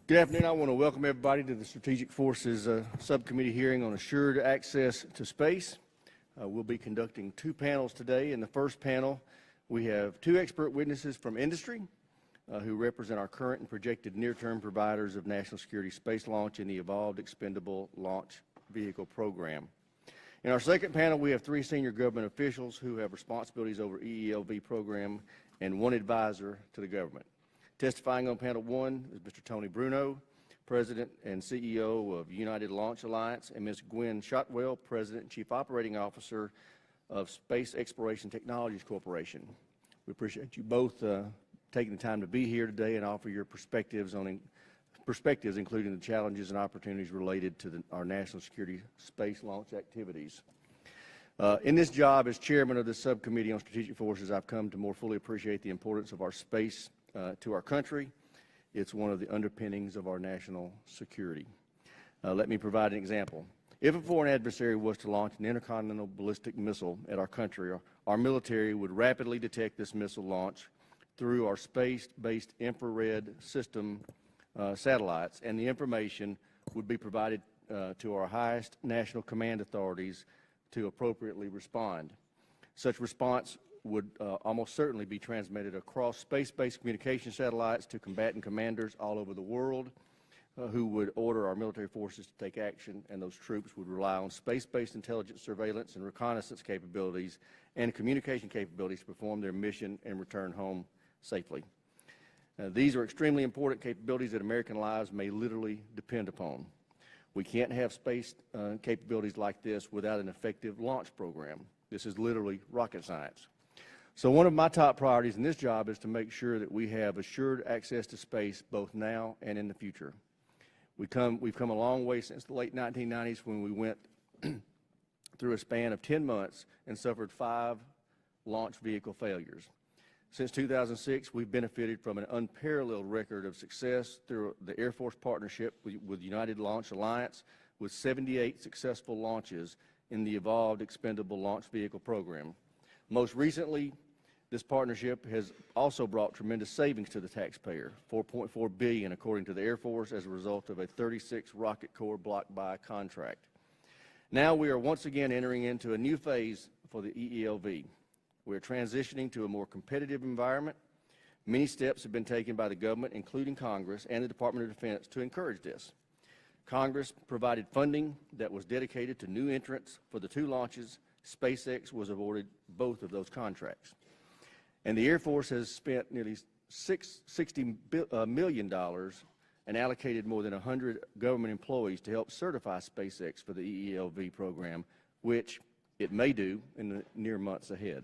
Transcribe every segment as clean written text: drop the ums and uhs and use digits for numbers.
Good afternoon. I want to welcome everybody to the Strategic Forces Subcommittee hearing on assured access to space. We'll be conducting two panels today. In the first panel, we have two expert witnesses from industry who represent our current and projected near-term providers of national security space launch in the Evolved Expendable Launch Vehicle program. In our second panel, we have three senior government officials who have responsibilities over EELV program and one advisor to the government. Testifying on panel one is Mr. Tony Bruno, President and CEO of United Launch Alliance, and Ms. Gwynne Shotwell, President and Chief Operating Officer of Space Exploration Technologies Corporation. We appreciate you both taking the time to be here today and offer your perspectives, including the challenges and opportunities related to our national security space launch activities. In this job as chairman of the Subcommittee on Strategic Forces, I've come to more fully appreciate the importance of our space to our country. It's one of the underpinnings of our national security. Let me provide an example. If a foreign adversary was to launch an intercontinental ballistic missile at our country, our military would rapidly detect this missile launch through our space-based infrared system satellites, and the information would be provided to our highest national command authorities to appropriately respond. Such response would almost certainly be transmitted across space-based communication satellites to combatant commanders all over the world who would order our military forces to take action, and those troops would rely on space-based intelligence, surveillance, and reconnaissance capabilities and communication capabilities to perform their mission and return home safely. These are extremely important capabilities that American lives may literally depend upon. We can't have space capabilities like this without an effective launch program. This is literally rocket science. So one of my top priorities in this job is to make sure that we have assured access to space both now and in the future. We've come a long way since the late 1990s when we went through a span of 10 months and suffered 5 launch vehicle failures. Since 2006, we've benefited from an unparalleled record of success through the Air Force partnership with United Launch Alliance, with 78 successful launches in the Evolved Expendable Launch Vehicle program. Most recently, this partnership has also brought tremendous savings to the taxpayer, $4.4 billion according to the Air Force as a result of a 36 rocket core block buy contract. Now we are once again entering into a new phase for the EELV. We are transitioning to a more competitive environment. Many steps have been taken by the government, including Congress and the Department of Defense, to encourage this. Congress provided funding that was dedicated to new entrants for the 2 launches. SpaceX was awarded both of those contracts. And the Air Force has spent nearly $60 million and allocated more than 100 government employees to help certify SpaceX for the EELV program, which it may do in the near months ahead.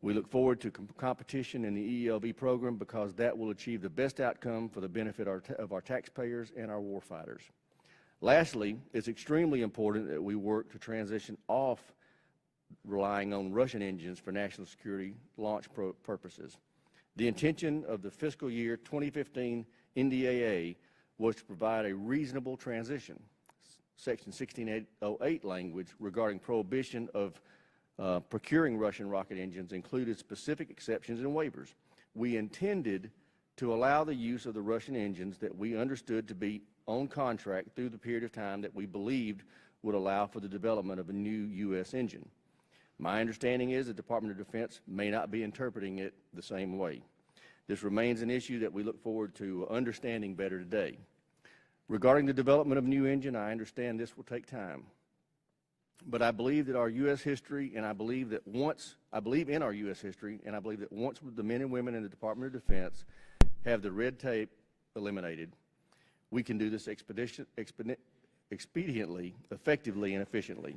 We look forward to competition in the EELV program because that will achieve the best outcome for the benefit of our taxpayers and our warfighters. Lastly, it's extremely important that we work to transition off relying on Russian engines for national security launch purposes. The intention of the fiscal year 2015 NDAA was to provide a reasonable transition. Section 1608 language regarding prohibition of procuring Russian rocket engines included specific exceptions and waivers. We intended to allow the use of the Russian engines that we understood to be on contract through the period of time that we believed would allow for the development of a new U.S. engine. My understanding is the Department of Defense may not be interpreting it the same way. This remains an issue that we look forward to understanding better today. Regarding the development of a new engine, I understand this will take time. But I believe that our U.S. history, and I believe in our U.S. history, and I believe that once the men and women in the Department of Defense have the red tape eliminated, we can do this expediently, effectively, and efficiently.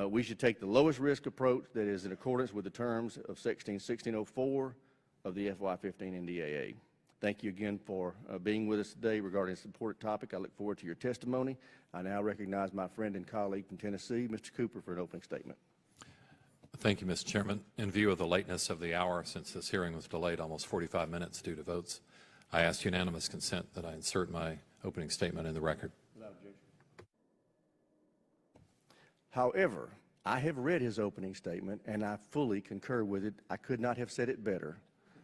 We should take the lowest risk approach that is in accordance with the terms of Section 1604 of the FY15 NDAA. Thank you again for being with us today regarding this important topic. I look forward to your testimony. I now recognize my friend and colleague from Tennessee, Mr. Cooper, for an opening statement. Thank you, Mr. Chairman. In view of the lateness of the hour, since this hearing was delayed almost 45 minutes due to votes, I ask unanimous consent that I insert my opening statement in the record. Without objection. However, I have read his opening statement, and I fully concur with it. I could not have said it better.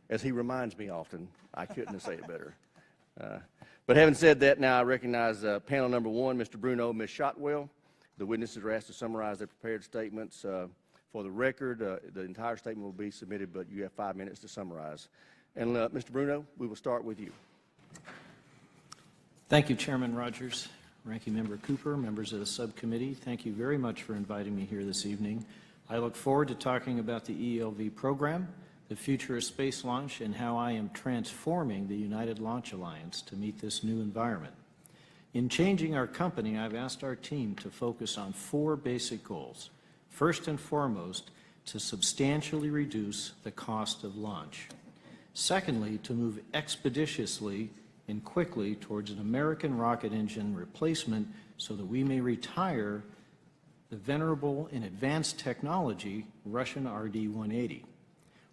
As he reminds me often, I couldn't have said it better. But having said that, now I recognize panel number one, Mr. Bruno, Ms. Shotwell. The witnesses are asked to summarize their prepared statements. For the record, the entire statement will be submitted, but you have 5 minutes to summarize. And Mr. Bruno, we will start with you. Thank you, Chairman Rogers, Ranking Member Cooper, members of the subcommittee. Thank you very much for inviting me here this evening. I look forward to talking about the ELV program, the future of space launch, and how I am transforming the United Launch Alliance to meet this new environment. In changing our company, I've asked our team to focus on 4 basic goals. First and foremost, to substantially reduce the cost of launch. Secondly, to move expeditiously and quickly towards an American rocket engine replacement so that we may retire the venerable and advanced technology Russian RD-180.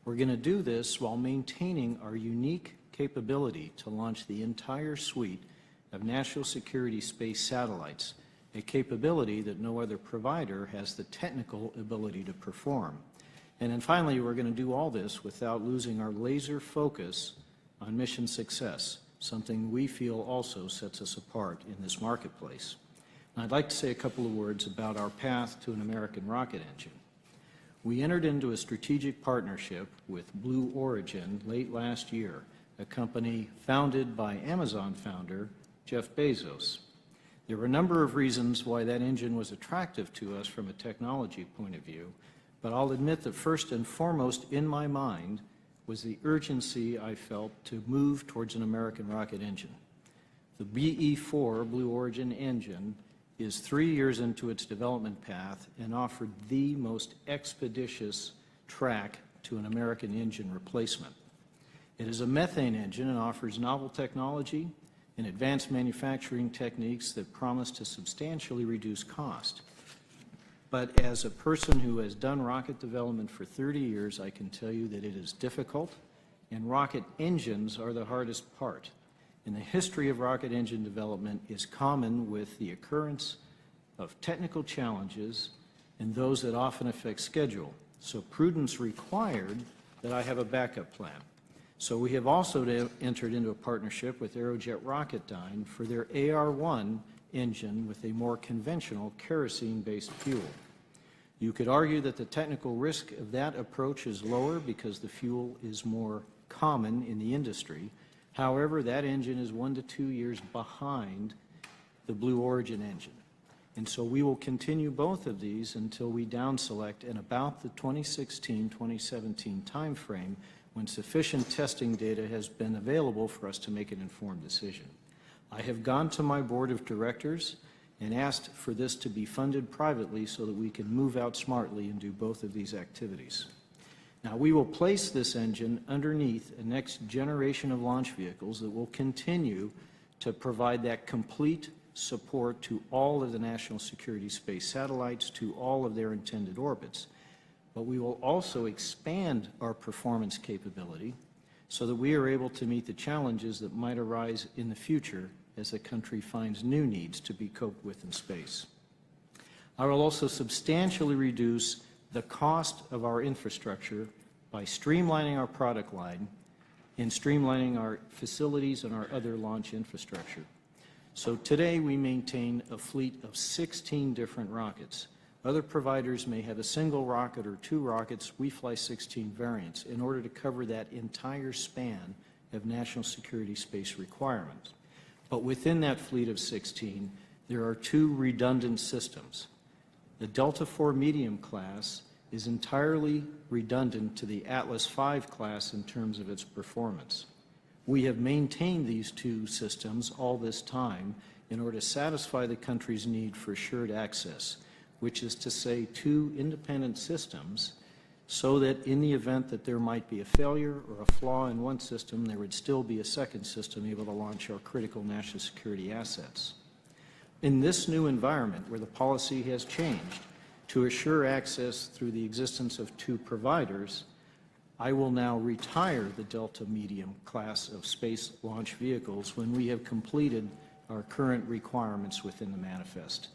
We're going to do this while maintaining our unique capability to launch the entire suite of national security space satellites, a capability that no other provider has the technical ability to perform. And then finally, we're going to do all this without losing our laser focus on mission success, something we feel also sets us apart in this marketplace. And I'd like to say a couple of words about our path to an American rocket engine. We entered into a strategic partnership with Blue Origin late last year, a company founded by Amazon founder Jeff Bezos. There were a number of reasons why that engine was attractive to us from a technology point of view, but I'll admit that first and foremost in my mind was the urgency I felt to move towards an American rocket engine. The BE-4 Blue Origin engine is 3 years into its development path and offered the most expeditious track to an American engine replacement. It is a methane engine and offers novel technology and advanced manufacturing techniques that promise to substantially reduce cost. But as a person who has done rocket development for 30 years, I can tell you that it is difficult, and rocket engines are the hardest part. And the history of rocket engine development is common with the occurrence of technical challenges and those that often affect schedule. So prudence required that I have a backup plan. So we have also entered into a partnership with Aerojet Rocketdyne for their AR-1 engine with a more conventional kerosene-based fuel. You could argue that the technical risk of that approach is lower because the fuel is more common in the industry. However, that engine is 1 to 2 years behind the Blue Origin engine. And so we will continue both of these until we down select in about the 2016-2017 timeframe, when sufficient testing data has been available for us to make an informed decision. I have gone to my board of directors and asked for this to be funded privately so that we can move out smartly and do both of these activities. Now, we will place this engine underneath a next generation of launch vehicles that will continue to provide that complete support to all of the national security space satellites, to all of their intended orbits. But we will also expand our performance capability so that we are able to meet the challenges that might arise in the future as the country finds new needs to be coped with in space. I will also substantially reduce the cost of our infrastructure by streamlining our product line and streamlining our facilities and our other launch infrastructure. So today we maintain a fleet of 16 different rockets. Other providers may have a single rocket or 2 rockets. We fly 16 variants in order to cover that entire span of national security space requirements. But within that fleet of 16, there are 2 redundant systems. The Delta IV medium class is entirely redundant to the Atlas V class in terms of its performance. We have maintained these 2 systems all this time in order to satisfy the country's need for assured access, which is to say 2 independent systems, so that in the event that there might be a failure or a flaw in one system, there would still be a second system able to launch our critical national security assets. In this new environment where the policy has changed to assure access through the existence of 2 providers, I will now retire the Delta medium class of space launch vehicles when we have completed our current requirements within the manifest.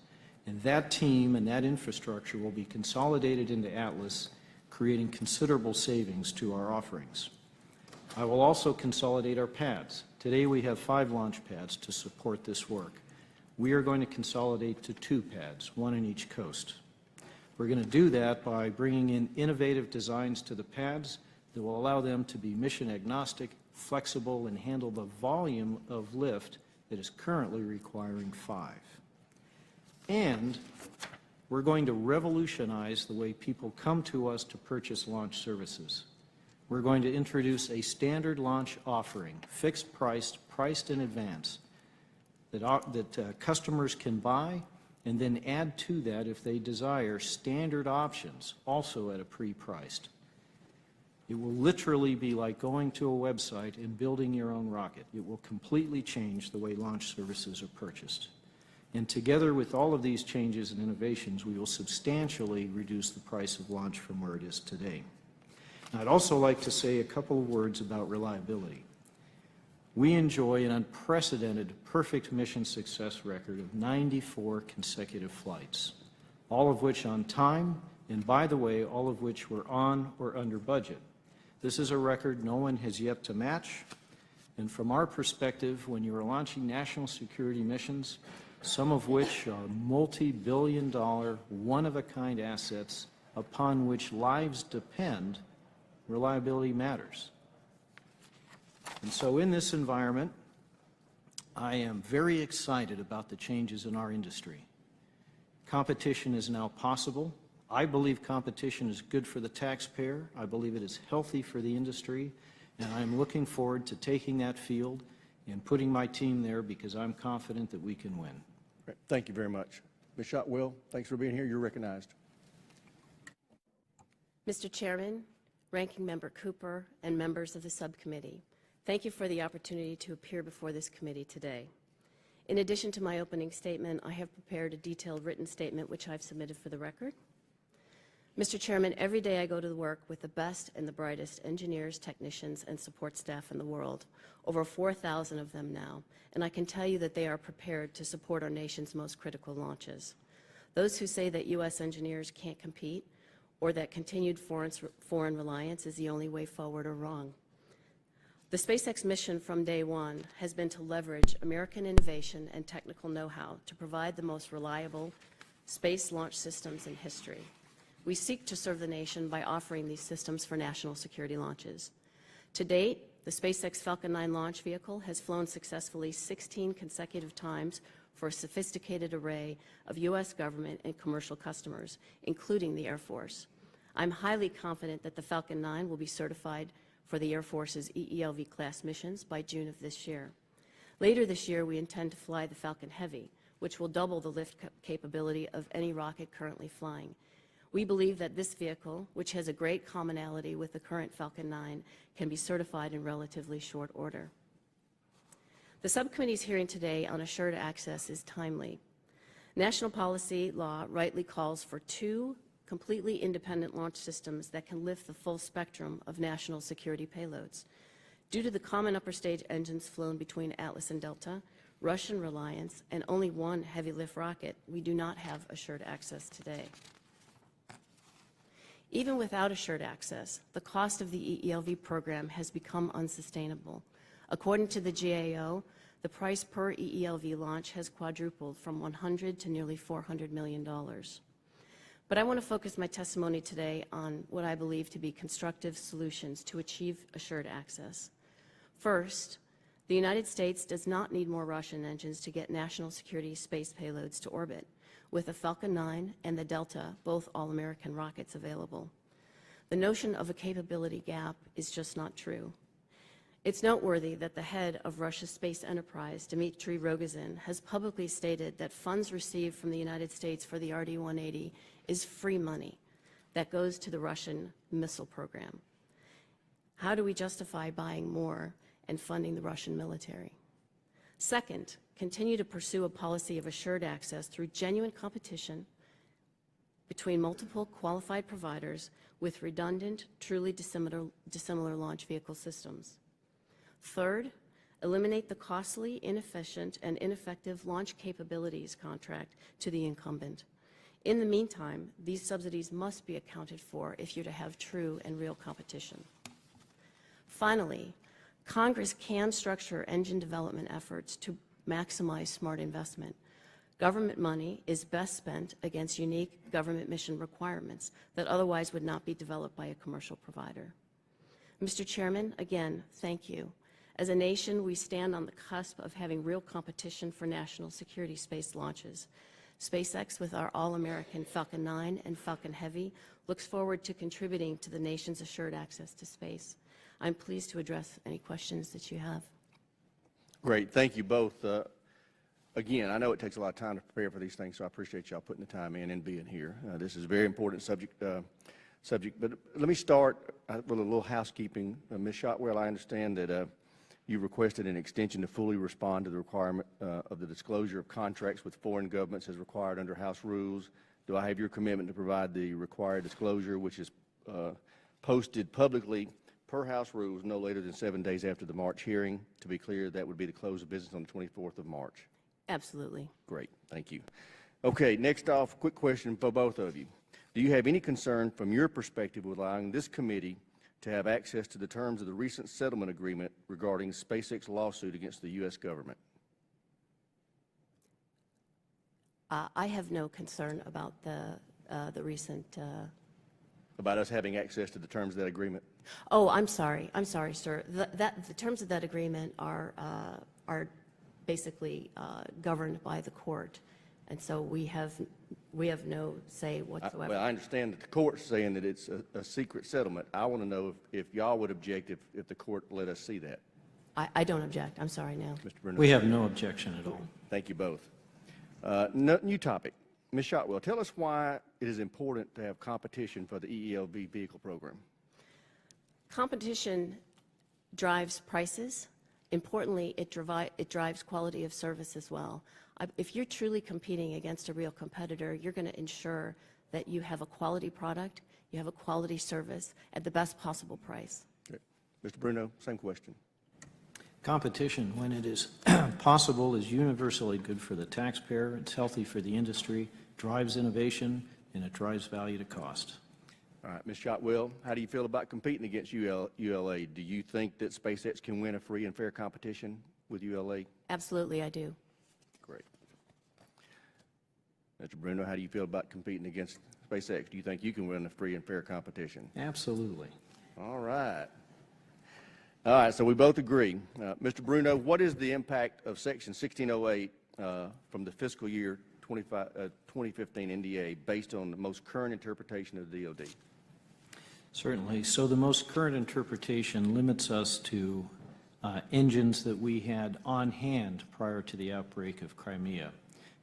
And that team and that infrastructure will be consolidated into Atlas, creating considerable savings to our offerings. I will also consolidate our pads Today we have 5 launch pads to support this work. We are going to consolidate to 2 pads, 1 in each coast. We're going to do that by bringing in innovative designs to the pads that will allow them to be mission agnostic, flexible, and handle the volume of lift that is currently requiring 5. And we're going to revolutionize the way people come to us to purchase launch services. We're going to introduce a standard launch offering, fixed priced, priced in advance, that customers can buy, and then add to that, if they desire, standard options, also at a pre-priced. It will literally be like going to a website and building your own rocket. It will completely change the way launch services are purchased. And together with all of these changes and innovations, we will substantially reduce the price of launch from where it is today. I'd also like to say a couple of words about reliability. We enjoy an unprecedented perfect mission success record of 94 consecutive flights, all of which on time, and by the way, all of which were on or under budget. This is a record no one has yet to match, and from our perspective, when you are launching national security missions, some of which are multi-billion-dollar, one-of-a-kind assets upon which lives depend, reliability matters. And so in this environment, I am very excited about the changes in our industry. Competition is now possible. I believe competition is good for the taxpayer. I believe it is healthy for the industry, and I'm looking forward to taking that field and putting my team there because I'm confident that we can win. Great. Thank you very much. Ms. Shotwell, thanks for being here. You're recognized. Mr. Chairman, Ranking Member Cooper, and members of the subcommittee, thank you for the opportunity to appear before this committee today. In addition to my opening statement, I have prepared a detailed written statement which I've submitted for the record. Mr. Chairman, every day I go to work with the best and the brightest engineers, technicians, and support staff in the world, over 4,000 of them now, and I can tell you that they are prepared to support our nation's most critical launches. Those who say that U.S. engineers can't compete or that continued foreign reliance is the only way forward are wrong. The SpaceX mission from day one has been to leverage American innovation and technical know-how to provide the most reliable space launch systems in history. We seek to serve the nation by offering these systems for national security launches. To date, the SpaceX Falcon 9 launch vehicle has flown successfully 16 consecutive times for a sophisticated array of U.S. government and commercial customers, including the Air Force. I'm highly confident that the Falcon 9 will be certified for the Air Force's EELV class missions by June of this year. Later this year, we intend to fly the Falcon Heavy, which will double the lift capability of any rocket currently flying. We believe that this vehicle, which has a great commonality with the current Falcon 9, can be certified in relatively short order. The subcommittee's hearing today on assured access is timely. National policy law rightly calls for 2 completely independent launch systems that can lift the full spectrum of national security payloads. Due to the common upper stage engines flown between Atlas and Delta, Russian reliance, and only 1 heavy lift rocket, we do not have assured access today. Even without assured access, the cost of the EELV program has become unsustainable. According to the GAO, the price per EELV launch has quadrupled from $100 to nearly $400 million. But I want to focus my testimony today on what I believe to be constructive solutions to achieve assured access. First, the United States does not need more Russian engines to get national security space payloads to orbit, with the Falcon 9 and the Delta, both all-American rockets, available. The notion of a capability gap is just not true. It's noteworthy that the head of Russia's space enterprise, Dmitry Rogozin, has publicly stated that funds received from the United States for the RD-180 is free money that goes to the Russian missile program. How do we justify buying more and funding the Russian military? Second, continue to pursue a policy of assured access through genuine competition between multiple qualified providers with redundant, truly dissimilar launch vehicle systems. Third, eliminate the costly, inefficient, and ineffective launch capabilities contract to the incumbent. In the meantime, these subsidies must be accounted for if you're to have true and real competition. Finally, Congress can structure engine development efforts to maximize smart investment. Government money is best spent against unique government mission requirements that otherwise would not be developed by a commercial provider. Mr. Chairman, again, thank you. As a nation, we stand on the cusp of having real competition for national security space launches. SpaceX, with our all-American Falcon 9 and Falcon Heavy, looks forward to contributing to the nation's assured access to space. I'm pleased to address any questions that you have. Great. Thank you both. Again, I know it takes a lot of time to prepare for these things, so I appreciate y'all putting the time in and being here. This is a very important subject, but let me start with a little housekeeping. Ms. Shotwell, I understand that you requested an extension to fully respond to the requirement of the disclosure of contracts with foreign governments as required under House rules. Do I have your commitment to provide the required disclosure, which is posted publicly per House rules no later than 7 days after the March hearing? To be clear, that would be the close of business on the 24th of March. Absolutely. Great, thank you. Okay, next off, quick question for both of you. Do you have any concern from your perspective with allowing this committee to have access to the terms of the recent settlement agreement regarding SpaceX lawsuit against the U.S. government? I have no concern about the recent. About us having access to the terms of that agreement? Oh, I'm sorry, sir. The terms of that agreement are basically governed by the court, and so we have no say whatsoever. Well, I understand that the court's saying that it's a secret settlement. I want to know if y'all would object if the court let us see that. I don't object. I'm sorry now. Mr. Bruno. We have no objection at all. Thank you both. New topic. Ms. Shotwell, tell us why it is important to have competition for the EELV vehicle program. Competition drives prices. Importantly, it drives quality of service as well. If you're truly competing against a real competitor, you're going to ensure that you have a quality product, you have a quality service at the best possible price. Okay. Mr. Bruno, same question. Competition, when it is possible, is universally good for the taxpayer, it's healthy for the industry, drives innovation, and it drives value to cost. All right, Ms. Shotwell, how do you feel about competing against ULA? Do you think that SpaceX can win a free and fair competition with ULA? Absolutely, I do. Great. Mr. Bruno, how do you feel about competing against SpaceX? Do you think you can win a free and fair competition? Absolutely. All right. All right, so we both agree. Mr. Bruno, what is the impact of Section 1608 from the fiscal year 2015 NDA based on the most current interpretation of the DOD? Certainly. So the most current interpretation limits us to engines that we had on hand prior to the outbreak of Crimea.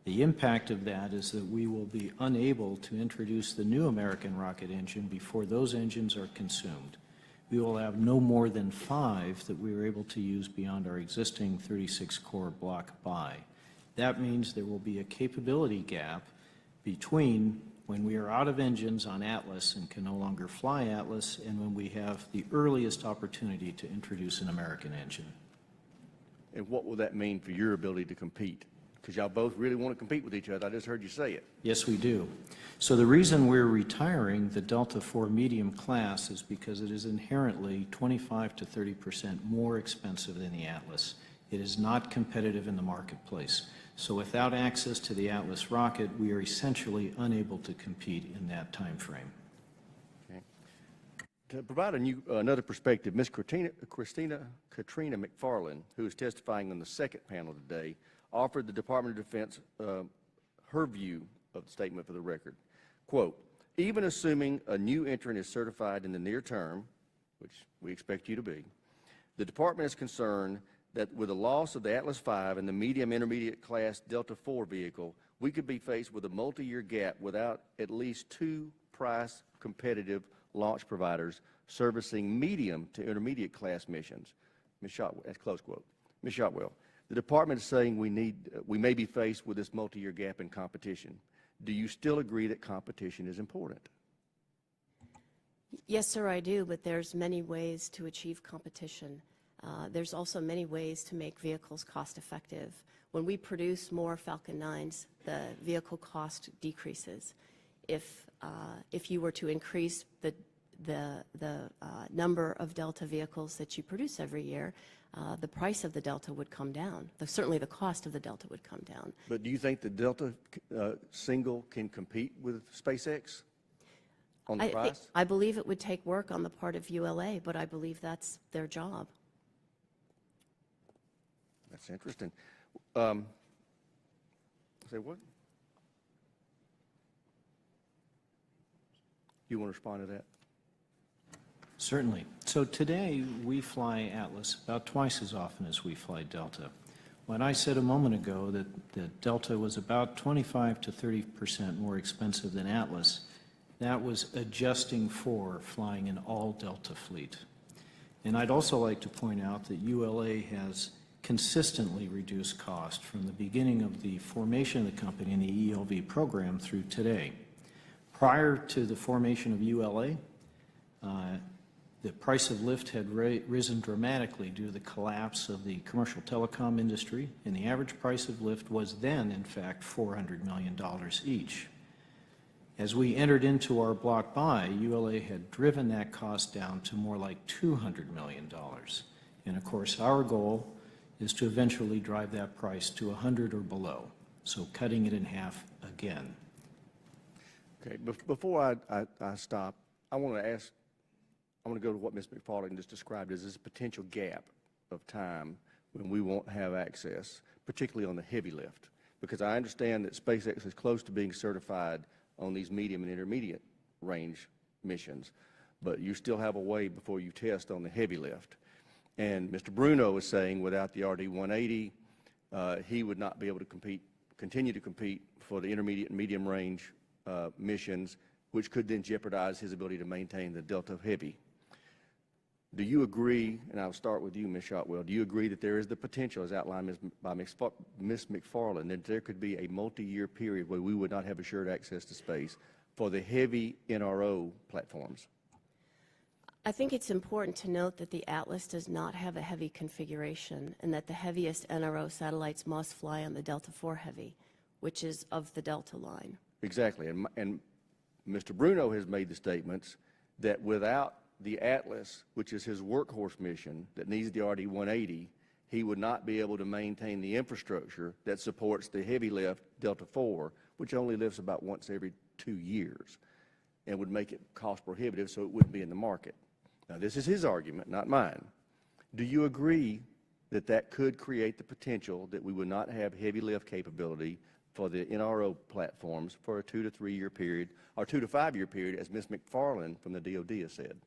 The impact of that is that we will be unable to introduce the new American rocket engine before those engines are consumed. We will have no more than 5 that we are able to use beyond our existing 36-core block buy. That means there will be a capability gap between when we are out of engines on Atlas and can no longer fly Atlas and when we have the earliest opportunity to introduce an American engine. And what will that mean for your ability to compete? Because y'all both really want to compete with each other. I just heard you say it. Yes, we do. So the reason we're retiring the Delta IV medium class is because it is inherently 25 to 30% more expensive than the Atlas. It is not competitive in the marketplace. So without access to the Atlas rocket, we are essentially unable to compete in that time frame. Okay. To provide another perspective, Ms. Katrina McFarland, who is testifying on the second panel today, offered the Department of Defense her view of the statement for the record. Quote, even assuming a new entrant is certified in the near term, which we expect you to be, the Department is concerned that with the loss of the Atlas V and the medium intermediate class Delta IV vehicle, we could be faced with a multi-year gap without at least 2 price competitive launch providers servicing medium to intermediate class missions. Ms. Shotwell, that's close quote. Ms. Shotwell, the Department is saying we may be faced with this multi-year gap in competition. Do you still agree that competition is important? Yes, sir, I do, but there's many ways to achieve competition. There's also many ways to make vehicles cost-effective. When we produce more Falcon 9s, the vehicle cost decreases. If you were to increase the number of Delta vehicles that you produce every year, the price of the Delta would come down. Certainly the cost of the Delta would come down. But do you think the Delta single can compete with SpaceX on the price? I believe it would take work on the part of ULA, but I believe that's their job. That's interesting. Say what? You want to respond to that? Certainly. So today we fly Atlas about twice as often as we fly Delta. When I said a moment ago that Delta was about 25 to 30% more expensive than Atlas, that was adjusting for flying an all Delta fleet. And I'd also like to point out that ULA has consistently reduced cost from the beginning of the formation of the company and the ELV program through today. Prior to the formation of ULA, the price of lift had risen dramatically due to the collapse of the commercial telecom industry, and the average price of lift was then, in fact, $400 million each. As we entered into our block buy, ULA had driven that cost down to more like $200 million. And of course, our goal is to eventually drive that price to 100 or below, so cutting it in half again. Okay, before I stop, I want to go to what Ms. McFarland just described as this potential gap of time when we won't have access, particularly on the heavy lift, because I understand that SpaceX is close to being certified on these medium and intermediate range missions, but you still have a way before you test on the heavy lift. And Mr. Bruno is saying without the RD-180, he would not be able to continue to compete for the intermediate and medium range missions, which could then jeopardize his ability to maintain the Delta Heavy. Do you agree, and I'll start with you, Ms. Shotwell, do you agree that there is the potential, as outlined by Ms. McFarland, that there could be a multi-year period where we would not have assured access to space for the heavy NRO platforms? I think it's important to note that the Atlas does not have a heavy configuration and that the heaviest NRO satellites must fly on the Delta IV Heavy, which is of the Delta line. Exactly, and Mr. Bruno has made the statements that without the Atlas, which is his workhorse mission that needs the RD-180, he would not be able to maintain the infrastructure that supports the heavy lift Delta IV, which only lifts about once every 2 years, and would make it cost prohibitive, so it wouldn't be in the market. Now, this is his argument, not mine. Do you agree that that could create the potential that we would not have heavy lift capability for the NRO platforms for a 2 to 3 year period, or 2 to 5 year period, as Ms. McFarland from the DoD has said?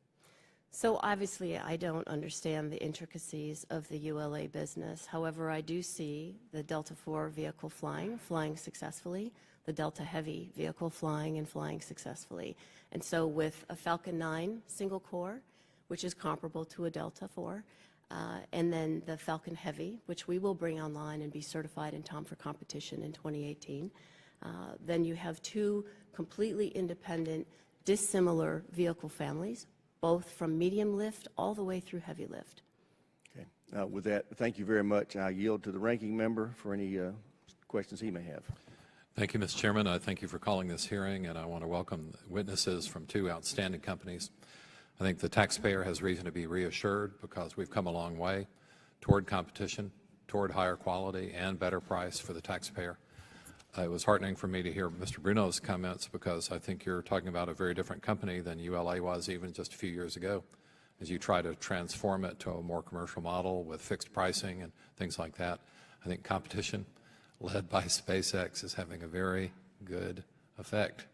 So obviously I don't understand the intricacies of the ULA business. However, I do see the Delta IV vehicle flying successfully, the Delta Heavy vehicle flying successfully. And so with a Falcon 9 single core, which is comparable to a Delta IV, and then the Falcon Heavy, which we will bring online and be certified in time for competition in 2018, then you have two completely independent, dissimilar vehicle families, both from medium lift all the way through heavy lift. Okay. With that, thank you very much. I yield to the ranking member for any questions he may have. Thank you, Mr. Chairman. I thank you for calling this hearing, and I want to welcome witnesses from two outstanding companies. I think the taxpayer has reason to be reassured because we've come a long way toward competition, toward higher quality and better price for the taxpayer. It was heartening for me to hear Mr. Bruno's comments because I think you're talking about a very different company than ULA was even just a few years ago, as you try to transform it to a more commercial model with fixed pricing and things like that. I think competition led by SpaceX is having a very good effect.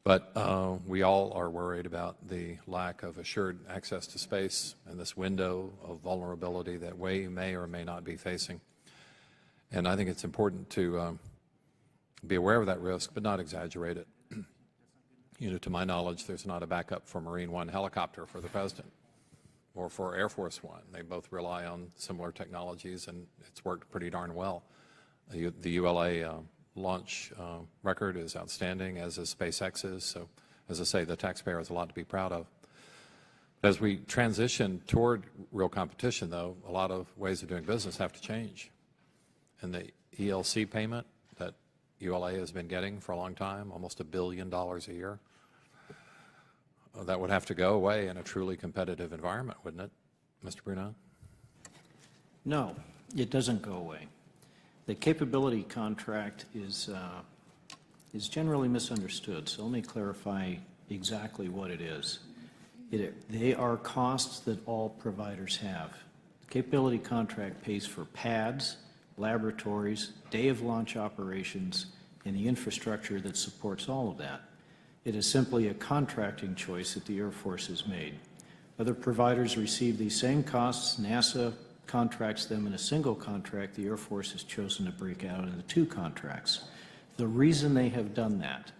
But we all are worried about the lack of assured access to space and this window of vulnerability that we may or may not be facing. And I think it's important to be aware of that risk, but not exaggerate it. You know, to my knowledge, there's not a backup for Marine One helicopter for the President or for Air Force One. They both rely on similar technologies, and it's worked pretty darn well. The ULA launch record is outstanding, as is SpaceX's. So, as I say, the taxpayer has a lot to be proud of. As we transition toward real competition, though, a lot of ways of doing business have to change. And the ELC payment that ULA has been getting for a long time, almost $1 billion a year, that would have to go away in a truly competitive environment, wouldn't it, Mr. Bruno? No, it doesn't go away. The capability contract is generally misunderstood, so let me clarify exactly what it is. They are costs that all providers have. The capability contract pays for pads, laboratories, day of launch operations, and the infrastructure that supports all of that. It is simply a contracting choice that the Air Force has made. Other providers receive these same costs. NASA contracts them in a single contract. The Air Force has chosen to break out into 2 contracts. The reason they have done that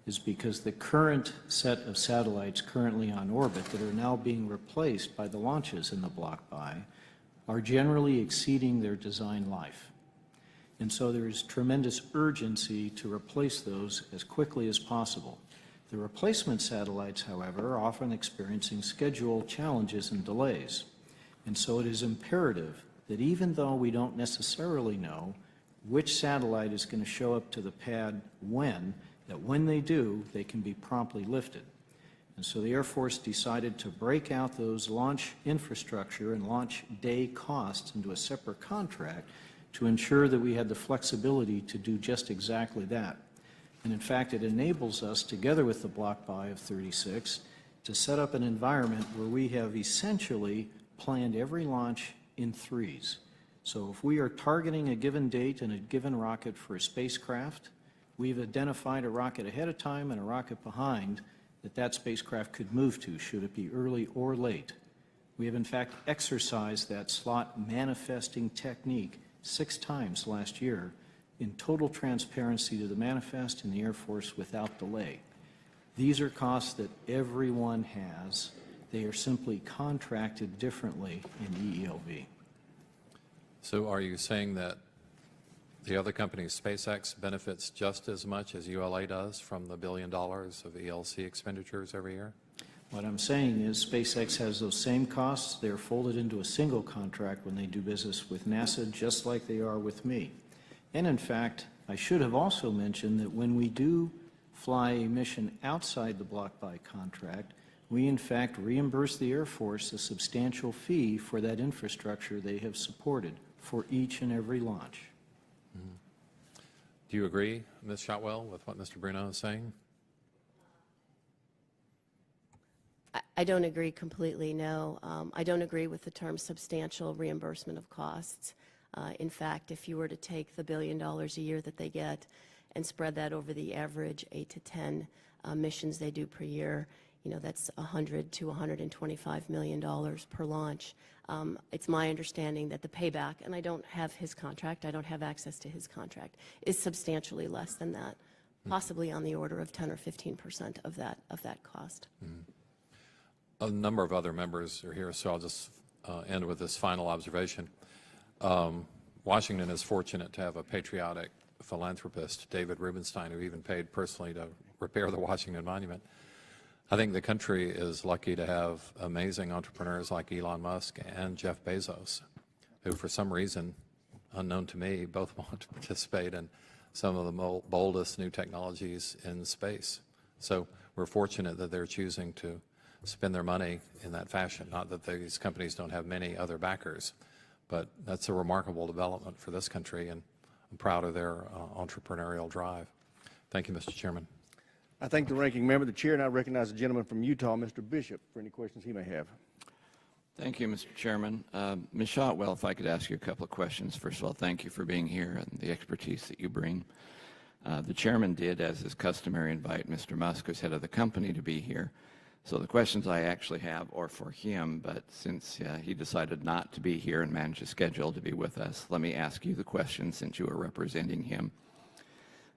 is because the current set of satellites currently on orbit that are now being replaced by the launches in the block buy are generally exceeding their design life. And so there is tremendous urgency to replace those as quickly as possible. The replacement satellites, however, are often experiencing schedule challenges and delays. And so it is imperative that even though we don't necessarily know which satellite is going to show up to the pad when, that when they do, they can be promptly lifted. And so the Air Force decided to break out those launch infrastructure and launch day costs into a separate contract to ensure that we had the flexibility to do just exactly that. And in fact, it enables us, together with the block buy of 36, to set up an environment where we have essentially planned every launch in 3s. So if we are targeting a given date and a given rocket for a spacecraft, we've identified a rocket ahead of time and a rocket behind that spacecraft could move to, should it be early or late. We have in fact exercised that slot manifesting technique 6 times last year in total transparency to the manifest in the Air Force without delay. These are costs that everyone has. They are simply contracted differently in EELV. So are you saying that the other company, SpaceX, benefits just as much as ULA does from the $1 billion of ELC expenditures every year? What I'm saying is SpaceX has those same costs. They're folded into a single contract when they do business with NASA, just like they are with me. And in fact, I should have also mentioned that when we do fly a mission outside the block buy contract, we in fact reimburse the Air Force a substantial fee for that infrastructure they have supported for each and every launch. Mm-hmm. Do you agree, Ms. Shotwell, with what Mr. Bruno is saying? I don't agree completely, no. I don't agree with the term substantial reimbursement of costs. In fact, if you were to take the $1 billion a year that they get and spread that over the average 8 to 10 missions they do per year, you know, that's $100 to $125 million per launch. It's my understanding that the payback, and I don't have his contract, I don't have access to his contract, is substantially less than that, possibly on the order of 10 or 15% of that cost. Mm-hmm. A number of other members are here, so I'll just end with this final observation. Washington is fortunate to have a patriotic philanthropist, David Rubenstein, who even paid personally to repair the Washington Monument. I think the country is lucky to have amazing entrepreneurs like Elon Musk and Jeff Bezos, who for some reason, unknown to me, both want to participate in some of the boldest new technologies in space. So we're fortunate that they're choosing to spend their money in that fashion. Not that these companies don't have many other backers, but that's a remarkable development for this country, and I'm proud of their entrepreneurial drive. Thank you, Mr. Chairman. I thank the ranking member. The chair now recognizes the gentleman from Utah, Mr. Bishop, for any questions he may have. Thank you, Mr. Chairman. Ms. Shotwell, if I could ask you a couple of questions. First of all, thank you for being here and the expertise that you bring. The chairman did, as is customary, invite Mr. Musk as head of the company to be here. So the questions I actually have are for him, but since he decided not to be here and managed a schedule to be with us, let me ask you the question since you are representing him.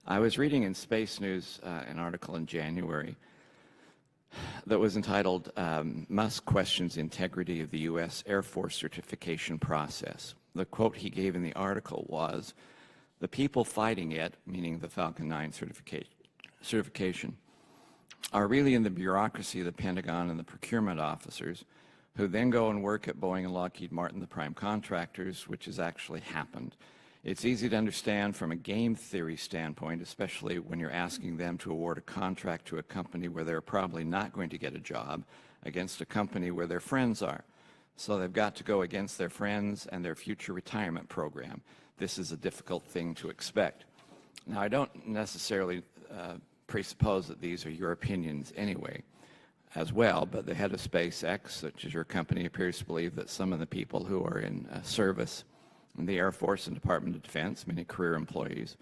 I was reading in Space News an article in January that was entitled, Musk Questions Integrity of the U.S. Air Force Certification Process. The quote he gave in the article was, "The people fighting it," meaning the Falcon 9 certification, "are really in the bureaucracy of the Pentagon and the procurement officers, who then go and work at Boeing and Lockheed Martin, the prime contractors, which has actually happened. It's easy to understand from a game theory standpoint, especially when you're asking them to award a contract to a company where they're probably not going to get a job against a company where their friends are. So they've got to go against their friends and their future retirement program. This is a difficult thing to expect. Now, I don't necessarily presuppose that these are your opinions anyway as well, but the head of SpaceX, which is your company, appears to believe that some of the people who are in service in the Air Force and Department of Defense, many career employees,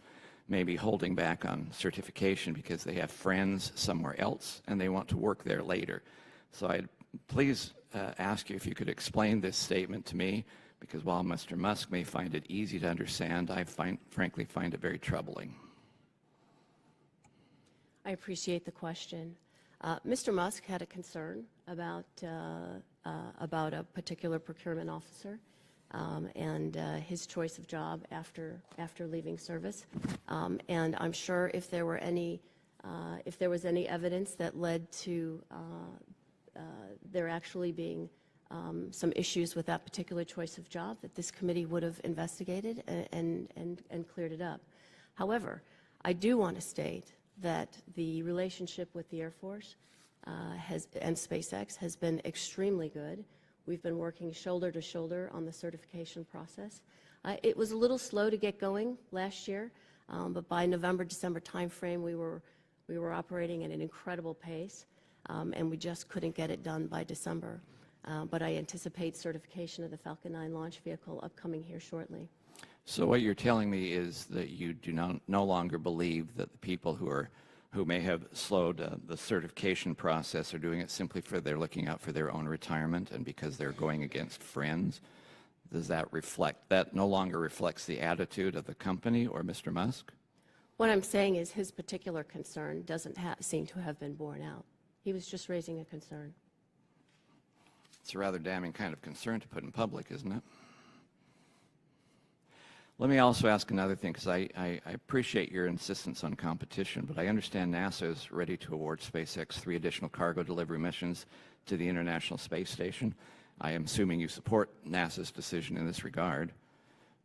may be holding back on certification because they have friends somewhere else and they want to work there later. So I'd please ask you if you could explain this statement to me, because while Mr. Musk may find it easy to understand, I frankly find it very troubling. I appreciate the question. Mr. Musk had a concern about a particular procurement officer and his choice of job after leaving service. And I'm sure if there was any evidence that led to there actually being some issues with that particular choice of job, that this committee would have investigated and cleared it up. However, I do want to state that the relationship with the Air Force and SpaceX has been extremely good. We've been working shoulder to shoulder on the certification process. It was a little slow to get going last year, but by November, December timeframe, we were operating at an incredible pace, and we just couldn't get it done by December. But I anticipate certification of the Falcon 9 launch vehicle upcoming here shortly. So what you're telling me is that you do no longer believe that the people who may have slowed the certification process are doing it simply for they're looking out for their own retirement and because they're going against friends. Does that reflect, that no longer reflects the attitude of the company or Mr. Musk? What I'm saying is his particular concern doesn't seem to have been borne out. He was just raising a concern. It's a rather damning kind of concern to put in public, isn't it? Let me also ask another thing, because I appreciate your insistence on competition, but I understand NASA is ready to award SpaceX 3 additional cargo delivery missions to the International Space Station. I am assuming you support NASA's decision in this regard.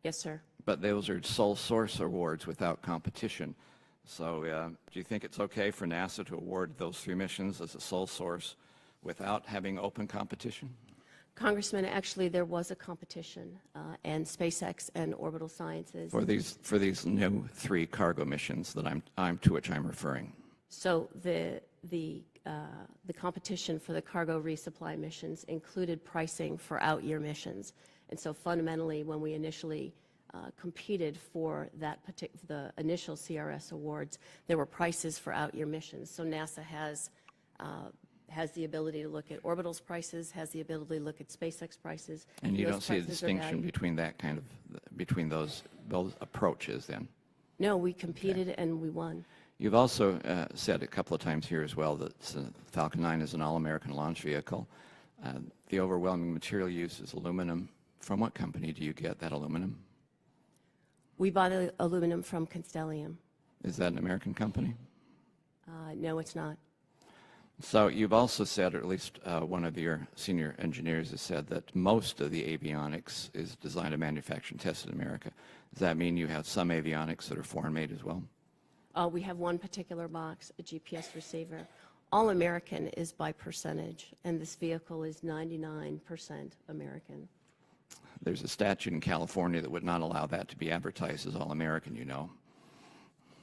Yes, sir. But those are sole source awards without competition. So do you think it's okay for NASA to award those 3 missions as a sole source without having open competition? Congressman, actually, there was a competition, and SpaceX and Orbital Sciences. For these new 3 cargo missions that to which I'm referring. So the competition for the cargo resupply missions included pricing for out-year missions, and so fundamentally, when we initially competed for the initial CRS awards, there were prices for out-year missions. So NASA has the ability to look at Orbital's prices, has the ability to look at SpaceX prices. And you don't see a distinction between between those approaches then? No, we competed and we won. You've also said a couple of times here as well that Falcon 9 is an all-American launch vehicle. The overwhelming material used is aluminum. From what company do you get that aluminum? We buy the aluminum from Constellium. Is that an American company? No, it's not. So you've also said, or at least one of your senior engineers has said, that most of the avionics is designed and manufactured and tested in America. Does that mean you have some avionics that are foreign-made as well? We have one particular box, a GPS receiver. All American is by percentage, and this vehicle is 99% American. There's a statute in California that would not allow that to be advertised as all American, you know.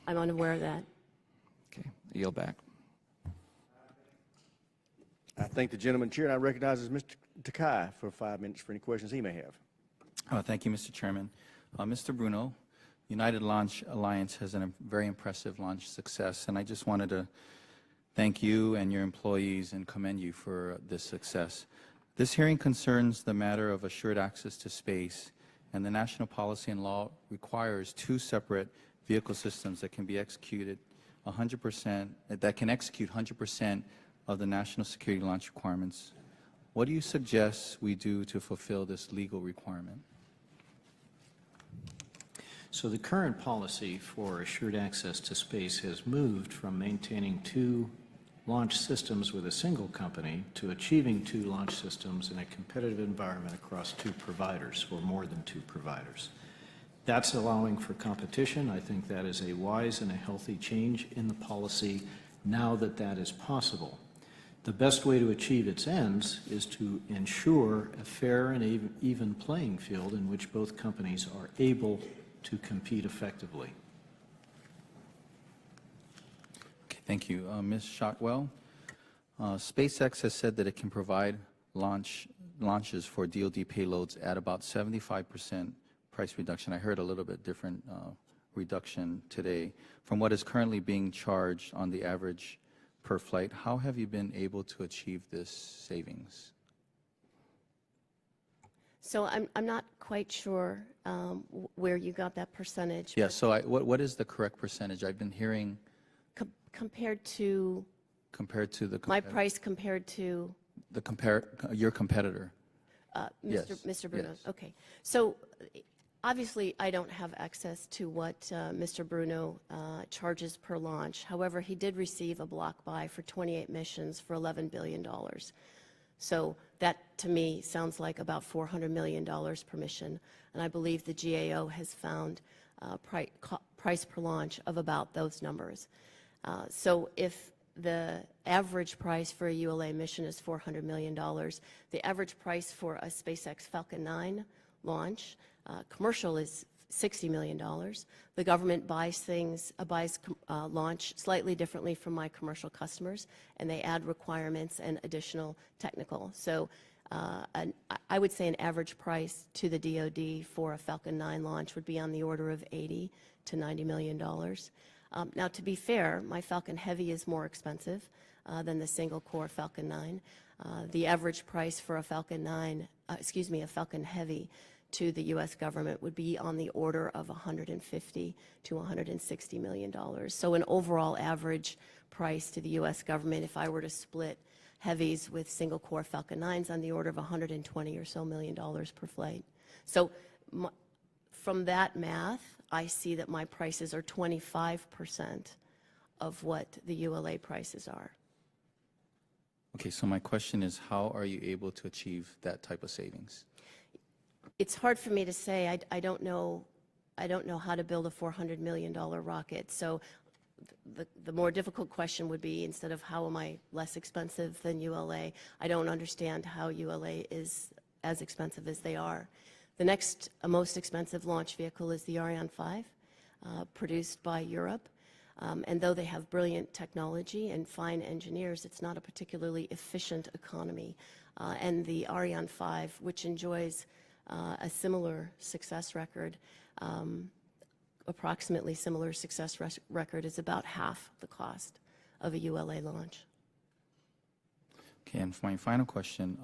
I'm unaware of that. Okay, I yield back. I thank the gentleman chair, and I recognize Mr. Takai for 5 minutes for any questions he may have. Thank you, Mr. Chairman. Mr. Bruno, United Launch Alliance has a very impressive launch success, and I just wanted to thank you and your employees and commend you for this success. This hearing concerns the matter of assured access to space, and the national policy and law requires 2 separate vehicle systems that can be executed 100%, that can execute 100% of the national security launch requirements. What do you suggest we do to fulfill this legal requirement? So the current policy for assured access to space has moved from maintaining 2 launch systems with a single company to achieving 2 launch systems in a competitive environment across 2 providers or more than 2 providers. That's allowing for competition. I think that is a wise and a healthy change in the policy now that that is possible. The best way to achieve its ends is to ensure a fair and even playing field in which both companies are able to compete effectively. Okay, thank you. Ms. Shotwell, SpaceX has said that it can provide launches for DoD payloads at about 75% price reduction. I heard a little bit different reduction today from what is currently being charged on the average per flight. How have you been able to achieve this savings? So I'm not quite sure where you got that percentage. Yeah, so what is the correct percentage? I've been hearing Compared to my price compared to your competitor. Yes, Mr. Bruno. yes. Okay. So obviously, I don't have access to what Mr. Bruno charges per launch. However, he did receive a block buy for 28 missions for $11 billion. So that, to me, sounds like about $400 million per mission. And I believe the GAO has found price per launch of about those numbers. So if the average price for a ULA mission is $400 million, the average price for a SpaceX Falcon 9 launch, commercial, is $60 million. The government buys launch slightly differently from my commercial customers, and they add requirements and additional technical. So I would say an average price to the DoD for a Falcon 9 launch would be on the order of $80 to $90 million. Now, to be fair, my Falcon Heavy is more expensive than the single-core Falcon 9. The average price for a Falcon Heavy to the U.S. government would be on the order of $150 to $160 million. So an overall average price to the U.S. government, if I were to split heavies with single-core Falcon 9s, on the order of $120 or so million per flight. So from that math, I see that my prices are 25% of what the ULA prices are. Okay, so my question is, how are you able to achieve that type of savings? It's hard for me to say. I don't know how to build a $400 million rocket. So the more difficult question would be, instead of how am I less expensive than ULA, I don't understand how ULA is as expensive as they are. The next most expensive launch vehicle is the Ariane 5, produced by Europe. And though they have brilliant technology and fine engineers, it's not a particularly efficient economy. And the Ariane 5, which enjoys a similar success record, approximately similar success record, is about half the cost of a ULA launch. Okay, and for my final question,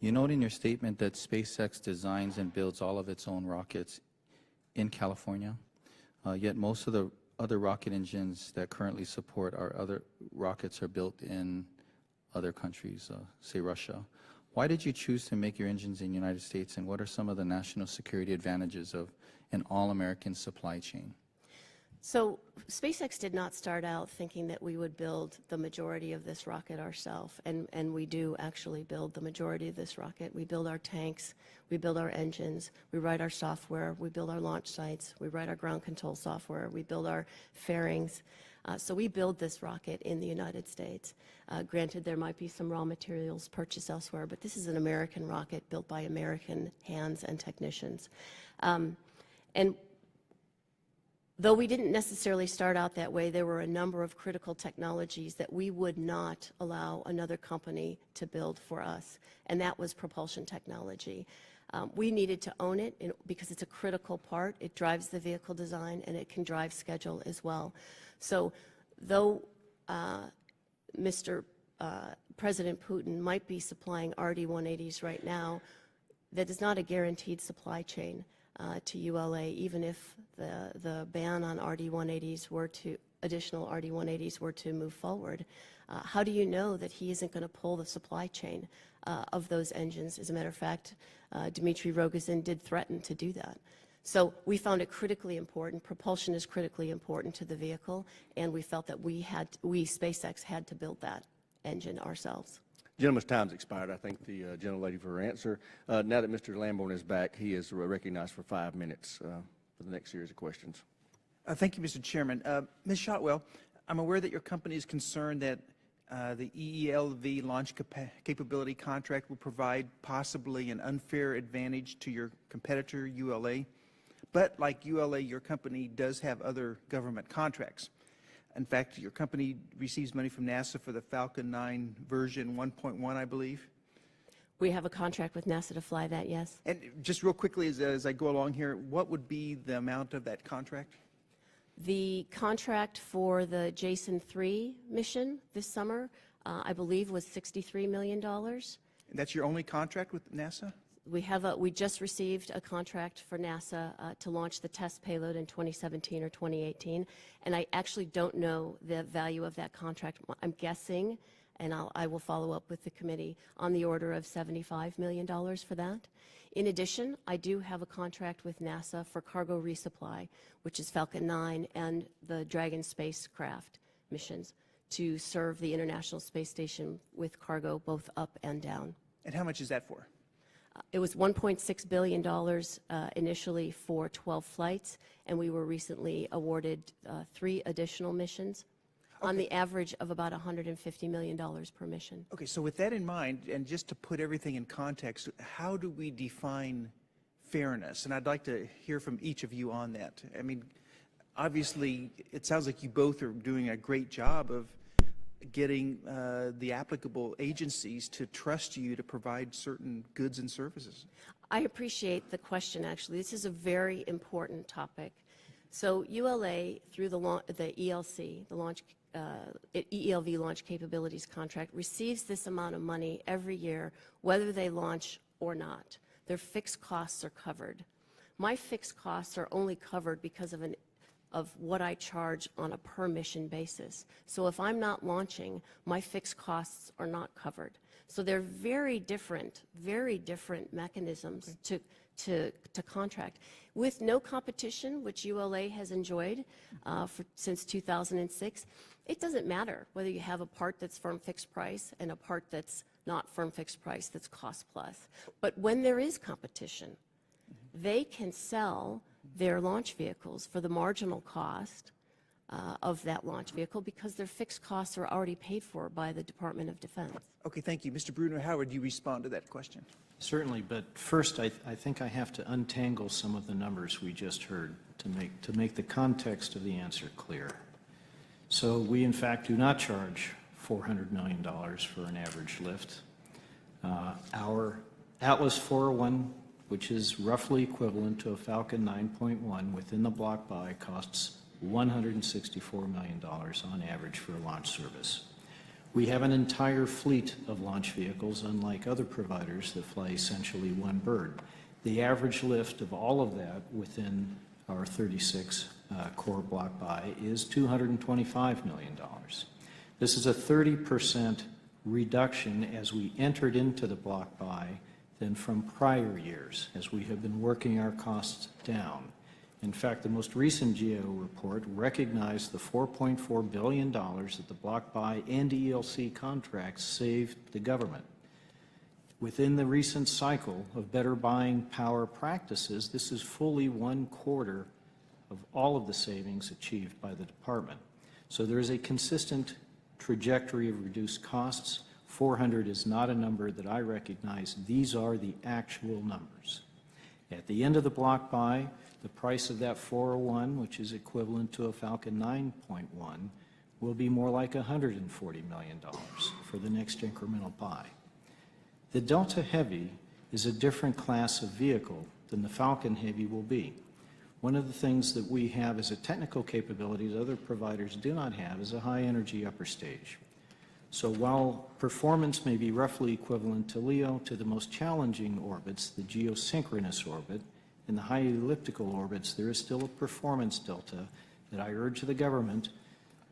you note in your statement that SpaceX designs and builds all of its own rockets in California, yet most of the other rocket engines that currently support our other rockets are built in other countries, say Russia. Why did you choose to make your engines in the United States, and what are some of the national security advantages of an all-American supply chain? So SpaceX did not start out thinking that we would build the majority of this rocket ourselves, and we do actually build the majority of this rocket. We build our tanks, we build our engines, we write our software, we build our launch sites, we write our ground control software, we build our fairings. So we build this rocket in the United States. Granted, there might be some raw materials purchased elsewhere, but this is an American rocket built by American hands and technicians. And though we didn't necessarily start out that way, there were a number of critical technologies that we would not allow another company to build for us, and that was propulsion technology. We needed to own it because it's a critical part. It drives the vehicle design, and it can drive schedule as well. So though Mr. President Putin might be supplying RD-180s right now, that is not a guaranteed supply chain to ULA, even if the ban on RD-180s were to, additional RD-180s were to move forward. How do you know that he isn't going to pull the supply chain of those engines? As a matter of fact, Dmitry Rogozin did threaten to do that. So we found it critically important. Propulsion is critically important to the vehicle, and we felt that we, SpaceX, had to build that engine ourselves. Gentleman's time's expired. I thank the gentlelady for her answer. Now that Mr. Lamborn is back, he is recognized for 5 minutes for for the next series of questions. Thank you, Mr. Chairman. Ms. Shotwell, I'm aware that your company is concerned that the EELV launch capability contract will provide possibly an unfair advantage to your competitor, ULA. But like ULA, your company does have other government contracts. In fact, your company receives money from NASA for the Falcon 9 version 1.1, I believe. We have a contract with NASA to fly that, yes. And just real quickly, as I go along here, what would be the amount of that contract? The contract for the Jason 3 mission this summer, I believe, was $63 million. And that's your only contract with NASA? We just received a contract for NASA to launch the test payload in 2017 or 2018, and I actually don't know the value of that contract. I'm guessing, and I will follow up with the committee, on the order of $75 million for that. In addition, I do have a contract with NASA for cargo resupply, which is Falcon 9 and the Dragon spacecraft missions, to serve the International Space Station with cargo both up and down. And how much is that for? It was $1.6 billion initially for 12 flights, and we were recently awarded 3 additional missions on the average of about $150 million per mission. Okay, so with that in mind, and just to put everything in context, how do we define fairness? And I'd like to hear from each of you on that. I mean, obviously, it sounds like you both are doing a great job of getting the applicable agencies to trust you to provide certain goods and services. I appreciate the question, actually. This is a very important topic. So ULA, through the ELC, the EELV Launch Capabilities Contract, receives this amount of money every year, whether they launch or not. Their fixed costs are covered. My fixed costs are only covered because of what I charge on a per mission basis. So if I'm not launching, my fixed costs are not covered. So they're very different mechanisms to contract. With no competition, which ULA has enjoyed since 2006, it doesn't matter whether you have a part that's firm fixed price and a part that's not firm fixed price, that's cost plus. But when there is competition, they can sell their launch vehicles for the marginal cost of that launch vehicle because their fixed costs are already paid for by the Department of Defense. Okay, thank you. Mr. Bruno, how would you respond to that question? Certainly, but first I think I have to untangle some of the numbers we just heard to make the context of the answer clear. So we in fact do not charge $400 million for an average lift. Our Atlas 401, which is roughly equivalent to a Falcon 9.1 within the block buy, costs $164 million on average for a launch service. We have an entire fleet of launch vehicles, unlike other providers that fly essentially one bird. The average lift of all of that within our 36 core block buy is $225 million. This is a 30% reduction as we entered into the block buy than from prior years, as we have been working our costs down. In fact, the most recent GAO report recognized the $4.4 billion that the block buy and ELC contracts saved the government. Within the recent cycle of better buying power practices, this is fully 1/4 of all of the savings achieved by the department. So there is a consistent trajectory of reduced costs. 400 is not a number that I recognize. These are the actual numbers. At the end of the block buy, the price of that 401, which is equivalent to a Falcon 9.1, will be more like $140 million for the next incremental buy. The Delta Heavy is a different class of vehicle than the Falcon Heavy will be. One of the things that we have as a technical capability that other providers do not have is a high energy upper stage. So while performance may be roughly equivalent to LEO, to the most challenging orbits, the geosynchronous orbit, in the high elliptical orbits, there is still a performance delta that I urge the government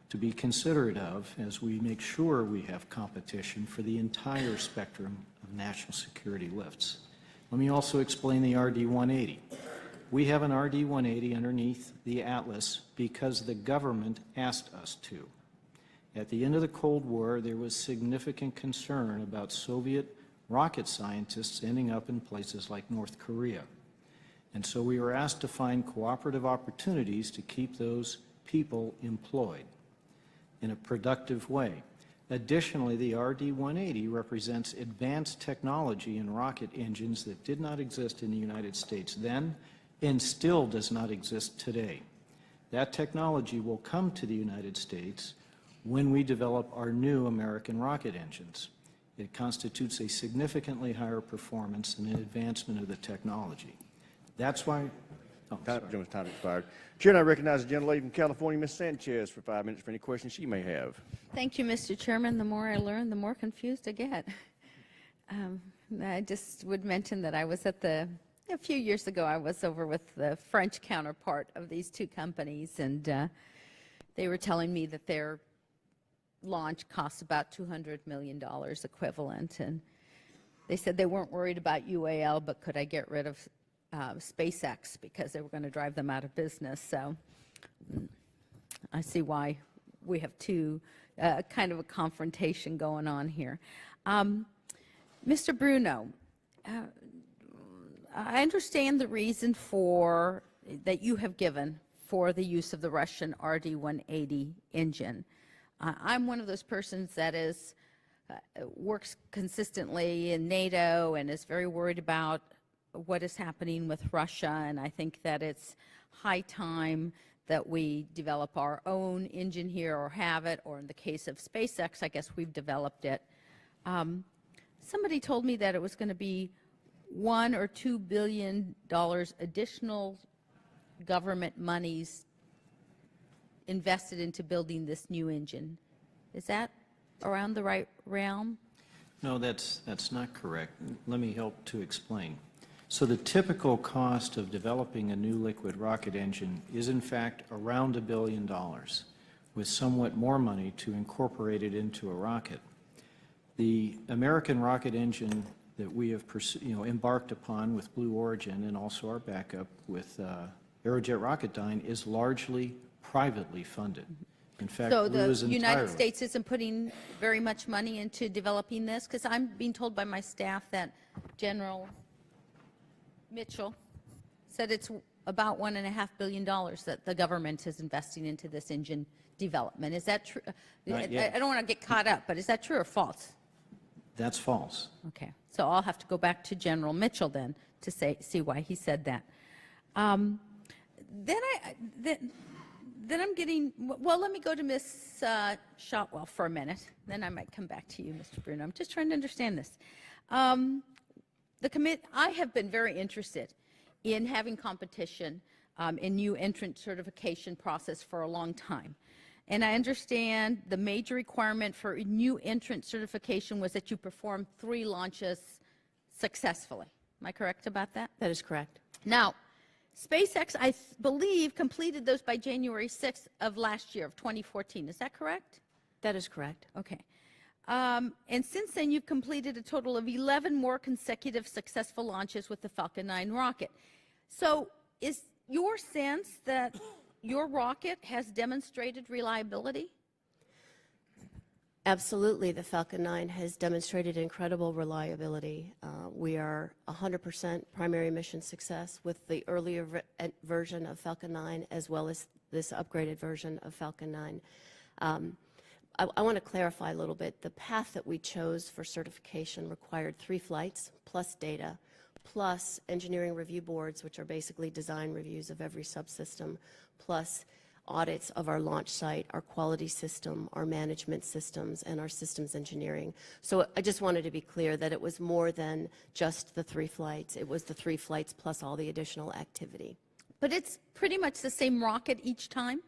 to be considerate of as we make sure we have competition for the entire spectrum of national security lifts. Let me also explain the RD-180. We have an RD-180 underneath the Atlas because the government asked us to. At the end of the Cold War, there was significant concern about Soviet rocket scientists ending up in places like North Korea. And so we were asked to find cooperative opportunities to keep those people employed in a productive way. Additionally, the RD-180 represents advanced technology in rocket engines that did not exist in the United States then and still does not exist today. That technology will come to the United States when we develop our new American rocket engines. It constitutes a significantly higher performance and an advancement of the technology. That's why... Oh, sorry. Time expired. Chair, and I recognize the gentlelady from California, Ms. Sanchez, for 5 minutes for any questions she may have. Thank you, Mr. Chairman. The more I learn, the more confused I get. I just would mention that I was at a few years ago, I was over with the French counterpart of these two companies, and they were telling me that their launch costs about $200 million equivalent, and they said they weren't worried about UAL, but could I get rid of SpaceX because they were going to drive them out of business. So I see why we have two kind of a confrontation going on here. Mr. Bruno, I understand the reason that you have given for the use of the Russian RD-180 engine. I'm one of those persons that works consistently in NATO and is very worried about what is happening with Russia, and I think that it's high time that we develop our own engine here or have it, or in the case of SpaceX, I guess we've developed it. Somebody told me that it was going to be $1 or $2 billion additional government monies invested into building this new engine. Is that around the right realm? No, that's not correct. Let me help to explain. So the typical cost of developing a new liquid rocket engine is in fact around $1 billion, with somewhat more money to incorporate it into a rocket. The American rocket engine that we have embarked upon with Blue Origin and also our backup with Aerojet Rocketdyne is largely privately funded. In fact, So Blue the is United entirely. States isn't putting very much money into developing this? Because I'm being told by my staff that General Mitchell said it's about $1.5 billion that the government is investing into this engine development. Is that true? Not yet. I don't want to get caught up, but is that true or false? That's false. Okay, so I'll have to go back to General Mitchell then to see why he said that. Then I'm getting, well, let me go to Ms. Shotwell for a minute, then I might come back to you, Mr. Bruno. I'm just trying to understand this. I have been very interested in having competition in new entrant certification process for a long time. And I understand the major requirement for new entrant certification was that you perform 3 launches successfully. Am I correct about that? That is correct. Now, SpaceX, I believe, completed those by January 6th of last year, of 2014. Is that correct? That is correct. Okay. And since then, you've completed a total of 11 more consecutive successful launches with the Falcon 9 rocket. So is your sense that your rocket has demonstrated reliability? Absolutely, the Falcon 9 has demonstrated incredible reliability. We are 100% primary mission success with the earlier version of Falcon 9 as well as this upgraded version of Falcon 9. I want to clarify a little bit. The path that we chose for certification required 3 flights plus data plus engineering review boards, which are basically design reviews of every subsystem, plus audits of our launch site, our quality system, our management systems, and our systems engineering. So I just wanted to be clear that it was more than just the 3 flights. It was the 3 flights plus all the additional activity. But it's pretty much the same rocket each time?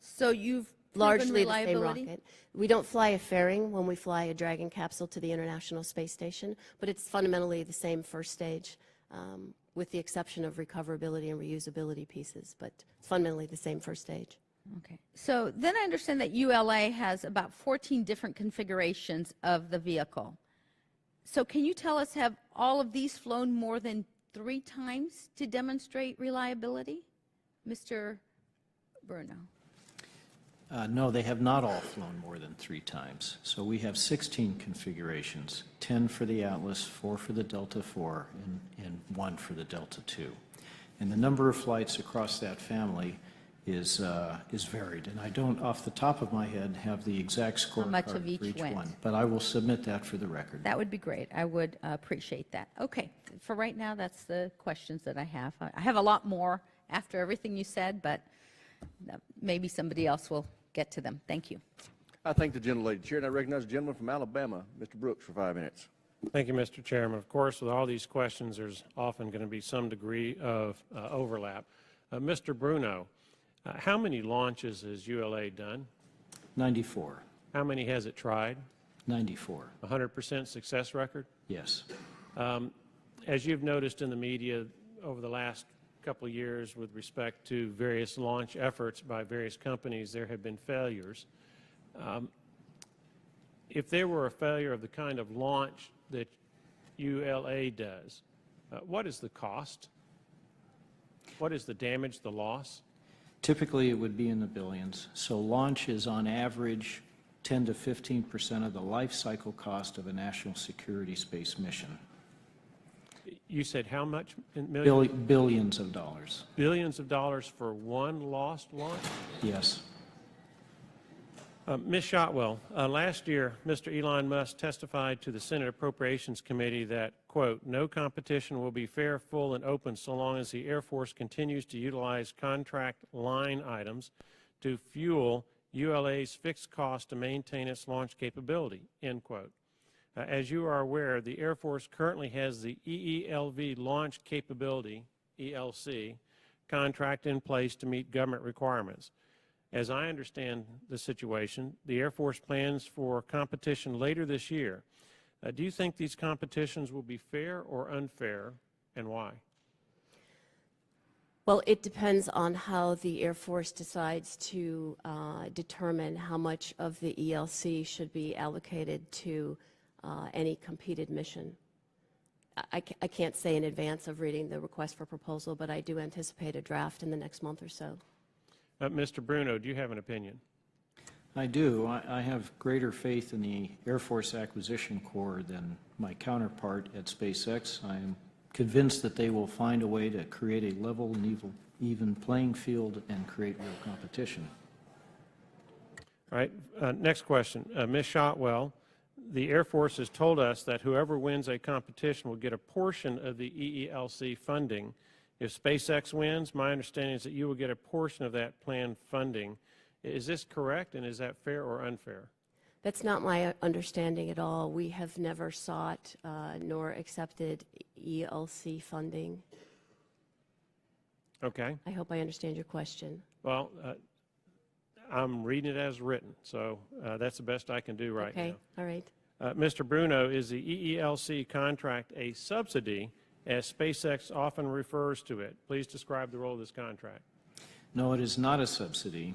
So you've proven Largely the same reliability? rocket. We don't fly a fairing when we fly a Dragon capsule to the International Space Station, but it's fundamentally the same first stage, with the exception of recoverability and reusability pieces, but it's fundamentally the same first stage. Okay. So then I understand that ULA has about 14 different configurations of the vehicle. So can you tell us, have all of these flown more than 3 times to demonstrate reliability? Mr. Bruno. No, they have not all flown more than 3 times. So we have 16 configurations, 10 for the Atlas, 4 for the Delta IV, and 1 for the Delta II. And the number of flights across that family is varied. And I don't, off the top of my head, have the exact scorecard much of for each each went. one. But I will submit that for the record. That would be great. I would appreciate that. Okay, for right now, that's the questions that I have. I have a lot more after everything you said, but maybe somebody else will get to them. Thank you. I thank the gentlelady chair, and I recognize the gentleman from Alabama, Mr. Brooks, for 5 minutes. Thank you, Mr. Chairman. Of course, with all these questions, there's often going to be some degree of overlap. Mr. Bruno, how many launches has ULA done? 94. How many has it tried? 94. 100% success record? Yes. As you've noticed in the media over the last couple of years with respect to various launch efforts by various companies, there have been failures. If there were a failure of the kind of launch that ULA does, what is the cost? What is the damage, the loss? Typically, it would be in the billions. So launch is on average 10 to 15% of the life cycle cost of a national security space mission. You said how much in millions? Billions of dollars. Billions of dollars for one lost launch? Yes. Ms. Shotwell, last year, Mr. Elon Musk testified to the Senate Appropriations Committee that, quote, no competition will be fair, full, and open so long as the Air Force continues to utilize contract line items to fuel ULA's fixed cost to maintain its launch capability, end quote. As you are aware, the Air Force currently has the EELV Launch Capability, ELC, contract in place to meet government requirements. As I understand the situation, the Air Force plans for competition later this year. Do you think these competitions will be fair or unfair, and why? Well, it depends on how the Air Force decides to determine how much of the ELC should be allocated to any competed mission. I can't say in advance of reading the request for proposal, but I do anticipate a draft in the next month or so. Mr. Bruno, do you have an opinion? I do. I have greater faith in the Air Force Acquisition Corps than my counterpart at SpaceX. I am convinced that they will find a way to create a level and even playing field and create real competition. All right. Next question. Ms. Shotwell, the Air Force has told us that whoever wins a competition will get a portion of the EELC funding. If SpaceX wins, my understanding is that you will get a portion of that planned funding. Is this correct, and is that fair or unfair? That's not my understanding at all. We have never sought nor accepted ELC funding. Okay. I hope I understand your question. Well, I'm reading it as written, so that's the best I can do right now. Okay, all right. Mr. Bruno, is the EELC contract a subsidy, as SpaceX often refers to it? Please describe the role of this contract. No, it is not a subsidy.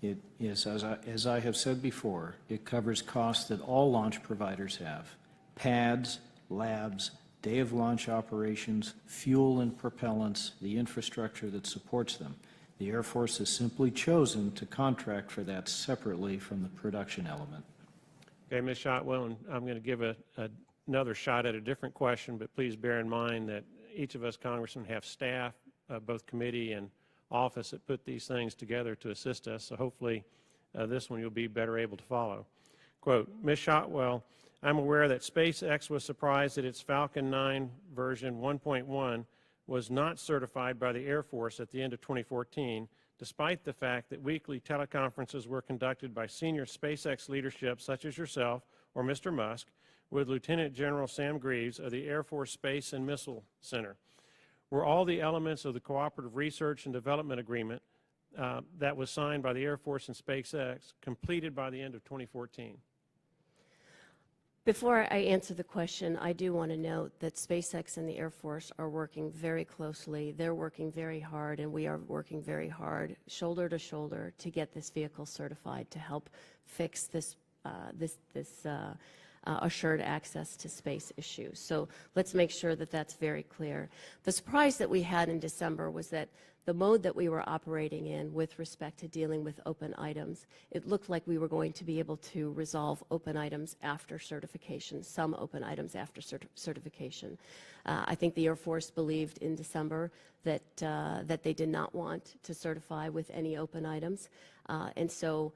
It is, as I have said before, it covers costs that all launch providers have: pads, labs, day of launch operations, fuel and propellants, the infrastructure that supports them. The Air Force has simply chosen to contract for that separately from the production element. Okay, Ms. Shotwell, and I'm going to give another shot at a different question, but please bear in mind that each of us congressmen have staff, both committee and office, that put these things together to assist us, so hopefully this one you'll be better able to follow. Quote, Ms. Shotwell, I'm aware that SpaceX was surprised that its Falcon 9 version 1.1 was not certified by the Air Force at the end of 2014, despite the fact that weekly teleconferences were conducted by senior SpaceX leadership such as yourself or Mr. Musk with Lieutenant General Sam Greaves of the Air Force Space and Missile Center. Were all the elements of the Cooperative Research and Development Agreement that was signed by the Air Force and SpaceX completed by the end of 2014? Before I answer the question, I do want to note that SpaceX and the Air Force are working very closely. They're working very hard, and we are working very hard, shoulder to shoulder, to get this vehicle certified to help fix this assured access to space issues. So let's make sure that that's very clear. The surprise that we had in December was that the mode that we were operating in with respect to dealing with open items, it looked like we were going to be able to resolve open items after certification, some open items after certification. I think the Air Force believed in December that, that they did not want to certify with any open items. And so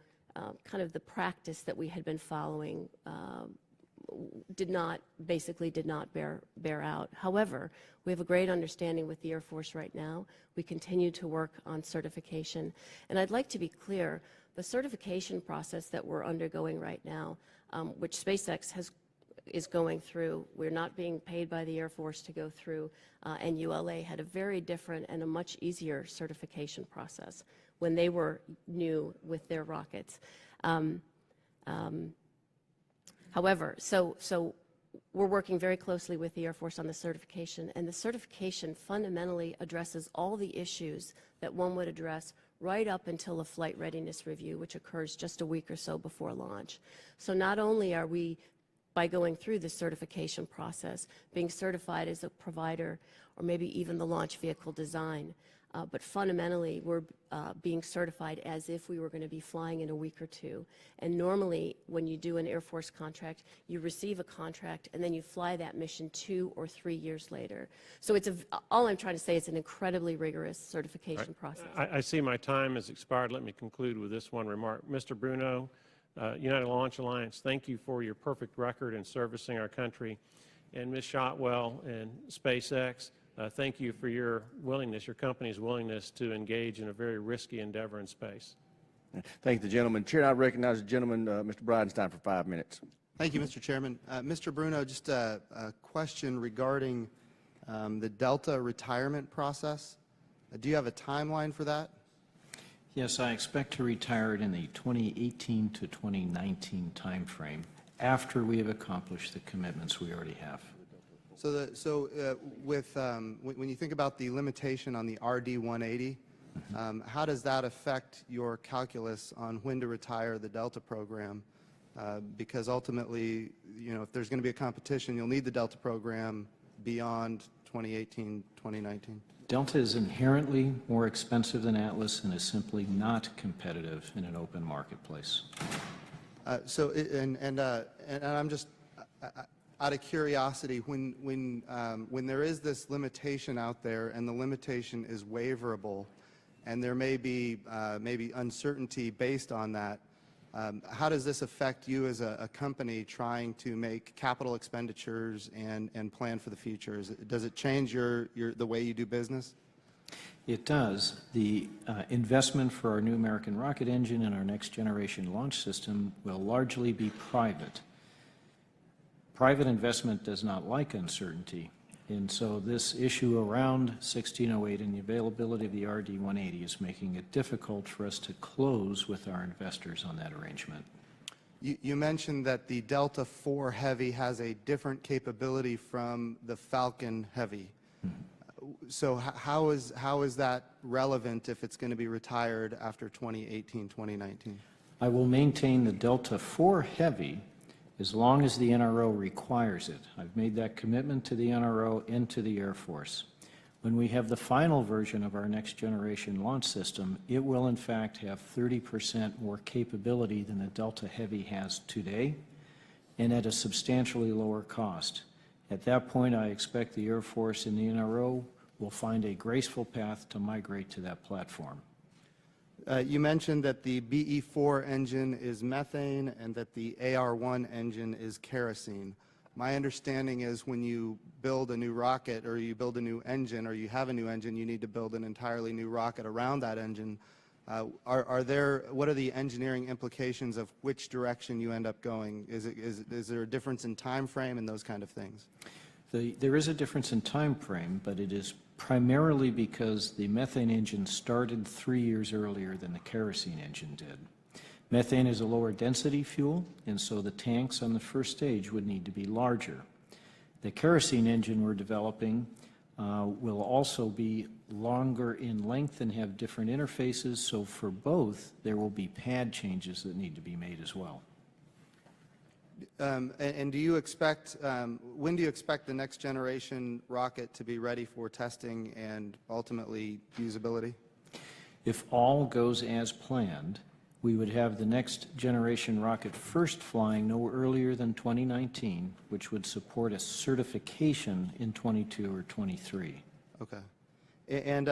kind of the practice that we had been following basically did not bear out. However, we have a great understanding with the Air Force right now. We continue to work on certification. And I'd like to be clear, the certification process that we're undergoing right now, which SpaceX is going through, we're not being paid by the Air Force to go through, and ULA had a very different and a much easier certification process when they were new with their rockets. However, so we're working very closely with the Air Force on the certification, and the certification fundamentally addresses all the issues that one would address right up until a flight readiness review, which occurs just a week or so before launch. So not only are we, by going through the certification process, being certified as a provider or maybe even the launch vehicle design, but fundamentally we're being certified as if we were going to be flying in a week or two. And normally when you do an Air Force contract, you receive a contract and then you fly that mission 2 or 3 years later. So it's all I'm trying to say is an incredibly rigorous certification process. I see my time has expired. Let me conclude with this one remark. Mr. Bruno, United Launch Alliance, thank you for your perfect record in servicing our country. And Ms. Shotwell and SpaceX, thank you for your willingness, your company's willingness to engage in a very risky endeavor in space. Thank the gentleman. Chair, I recognize the gentleman, Mr. Bridenstine, for 5 minutes. Thank you, Mr. Chairman. Mr. Bruno, just a question regarding the Delta retirement process. Do you have a timeline for that? Yes, I expect to retire it in the 2018 to 2019 timeframe after we have accomplished the commitments we already have. So, when you think about the limitation on the RD-180, how does that affect your calculus on when to retire the Delta program? Because ultimately, you know, if there's going to be a competition, you'll need the Delta program beyond 2018, 2019. Delta is inherently more expensive than Atlas and is simply not competitive in an open marketplace. And I'm just out of curiosity, when there is this limitation out there and the limitation is waiverable, and there may be maybe uncertainty based on that, how does this affect you as a company trying to make capital expenditures and plan for the future? Does it change the way you do business? It does. The investment for our new American rocket engine and our next generation launch system will largely be private. Private investment does not like uncertainty, and so this issue around 1608 and the availability of the RD-180 is making it difficult for us to close with our investors on that arrangement. You mentioned that the Delta IV Heavy has a different capability from the Falcon Heavy. So how is that relevant if it's going to be retired after 2018, 2019? I will maintain the Delta IV Heavy as long as the NRO requires it. I've made that commitment to the NRO and to the Air Force. When we have the final version of our next generation launch system, it will in fact have 30% more capability than the Delta Heavy has today, and at a substantially lower cost. At that point, I expect the Air Force and the NRO will find a graceful path to migrate to that platform. You mentioned that the BE-4 engine is methane and that the AR-1 engine is kerosene. My understanding is when you build a new rocket or you build a new engine or you have a new engine, you need to build an entirely new rocket around that engine. What are the engineering implications of which direction you end up going? Is there a difference in time frame and those kind of things? There is a difference in time frame, but it is primarily because the methane engine started 3 years earlier than the kerosene engine did. Methane is a lower density fuel, and so the tanks on the first stage would need to be larger. The kerosene engine we're developing will also be longer in length and have different interfaces, so for both there will be pad changes that need to be made as well. And do you expect, when do you expect the next generation rocket to be ready for testing and ultimately usability? If all goes as planned, we would have the next generation rocket first flying no earlier than 2019, which would support a certification in 22 or 23. Okay. And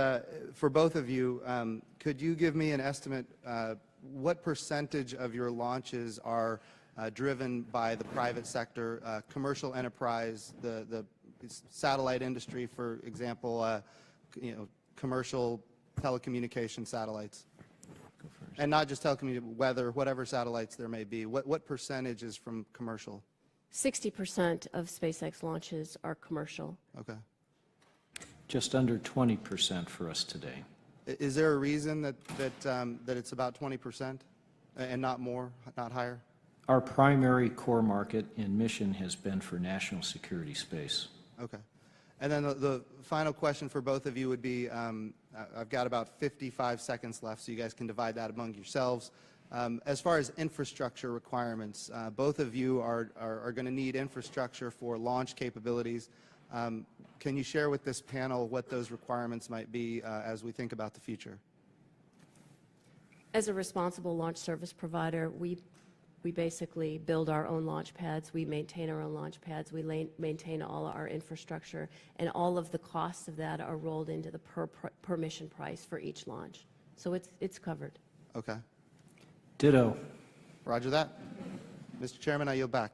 for both of you, could you give me an estimate, what percentage of your launches are driven by the private sector, commercial enterprise, the satellite industry, for example, commercial telecommunication satellites? And not just telecommunication, weather, whatever satellites there may be. What percentage is from commercial? 60% of SpaceX launches are commercial. Okay. Just under 20% for us today. Is there a reason that it's about 20% and not more, not higher? Our primary core market and mission has been for national security space. Okay. And then the final question for both of you would be, I've got about 55 seconds left, so you guys can divide that among yourselves. As far as infrastructure requirements, both of you are going to need infrastructure for launch capabilities. Can you share with this panel what those requirements might be as we think about the future? As a responsible launch service provider, we basically build our own launch pads, we maintain our own launch pads, we maintain all our infrastructure, and all of the costs of that are rolled into the per mission price for each launch. So it's covered. Okay. Ditto. Roger that. Mr. Chairman, I yield back.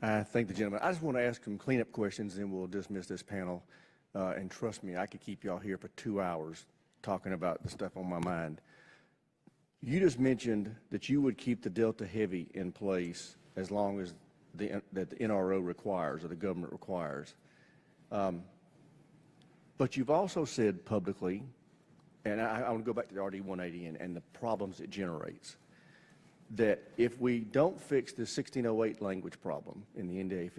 I thank the gentleman. I just want to ask some cleanup questions, and we'll dismiss this panel. And trust me, I could keep y'all here for 2 hours talking about the stuff on my mind. You just mentioned that you would keep the Delta Heavy in place as long as that the NRO requires or the government requires. But you've also said publicly, and I want to go back to the RD-180 and the problems it generates, that if we don't fix the 1608 language problem in the NDAA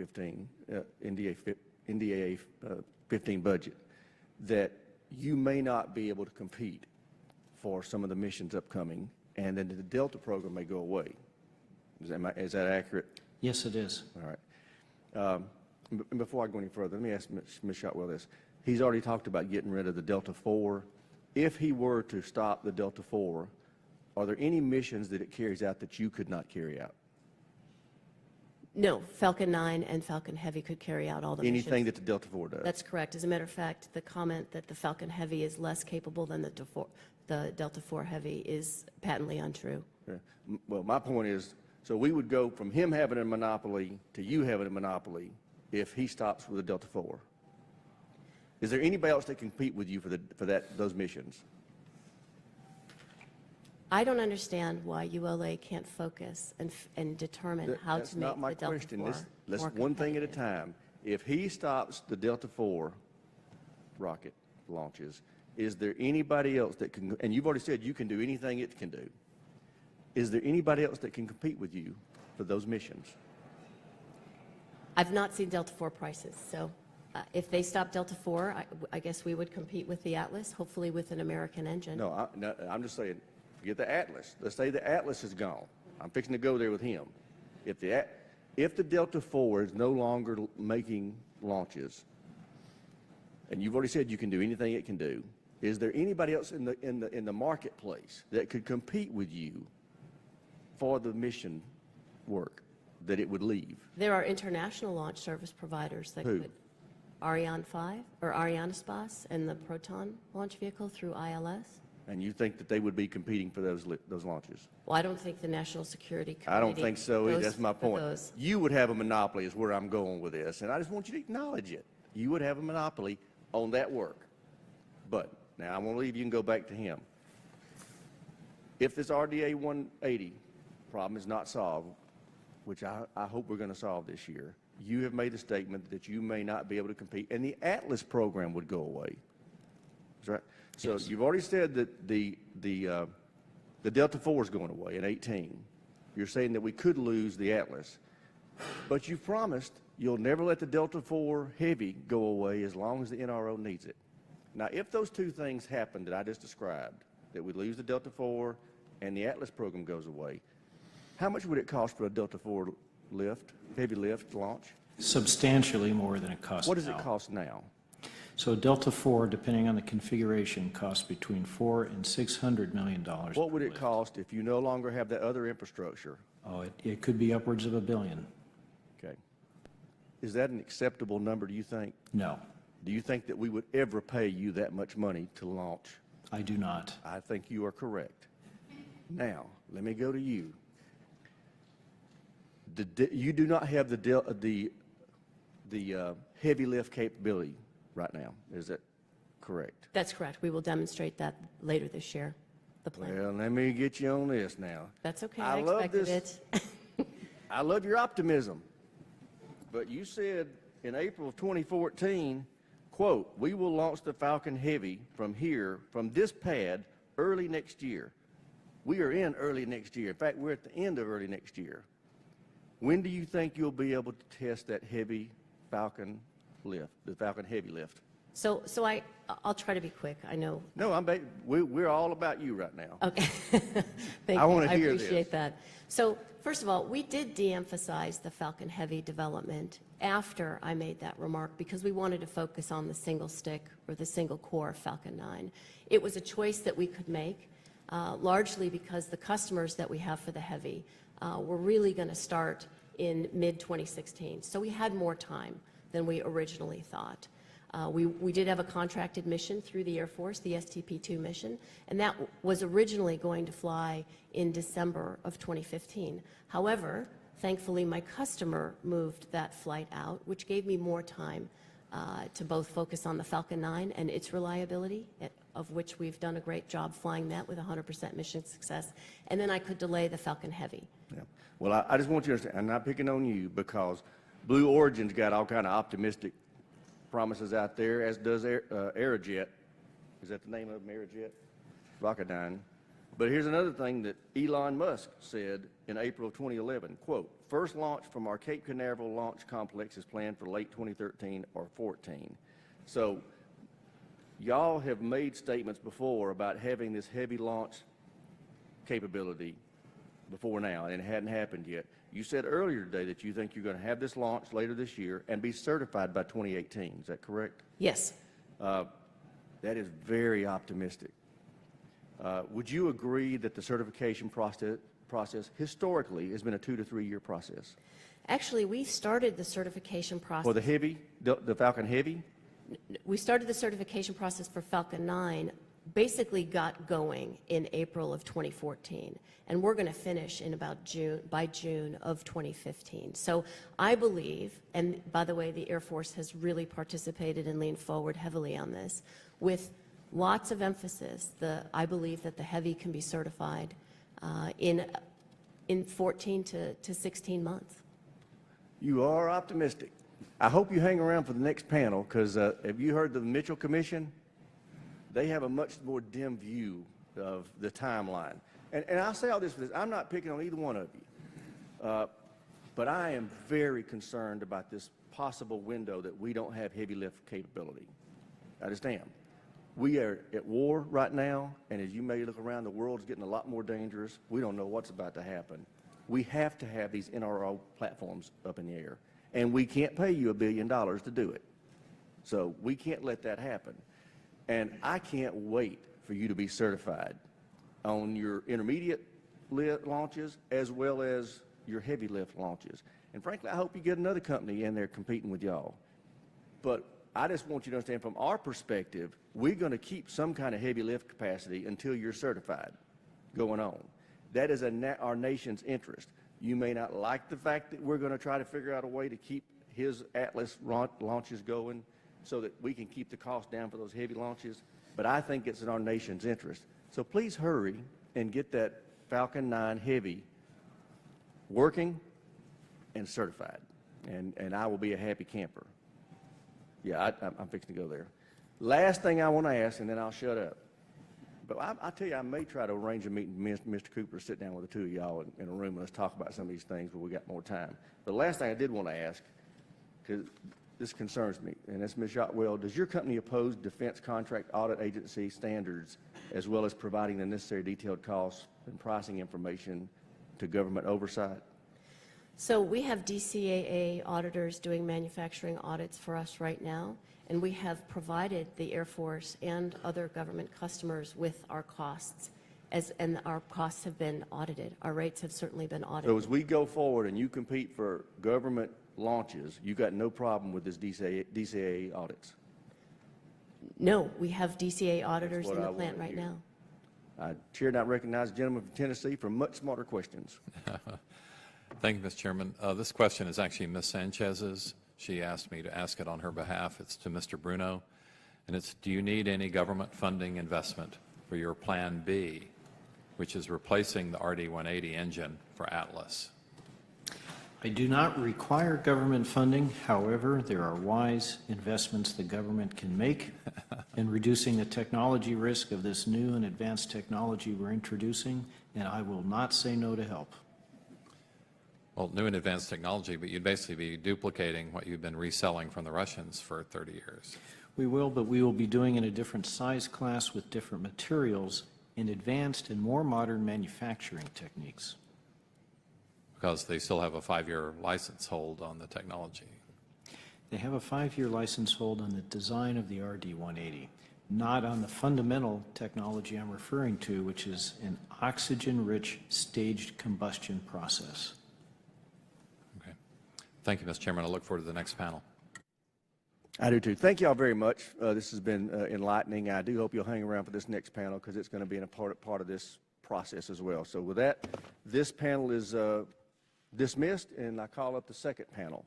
15 budget, that you may not be able to compete for some of the missions upcoming, and then the Delta program may go away. Is that accurate? Yes, it is. All right. And before I go any further, let me ask Ms. Shotwell this. He's already talked about getting rid of the Delta IV. If he were to stop the Delta IV, are there any missions that it carries out that you could not carry out? No, Falcon 9 and Falcon Heavy could carry out all the missions. Anything that the Delta IV does? That's correct. As a matter of fact, the comment that the Falcon Heavy is less capable than the Delta IV Heavy is patently untrue. Yeah. Well, my point is, so we would go from him having a monopoly to you having a monopoly if he stops with the Delta IV. Is there anybody else that can compete with you for those missions? I don't understand why ULA can't focus and determine how That's to make not my the Delta question. IV Let's more one thing at a competitive. time. If he stops the Delta IV rocket launches, is there anybody else that can, and you've already said you can do anything it can do, is there anybody else that can compete with you for those missions? I've not seen Delta IV prices, so if they stop Delta IV, I guess we would compete with the Atlas, hopefully with an American engine. No, I'm just saying, forget the Atlas. Let's say the Atlas is gone. I'm fixing to go there with him. If the Delta IV is no longer making launches, and you've already said you can do anything it can do, is there anybody else in the marketplace that could compete with you for the mission work that it would leave? There are international launch service providers that Who? could. Ariane 5 or Arianespace and the Proton launch vehicle through ILS. And you think that they would be competing for those launches? Well, I don't think the National Security Committee I don't think so. goes That's my for point. those. You would have a monopoly is where I'm going with this, and I just want you to acknowledge it. You would have a monopoly on that work. But now I want to leave you and go back to him. If this RDA 180 problem is not solved, which I hope we're going to solve this year, you have made a statement that you may not be able to compete, and the Atlas program would go away. That's right. So Yes. you've already said that the Delta IV is going away in 18. You're saying that we could lose the Atlas, but you've promised you'll never let the Delta IV Heavy go away as long as the NRO needs it. Now, if those two things happen that I just described, that we lose the Delta IV and the Atlas program goes away, how much would it cost for a Delta IV lift, heavy lift launch? Substantially more than it costs now. What does it cost now? So Delta IV, depending on the configuration, costs between $400 and $600 million. What would per it lift. cost if you no longer have that other infrastructure? Oh, it could be upwards of $1 billion. Okay. Is that an acceptable number, do you think? No, Do you think that we would ever pay you that much money to launch? I do not. I think you are correct. Now, let me go to you. You do not have the heavy lift capability right now. Is that correct? That's correct. We will demonstrate that later this year, the plan. Well, let me get you on this now. That's okay. I I love expected this. it. I love your optimism, but you said in April of 2014, quote, "We will launch the Falcon Heavy from this pad, early next year." We are in early next year. In fact, we're at the end of early next year. When do you think you'll be able to test that heavy Falcon lift, the Falcon Heavy lift? So I'll try to be quick. I know. No, we're all about you right now. Okay. Thank I you. wanna hear this. appreciate that. So first of all, we did de-emphasize the Falcon Heavy development after I made that remark because we wanted to focus on the single stick or the single core Falcon 9. It was a choice that we could make, largely because the customers that we have for the Heavy were really going to start in mid-2016. So we had more time than we originally thought. We did have a contracted mission through the Air Force, the STP-2 mission, and that was originally going to fly in December of 2015. However, thankfully, my customer moved that flight out, which gave me more time to both focus on the Falcon 9 and its reliability, of which we've done a great job flying that with 100% mission success, and then I could delay the Falcon Heavy. Yeah. Well, I just want you to understand, I'm not picking on you because Blue Origin's got all kind of optimistic promises out there, as does Aerojet. Is that the name of them, Aerojet? Rocketdyne. But here's another thing that Elon Musk said in April of 2011, quote, "First launch from our Cape Canaveral launch complex is planned for late 2013 or 14. So y'all have made statements before about having this heavy launch capability before now, and it hadn't happened yet. You said earlier today that you think you're going to have this launch later this year and be certified by 2018. Is that correct? Yes. That is very optimistic. Would you agree that the certification process historically has been a 2 to 3 year process? Actually, we started the certification process. For the Heavy, the Falcon Heavy? We started the certification process for Falcon 9, basically got going in April of 2014, and we're going to finish in about by June of 2015. So I believe, and by the way, the Air Force has really participated and leaned forward heavily on this, with lots of emphasis. I believe that the Heavy can be certified in 14 to 16 months. You are optimistic. I hope you hang around for the next panel, because have you heard the Mitchell Commission? They have a much more dim view of the timeline. And I'll say all this for this. I'm not picking on either one of you. But I am very concerned about this possible window that we don't have heavy lift capability. I just am. We are at war right now, and as you may look around, the world's getting a lot more dangerous. We don't know what's about to happen. We have to have these NRO platforms up in the air, and we can't pay you $1 billion to do it. So we can't let that happen. And I can't wait for you to be certified on your intermediate lift launches as well as your heavy lift launches. And frankly, I hope you get another company in there competing with y'all. But I just want you to understand, from our perspective, we're going to keep some kind of heavy lift capacity until you're certified going on. That is our nation's interest. You may not like the fact that we're going to try to figure out a way to keep his Atlas launches going so that we can keep the cost down for those heavy launches, but I think it's in our nation's interest. So please hurry and get that Falcon 9 Heavy working and certified, and I will be a happy camper. Yeah, I'm fixing to go there. Last thing I want to ask, and then I'll shut up. But I tell you, I may try to arrange a meeting with Mr. Cooper, sit down with the two of y'all in a room and let's talk about some of these things where we got more time. The last thing I did want to ask, because this concerns me, and that's Ms. Shotwell, does your company oppose Defense Contract Audit Agency standards as well as providing the necessary detailed costs and pricing information to government oversight? So we have DCAA auditors doing manufacturing audits for us right now, and we have provided the Air Force and other government customers with our costs, and our costs have been audited. Our rates have certainly been So audited. as we go forward and you compete for government launches, you got no problem with this DCAA audits? No, we have DCAA auditors what in the I plant wanna right hear. now. I chair not recognize the gentleman from Tennessee for much smarter questions. Thank you, Mr. Chairman. This question is actually Ms. Sanchez's. She asked me to ask it on her behalf. It's to Mr. Bruno, and it's, do you need any government funding investment for your Plan B, which is replacing the RD-180 engine for Atlas? I do not require government funding. However, there are wise investments the government can make in reducing the technology risk of this new and advanced technology we're introducing, and I will not say no to help. Well, new and advanced technology, but you'd basically be duplicating what you've been reselling from the Russians for 30 years. We will, but we will be doing in a different size class with different materials in advanced and more modern manufacturing techniques. Because they still have a 5-year license hold on the technology. They have a 5-year license hold on the design of the RD-180, not on the fundamental technology I'm referring to, which is an oxygen-rich staged combustion process. Okay. Thank you, Mr. Chairman. I look forward to the next panel. I do too. Thank you all very much. This has been enlightening. I do hope you'll hang around for this next panel because it's going to be a part of this process as well. So with that, this panel is dismissed, and I call up the second panel.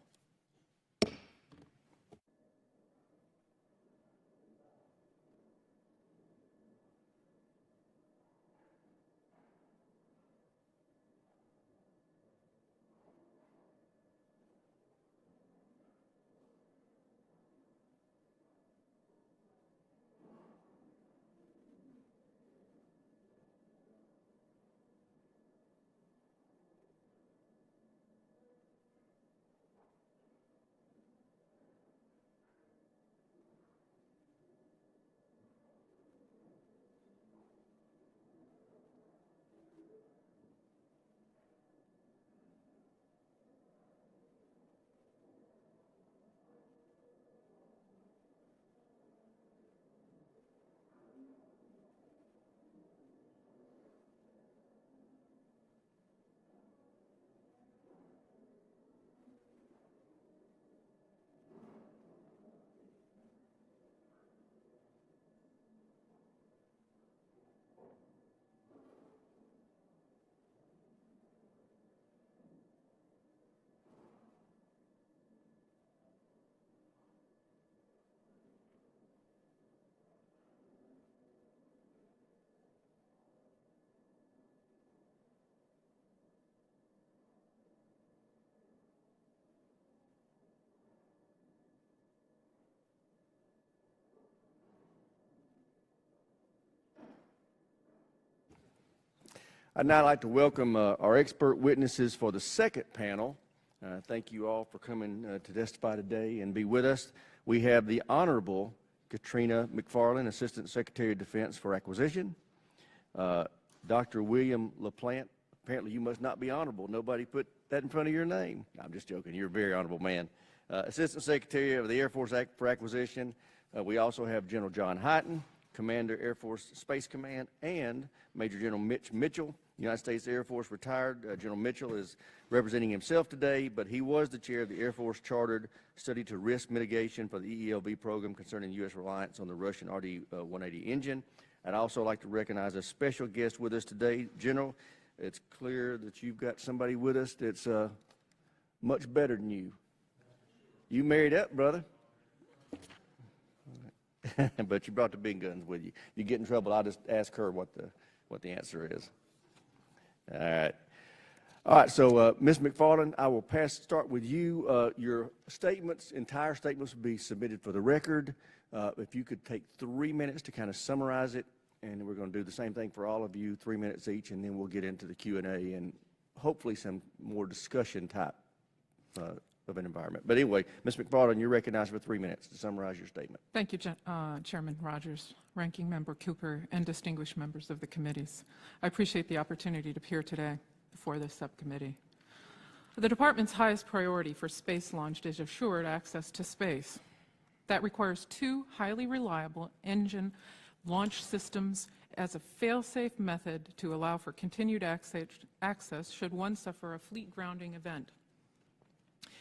I'd now like to welcome our expert witnesses for the second panel. Thank you all for coming to testify today and be with us. We have the Honorable Katrina McFarland, Assistant Secretary of Defense for Acquisition. Dr. William LaPlante, apparently you must not be honorable. Nobody put that in front of your name. No, I'm just joking. You're a very honorable man. Assistant Secretary of the Air Force for Acquisition. We also have General John Hyten, Commander, Air Force Space Command, and Major General Mitch Mitchell, United States Air Force retired. General Mitchell is representing himself today, but he was the chair of the Air Force Chartered Study to Risk Mitigation for the EELV program concerning U.S. reliance on the Russian RD-180 engine. I'd also like to recognize a special guest with us today. General, it's clear that you've got somebody with us that's much better than you. You married up, brother. But you brought the big guns with you. You get in trouble, I'll just ask her what the answer is. All right, so Ms. McFarland, I will start with you. Your statements, entire statements will be submitted for the record. If you could take 3 minutes to kind of summarize it, and we're going to do the same thing for all of you, 3 minutes each, and then we'll get into the Q&A and hopefully some more discussion type of an environment. But anyway, Ms. McFarland, you're recognized for 3 minutes to summarize your statement. Thank you, Chairman Rogers, Ranking Member Cooper, and distinguished members of the committees. I appreciate the opportunity to appear today before this subcommittee. The Department's highest priority for space launch is assured access to space. That requires two highly reliable engine launch systems as a fail-safe method to allow for continued access should one suffer a fleet grounding event.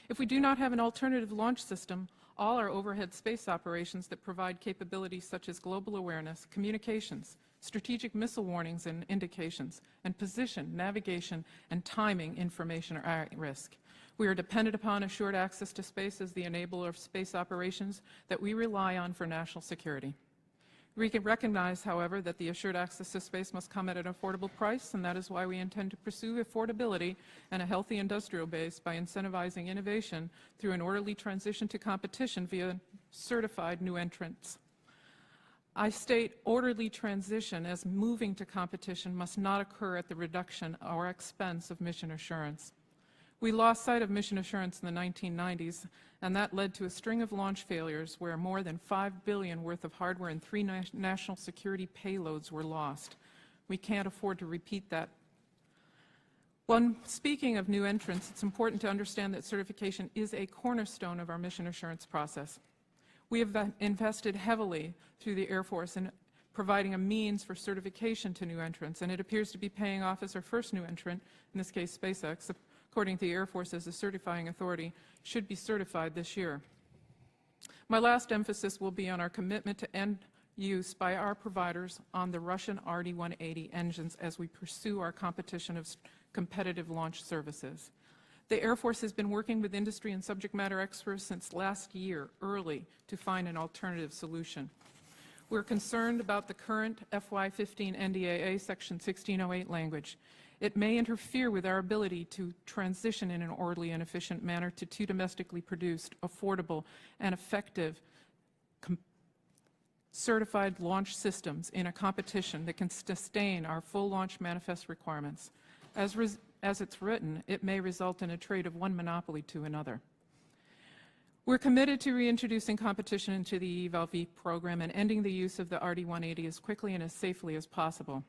If we do not have an alternative launch system, all our overhead space operations that provide capabilities such as global awareness, communications, strategic missile warnings and indications, and position, navigation, and timing information are at risk. We are dependent upon assured access to space as the enabler of space operations that we rely on for national security. We can recognize, however, that the assured access to space must come at an affordable price, and that is why we intend to pursue affordability and a healthy industrial base by incentivizing innovation through an orderly transition to competition via certified new entrants. I state orderly transition as moving to competition must not occur at the reduction or expense of mission assurance. We lost sight of mission assurance in the 1990s, and that led to a string of launch failures where more than $5 billion worth of hardware and 3 national security payloads were lost. We can't afford to repeat that. Speaking of new entrants, it's important to understand that certification is a cornerstone of our mission assurance process. We have invested heavily through the Air Force in providing a means for certification to new entrants, and it appears to be paying off as our first new entrant, in this case SpaceX, according to the Air Force as a certifying authority, should be certified this year. My last emphasis will be on our commitment to end use by our providers on the Russian RD-180 engines as we pursue our competition of competitive launch services. The Air Force has been working with industry and subject matter experts since last year, early, to find an alternative solution. We're concerned about the current FY15 NDAA Section 1608 language. It may interfere with our ability to transition in an orderly and efficient manner to two domestically produced, affordable, and effective certified launch systems in a competition that can sustain our full launch manifest requirements. As it's written, it may result in a trade of one monopoly to another. We're committed to reintroducing competition into the EVLV program and ending the use of the RD-180 as quickly and as safely as possible.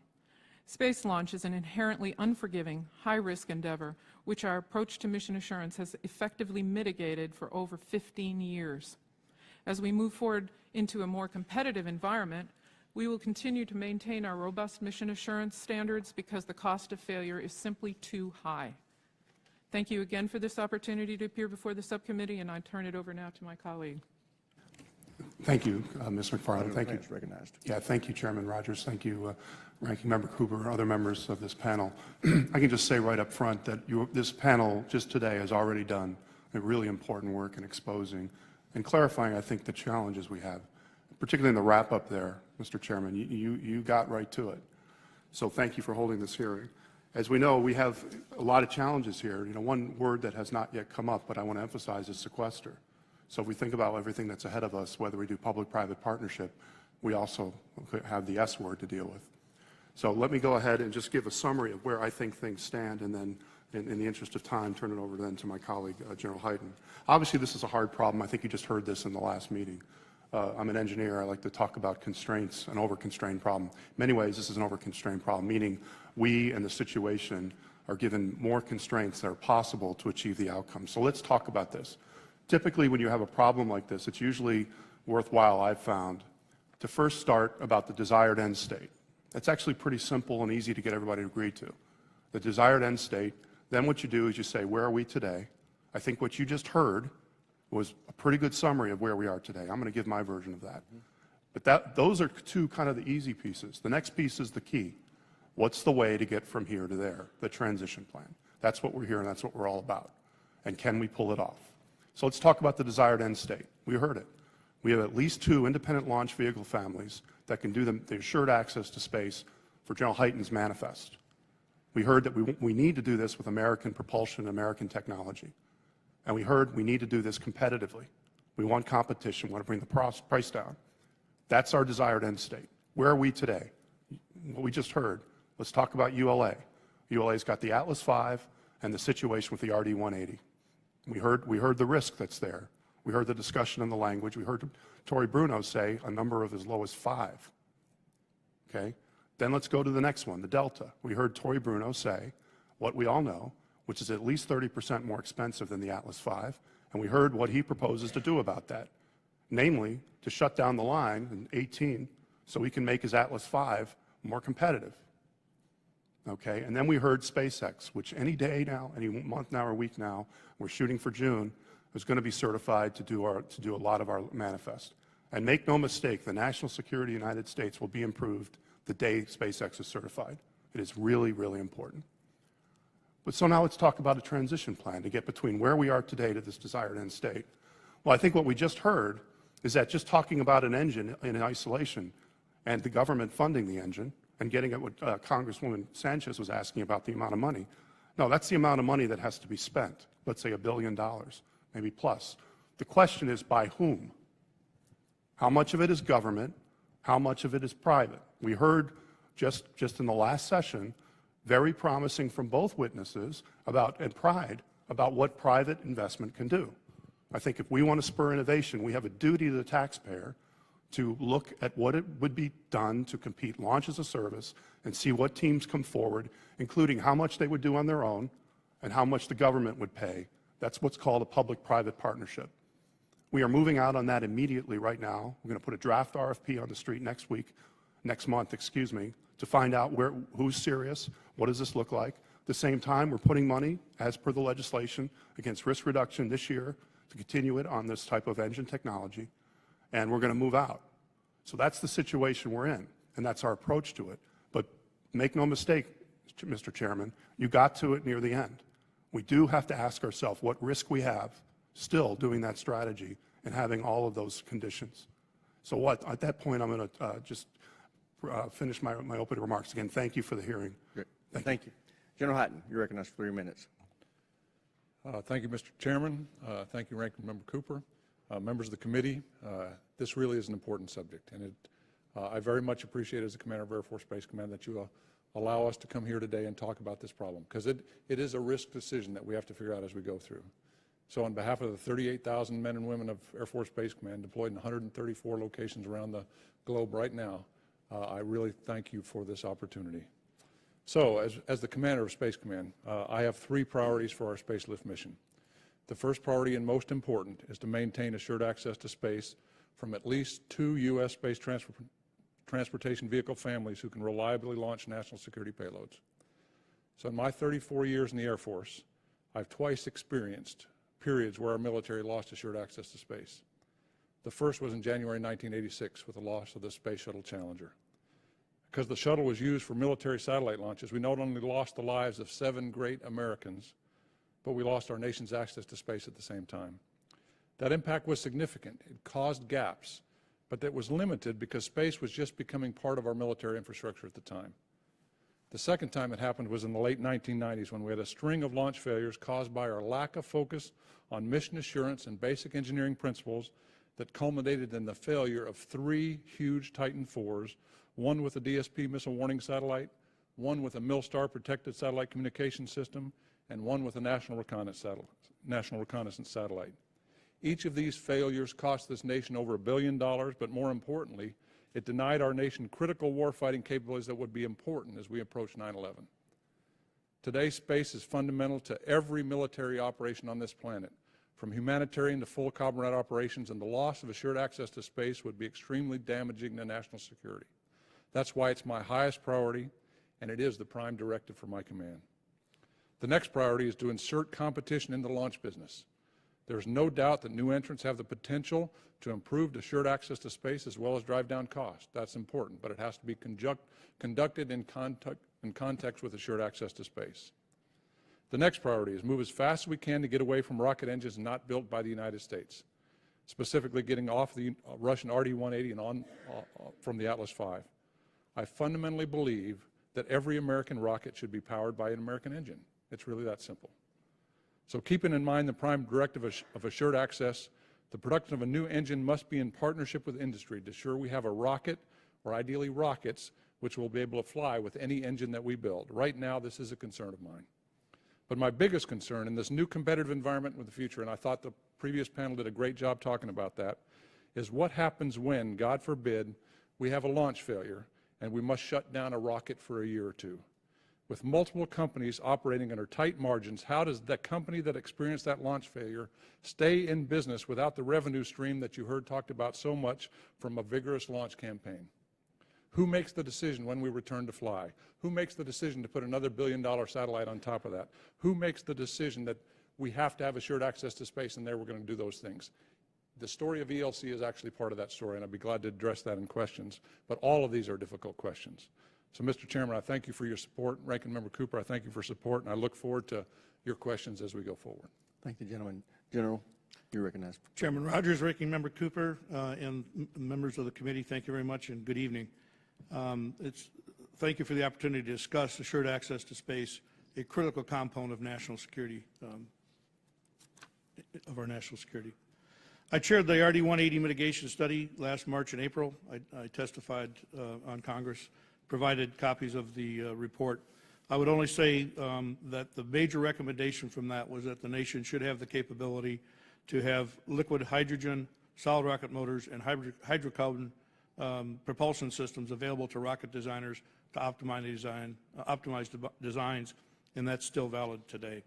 Space launch is an inherently unforgiving, high-risk endeavor, which our approach to mission assurance has effectively mitigated for over 15 years. As we move forward into a more competitive environment, we will continue to maintain our robust mission assurance standards because the cost of failure is simply too high. Thank you again for this opportunity to appear before the subcommittee, and I turn it over now to my colleague. Thank you, Ms. McFarland. Thank you. Recognized. Yeah, thank you, Chairman Rogers. Thank you, Ranking Member Cooper, and other members of this panel. I can just say right up front that this panel just today has already done a really important work in exposing and clarifying, I think, the challenges we have, particularly in the wrap-up there, Mr. Chairman. You got right to it. So thank you for holding this hearing. As we know, we have a lot of challenges here. One word that has not yet come up, but I want to emphasize, is sequester. So if we think about everything that's ahead of us, whether we do public-private partnership, we also have the S word to deal with. So let me go ahead and just give a summary of where I think things stand, and then, in the interest of time, turn it over then to my colleague, General Hyten. Obviously, this is a hard problem. I think you just heard this in the last meeting. I'm an engineer. I like to talk about constraints, an over-constrained problem. In many ways, this is an over-constrained problem, meaning we and the situation are given more constraints that are possible to achieve the outcome. So let's talk about this. Typically, when you have a problem like this, it's usually worthwhile, I've found, to first start about the desired end state. That's actually pretty simple and easy to get everybody to agree to. The desired end state, then what you do is you say, where are we today? I think what you just heard was a pretty good summary of where we are today. I'm going to give my version of that. But those are two kind of the easy pieces. The next piece is the key. What's the way to get from here to there? The transition plan. That's what we're here, and that's what we're all about. And can we pull it off? So let's talk about the desired end state. We heard it. We have at least 2 independent launch vehicle families that can do the assured access to space for General Hyten's manifest. We heard that we need to do this with American propulsion and American technology. And we heard we need to do this competitively. We want competition. We want to bring the price down. That's our desired end state. Where are we today? What we just heard. Let's talk about ULA. ULA's got the Atlas V and the situation with the RD-180. We heard the risk that's there. We heard the discussion in the language. We heard Tory Bruno say a number of as low as 5. Okay? Then let's go to the next one, the Delta. We heard Tory Bruno say what we all know. which is at least 30% more expensive than the Atlas V, and we heard what he proposes to do about that, namely to shut down the line in 18 so he can make his Atlas V more competitive. Okay, and then we heard SpaceX, which any day now, any month now or week now, we're shooting for June, is going to be certified to do a lot of our manifest. And make no mistake, the national security of the United States will be improved the day SpaceX is certified. It is really, really important. But so now let's talk about a transition plan to get between where we are today to this desired end state. Well, I think what we just heard is that just talking about an engine in isolation and the government funding the engine and getting at what Congresswoman Sanchez was asking about the amount of money. No, that's the amount of money that has to be spent, let's say $1 billion, maybe plus. The question is by whom? How much of it is government? How much of it is private? We heard just in the last session, very promising from both witnesses about what private investment can do. I think if we want to spur innovation, we have a duty to the taxpayer to look at what it would be done to compete launch as a service and see what teams come forward, including how much they would do on their own and how much the government would pay. That's what's called a public-private partnership. We are moving out on that immediately right now. We're going to put a draft RFP on the street next month, to find out who's serious, what does this look like. At the same time, we're putting money, as per the legislation, against risk reduction this year to continue it on this type of engine technology, and we're going to move out. So that's the situation we're in, and that's our approach to it. But make no mistake, Mr. Chairman, you got to it near the end. We do have to ask ourselves what risk we have still doing that strategy and having all of those conditions. So at that point, I'm going to just finish my opening remarks. Again, thank you for the hearing. Great. Thank you. General Hyten, you're recognized for 3 minutes. Thank you, Mr. Chairman. Thank you, Ranking Member Cooper. Members of the committee, this really is an important subject, and I very much appreciate, as the Commander of Air Force Space Command, that you allow us to come here today and talk about this problem, because it is a risk decision that we have to figure out as we go through. So on behalf of the 38,000 men and women of Air Force Space Command deployed in 134 locations around the globe right now, I really thank you for this opportunity. So as the Commander of Space Command, I have 3 priorities for our space lift mission. The first priority and most important is to maintain assured access to space from at least 2 U.S. space transportation vehicle families who can reliably launch national security payloads. So in my 34 years in the Air Force, I've twice experienced periods where our military lost assured access to space. The first was in January 1986 with the loss of the Space Shuttle Challenger. Because the shuttle was used for military satellite launches, we not only lost the lives of 7 great Americans, but we lost our nation's access to space at the same time. That impact was significant. It caused gaps, but that was limited because space was just becoming part of our military infrastructure at the time. The second time it happened was in the late 1990s when we had a string of launch failures caused by our lack of focus on mission assurance and basic engineering principles that culminated in the failure of 3 huge Titan IVs, one with a DSP missile warning satellite, one with a MILSTAR protected satellite communication system, and one with a national reconnaissance satellite. Each of these failures cost this nation over $1 billion, but more importantly, it denied our nation critical warfighting capabilities that would be important as we approach 9/11. Today, space is fundamental to every military operation on this planet, from humanitarian to full combat operations, and the loss of assured access to space would be extremely damaging to national security. That's why it's my highest priority, and it is the prime directive for my command. The next priority is to insert competition in the launch business. There's no doubt that new entrants have the potential to improve assured access to space as well as drive down cost. That's important, but it has to be conducted in context with assured access to space. The next priority is move as fast as we can to get away from rocket engines not built by the United States, specifically getting off the Russian RD-180 and on from the Atlas V. I fundamentally believe that every American rocket should be powered by an American engine. It's really that simple. So keeping in mind the prime directive of assured access, the production of a new engine must be in partnership with industry to ensure we have a rocket, or ideally rockets, which will be able to fly with any engine that we build. Right now, this is a concern of mine. But my biggest concern in this new competitive environment with the future, and I thought the previous panel did a great job talking about that, is what happens when, God forbid, we have a launch failure and we must shut down a rocket for a year or 2. With multiple companies operating under tight margins, how does the company that experienced that launch failure stay in business without the revenue stream that you heard talked about so much from a vigorous launch campaign? Who makes the decision when we return to fly? Who makes the decision to put another billion-dollar satellite on top of that? Who makes the decision that we have to have assured access to space and there we're going to do those things? The story of ELC is actually part of that story, and I'd be glad to address that in questions, but all of these are difficult questions. So, Mr. Chairman, I thank you for your support. Ranking Member Cooper, I thank you for support, and I look forward to your questions as we go forward. Thank you, gentlemen. General, you're recognized. Chairman Rogers, Ranking Member Cooper, and members of the committee, thank you very much and good evening. Thank you for the opportunity to discuss assured access to space, a critical component of national security, I chaired the RD-180 mitigation study last March and April. I testified on Congress, provided copies of the report. I would only say that the major recommendation from that was that the nation should have the capability to have liquid hydrogen, solid rocket motors, and hydrocarbon propulsion systems available to rocket designers to optimize designs, and that's still valid today.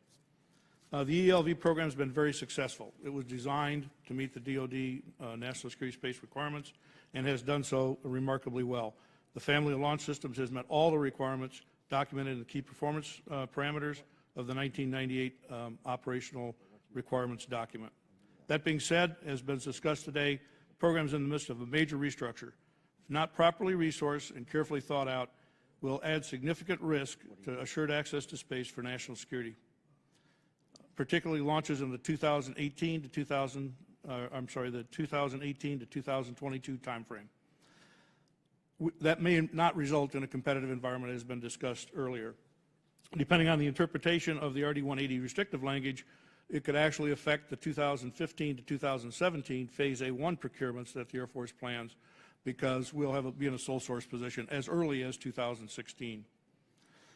The ELV program has been very successful. It was designed to meet the DoD national security space requirements and has done so remarkably well. The family of launch systems has met all the requirements documented in the key performance parameters of the 1998 operational requirements document. That being said, as been discussed today, the program is in the midst of a major restructure. If not properly resourced and carefully thought out, will add significant risk to assured access to space for national security, particularly launches in the 2018 to 2022 timeframe. That may not result in a competitive environment, as has been discussed earlier. Depending on the interpretation of the RD-180 restrictive language, it could actually affect the 2015 to 2017 Phase A1 procurements that the Air Force plans, because we'll be in a sole source position as early as 2016.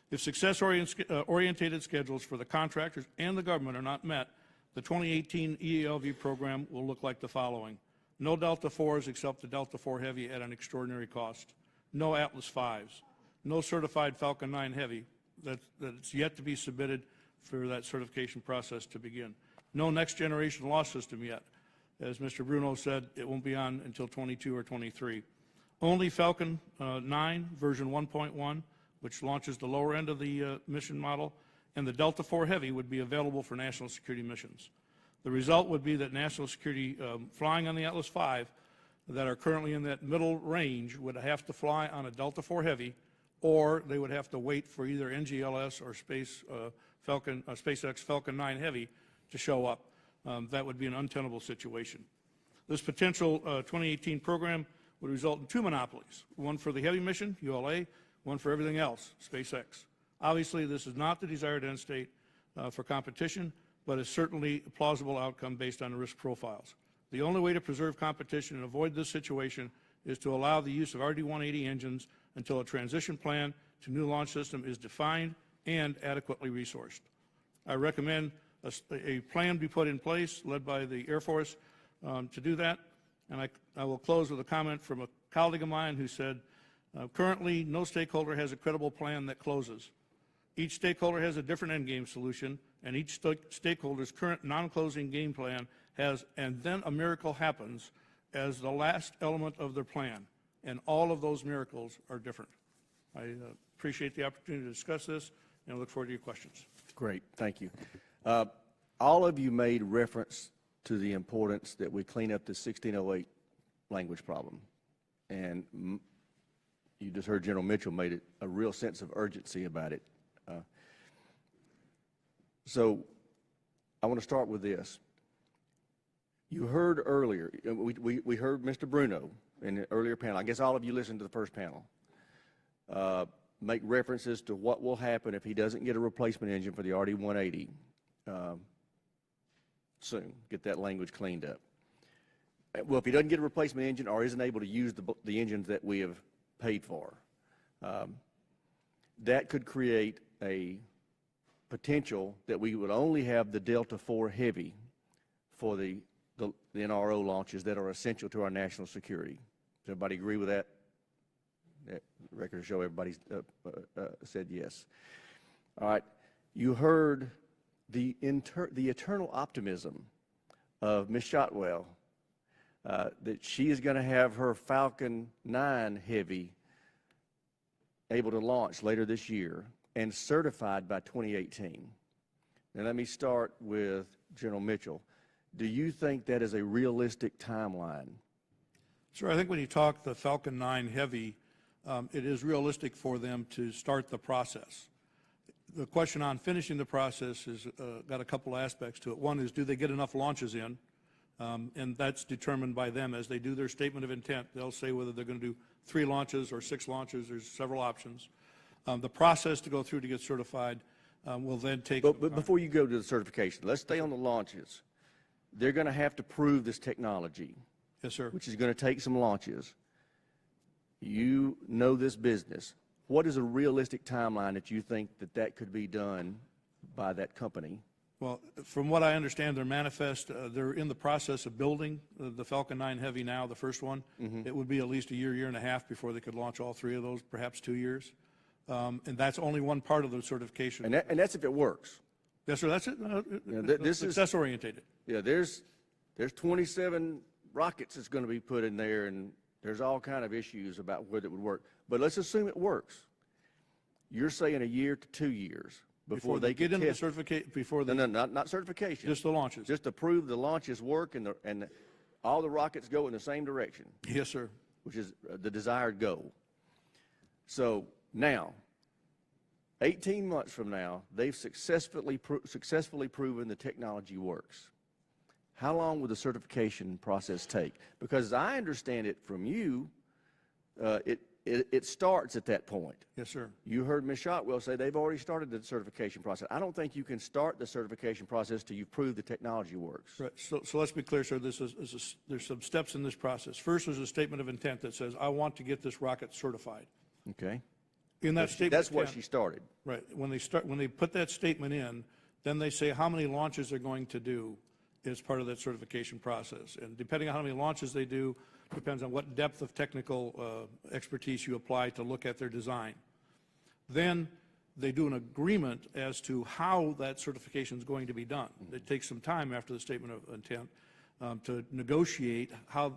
If success-oriented schedules for the contractors and the government are not met, the 2018 ELV program will look like the following. No Delta IVs except the Delta IV Heavy at an extraordinary cost. No Atlas Vs. No certified Falcon 9 Heavy that's yet to be submitted for that certification process to begin. No next generation launch system yet. As Mr. Bruno said, it won't be on until 22 or 23. Only Falcon 9 version 1.1, which launches the lower end of the mission model, and the Delta IV Heavy would be available for national security missions. The result would be that national security flying on the Atlas V that are currently in that middle range would have to fly on a Delta IV Heavy, or they would have to wait for either NGLS or SpaceX Falcon 9 Heavy to show up. That would be an untenable situation. This potential 2018 program would result in two monopolies, one for the heavy mission, ULA, one for everything else, SpaceX. Obviously, this is not the desired end state for competition, but is certainly a plausible outcome based on the risk profiles. The only way to preserve competition and avoid this situation is to allow the use of RD-180 engines until a transition plan to new launch system is defined and adequately resourced. I recommend a plan be put in place, led by the Air Force, to do that. And I will close with a comment from a colleague of mine who said, currently, no stakeholder has a credible plan that closes. Each stakeholder has a different endgame solution, and each stakeholder's current non-closing game plan has, and then a miracle happens as the last element of their plan. And all of those miracles are different. I appreciate the opportunity to discuss this, and I look forward to your questions. Great, thank you. All of you made reference to the importance that we clean up the 1608 language problem. And you just heard General Mitchell made it a real sense of urgency about it. So I want to start with this. You heard earlier, we heard Mr. Bruno in the earlier panel. I guess all of you listened to the first panel. Make references to what will happen if he doesn't get a replacement engine for the RD-180 soon. Get that language cleaned up. Well, if he doesn't get a replacement engine or isn't able to use the engines that we have paid for, that could create a potential that we would only have the Delta IV Heavy for the NRO launches that are essential to our national security. Does everybody agree with that? That record show everybody said yes. All right. You heard the eternal optimism of Ms. Shotwell that she is going to have her Falcon 9 Heavy able to launch later this year and certified by 2018. Now, let me start with General Mitchell. Do you think that is a realistic timeline? Sir, I think when you talk the Falcon 9 Heavy, it is realistic for them to start the process. The question on finishing the process has got a couple aspects to it. One is, do they get enough launches in? And that's determined by them. As they do their statement of intent, they'll say whether they're going to do 3 launches or 6 launches. There's several options. The process to go through to get certified will then take some time. But before you go to the certification, let's stay on the launches. They're going to have to prove this technology. Yes, sir. Which is going to take some launches. You know this business. What is a realistic timeline that you think that could be done by that company? Well, from what I understand, their manifest, they're in the process of building the Falcon 9 Heavy now, the first one. It would be at least a year, year and a half before they could launch all 3 of those, perhaps 2 years. And that's only one part of the certification. And that's if it works. Yes, sir, that's it. This Success-orientated. Yeah, there's 27 rockets that's going to be put in there, and there's all kind of issues about whether it would work. But let's assume it works. You're saying a year to 2 years before they get into the certification. Before they, no, not certification. just the launches. Just to prove the launches work and all the rockets go in the same direction. Yes, sir. Which is the desired goal. So now, 18 months from now, they've successfully proven the technology works. How long will the certification process take? Because as I understand it from you, it starts at that point. Yes, sir. You heard Ms. Shotwell say they've already started the certification process. I don't think you can start the certification process till you've proved the technology works. Right. So let's be clear, sir. There's some steps in this process. First, there's a statement of intent that says, I want to get this rocket certified. Okay. In that statement, That's what she started. Right. When they put that statement in, then they say how many launches they're going to do as part of that certification process. And depending on how many launches they do, depends on what depth of technical expertise you apply to look at their design. Then they do an agreement as to how that certification is going to be done. It takes some time after the statement of intent to negotiate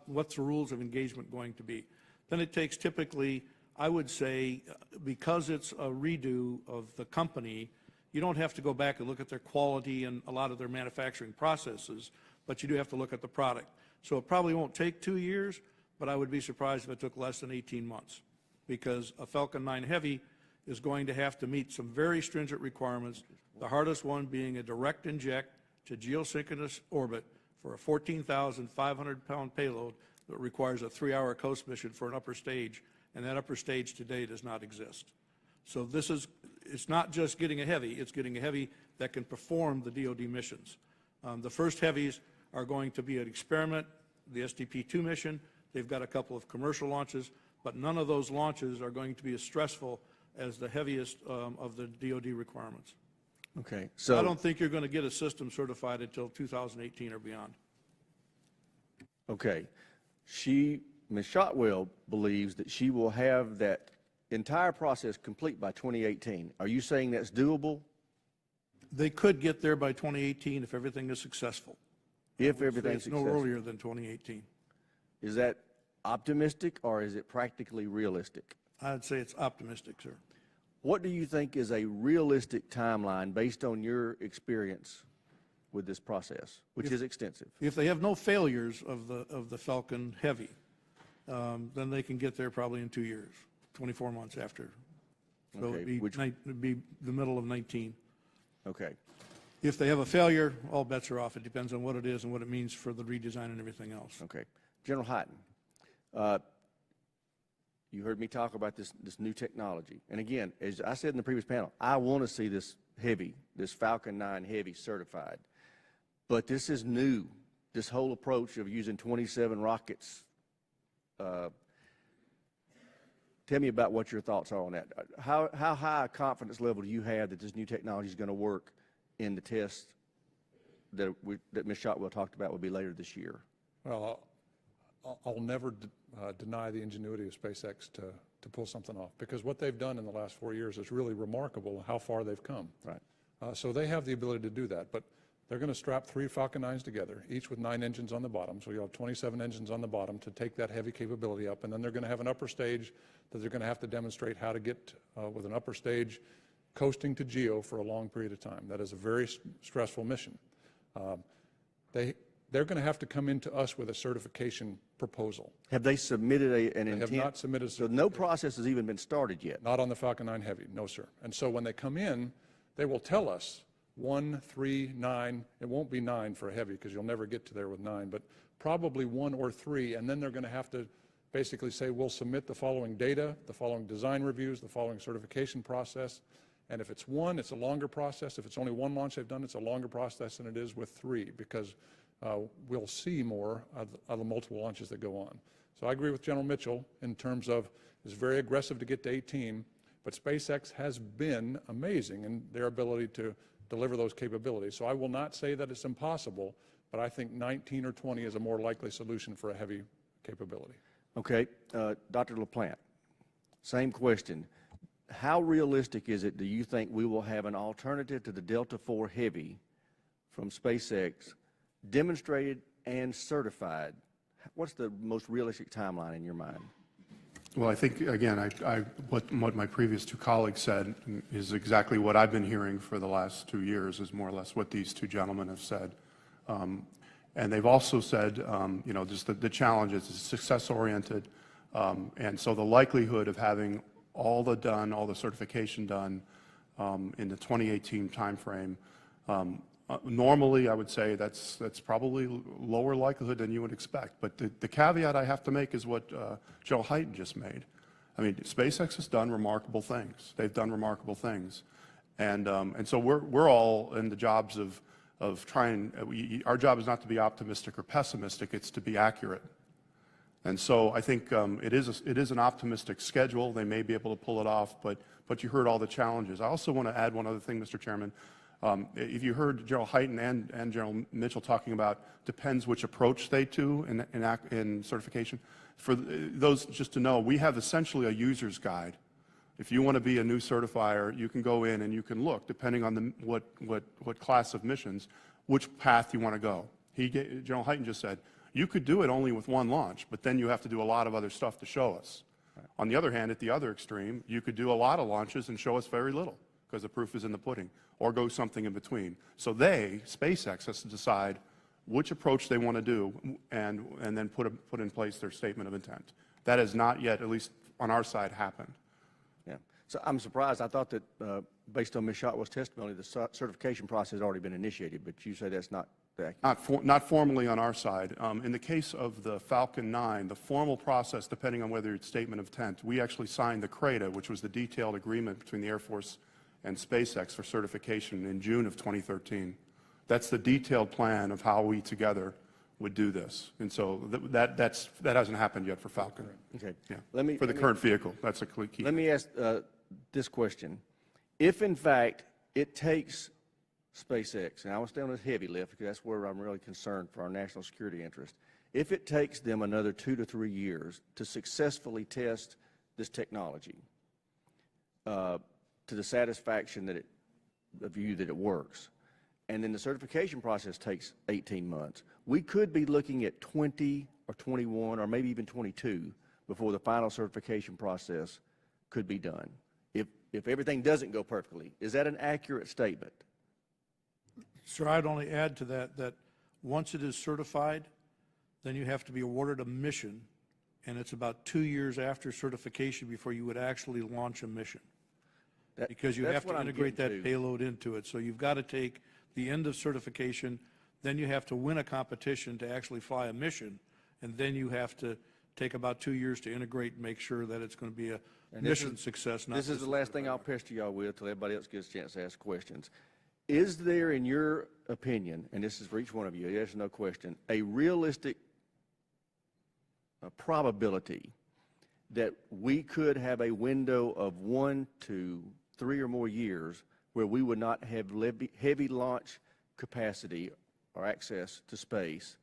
what's the rules of engagement going to be. Then it takes typically, I would say, because it's a redo of the company, you don't have to go back and look at their quality and a lot of their manufacturing processes, but you do have to look at the product. So it probably won't take 2 years, but I would be surprised if it took less than 18 months, because a Falcon 9 Heavy is going to have to meet some very stringent requirements, the hardest one being a direct inject to geosynchronous orbit for a 14,500-pound payload that requires a 3-hour coast mission for an upper stage, and that upper stage today does not exist. So it's not just getting a Heavy, it's getting a Heavy that can perform the DoD missions. The first Heavies are going to be an experiment, the SDP-2 mission. They've got a couple of commercial launches, but none of those launches are going to be as stressful as the heaviest of the DoD requirements. Okay. So I don't think you're going to get a system certified until 2018 or beyond. Okay. Ms. Shotwell believes that she will have that entire process complete by 2018. Are you saying that's doable? They could get there by 2018 if everything is successful. If everything's successful. No earlier than 2018. Is that optimistic or is it practically realistic? I'd say it's optimistic, sir. What do you think is a realistic timeline based on your experience with this process, which is extensive? If they have no failures of the Falcon Heavy, then they can get there probably in 2 years, 24 months after. So Okay, it'd be the middle of 19. Okay. If they have a failure, all bets are off. It depends on what it is and what it means for the redesign and everything else. Okay. General Hyten, you heard me talk about this new technology. And again, as I said in the previous panel, I want to see this Heavy, this Falcon 9 Heavy certified. But this is new, this whole approach of using 27 rockets. Tell me about what your thoughts are on that. How high a confidence level do you have that this new technology is going to work in the test that Ms. Shotwell talked about will be later this year? Well, I'll never deny the ingenuity of SpaceX to to pull something off, because what they've done in the last 4 years is really remarkable how far they've come. Right. So they have the ability to do that, but they're going to strap 3 Falcon 9s together, each with 9 engines on the bottom, so you'll have 27 engines on the bottom to take that heavy capability up, and then they're going to have an upper stage that they're going to have to demonstrate how to get with an upper stage coasting to GEO for a long period of time. That is a very stressful mission. They're going to have to come into us with a certification proposal. Have they submitted an intent? They have not submitted. So no process has even been started yet? Not on the Falcon 9 Heavy, no, sir. And so when they come in, they will tell us 1, 3, 9. It won't be 9 for a Heavy because you'll never get to there with 9, but probably 1 or 3, and then they're going to have to basically say, we'll submit the following data, the following design reviews, the following certification process. And if it's 1, it's a longer process. If it's only 1 launch they've done, it's a longer process than it is with 3, because we'll see more of the multiple launches that go on. So I agree with General Mitchell in terms of it's very aggressive to get to 18, but SpaceX has been amazing in their ability to deliver those capabilities. So I will not say that it's impossible, but I think 19 or 20 is a more likely solution for a Heavy capability. Okay, Dr. LaPlante, same question. How realistic is it, do you think, we will have an alternative to the Delta IV Heavy from SpaceX demonstrated and certified? What's the most realistic timeline in your mind? Well, I think, again, what my previous 2 colleagues said is exactly what I've been hearing for the last 2 years, is more or less what these 2 gentlemen have said. And they've also said, you know, just the challenge is success-oriented, and so the likelihood of having all the certification done in the 2018 timeframe, normally I would say that's probably lower likelihood than you would expect. But the caveat I have to make is what Joe Hyten just made. I mean, SpaceX has done remarkable things. They've done remarkable things, and so we're all in the jobs of trying. Our job is not to be optimistic or pessimistic; it's to be accurate. And so I think it is an optimistic schedule. They may be able to pull it off, but you heard all the challenges. I also want to add one other thing, Mr. Chairman. If you heard General Hyten and General Mitchell talking about depends which approach they do in certification. For those, just to know, we have essentially a user's guide. If you want to be a new certifier, you can go in and you can look, depending on what class of missions, which path you want to go. General Hyten just said, you could do it only with 1 launch, but then you have to do a lot of other stuff to show us. Right. On the other hand, at the other extreme, you could do a lot of launches and show us very little, because the proof is in the pudding, or go something in between. So SpaceX has to decide which approach they want to do and then put in place their statement of intent. That has not yet, at least on our side, happened. Yeah. So I'm surprised. I thought that based on Ms. Shotwell's testimony, the certification process had already been initiated, but you say that's not accurate. Not formally on our side. In the case of the Falcon 9, the formal process, depending on whether it's statement of intent, we actually signed the CRADA, which was the detailed agreement between the Air Force and SpaceX for certification in June of 2013. That's the detailed plan of how we together would do this. And so that hasn't happened yet for Falcon. Okay. Yeah. For the current vehicle, that's a key. Let me ask this question. If, in fact, it takes SpaceX, and I will stay on this heavy lift because that's where I'm really concerned for our national security interest, if it takes them another 2 to 3 years to successfully test this technology to the satisfaction of you that it works, and then the certification process takes 18 months, we could be looking at 20 or 21 or maybe even 22 before the final certification process could be done. If everything doesn't go perfectly, is that an accurate statement? Sir, I'd only add to that once it is certified, then you have to be awarded a mission, and it's about 2 years after certification before you would actually launch a mission. Because you have to integrate that payload into it. So you've got to take the end of certification, then you have to win a competition to actually fly a mission, and then you have to take about 2 years to integrate and make sure that it's going to be a mission success. This is the last thing I'll pester y'all with until everybody else gets a chance to ask questions. Is there, in your opinion, and this is for each one of you, yes or no question, a realistic probability that we could have a window of 1 to 3 or more years where we would not have heavy launch capacity or access to space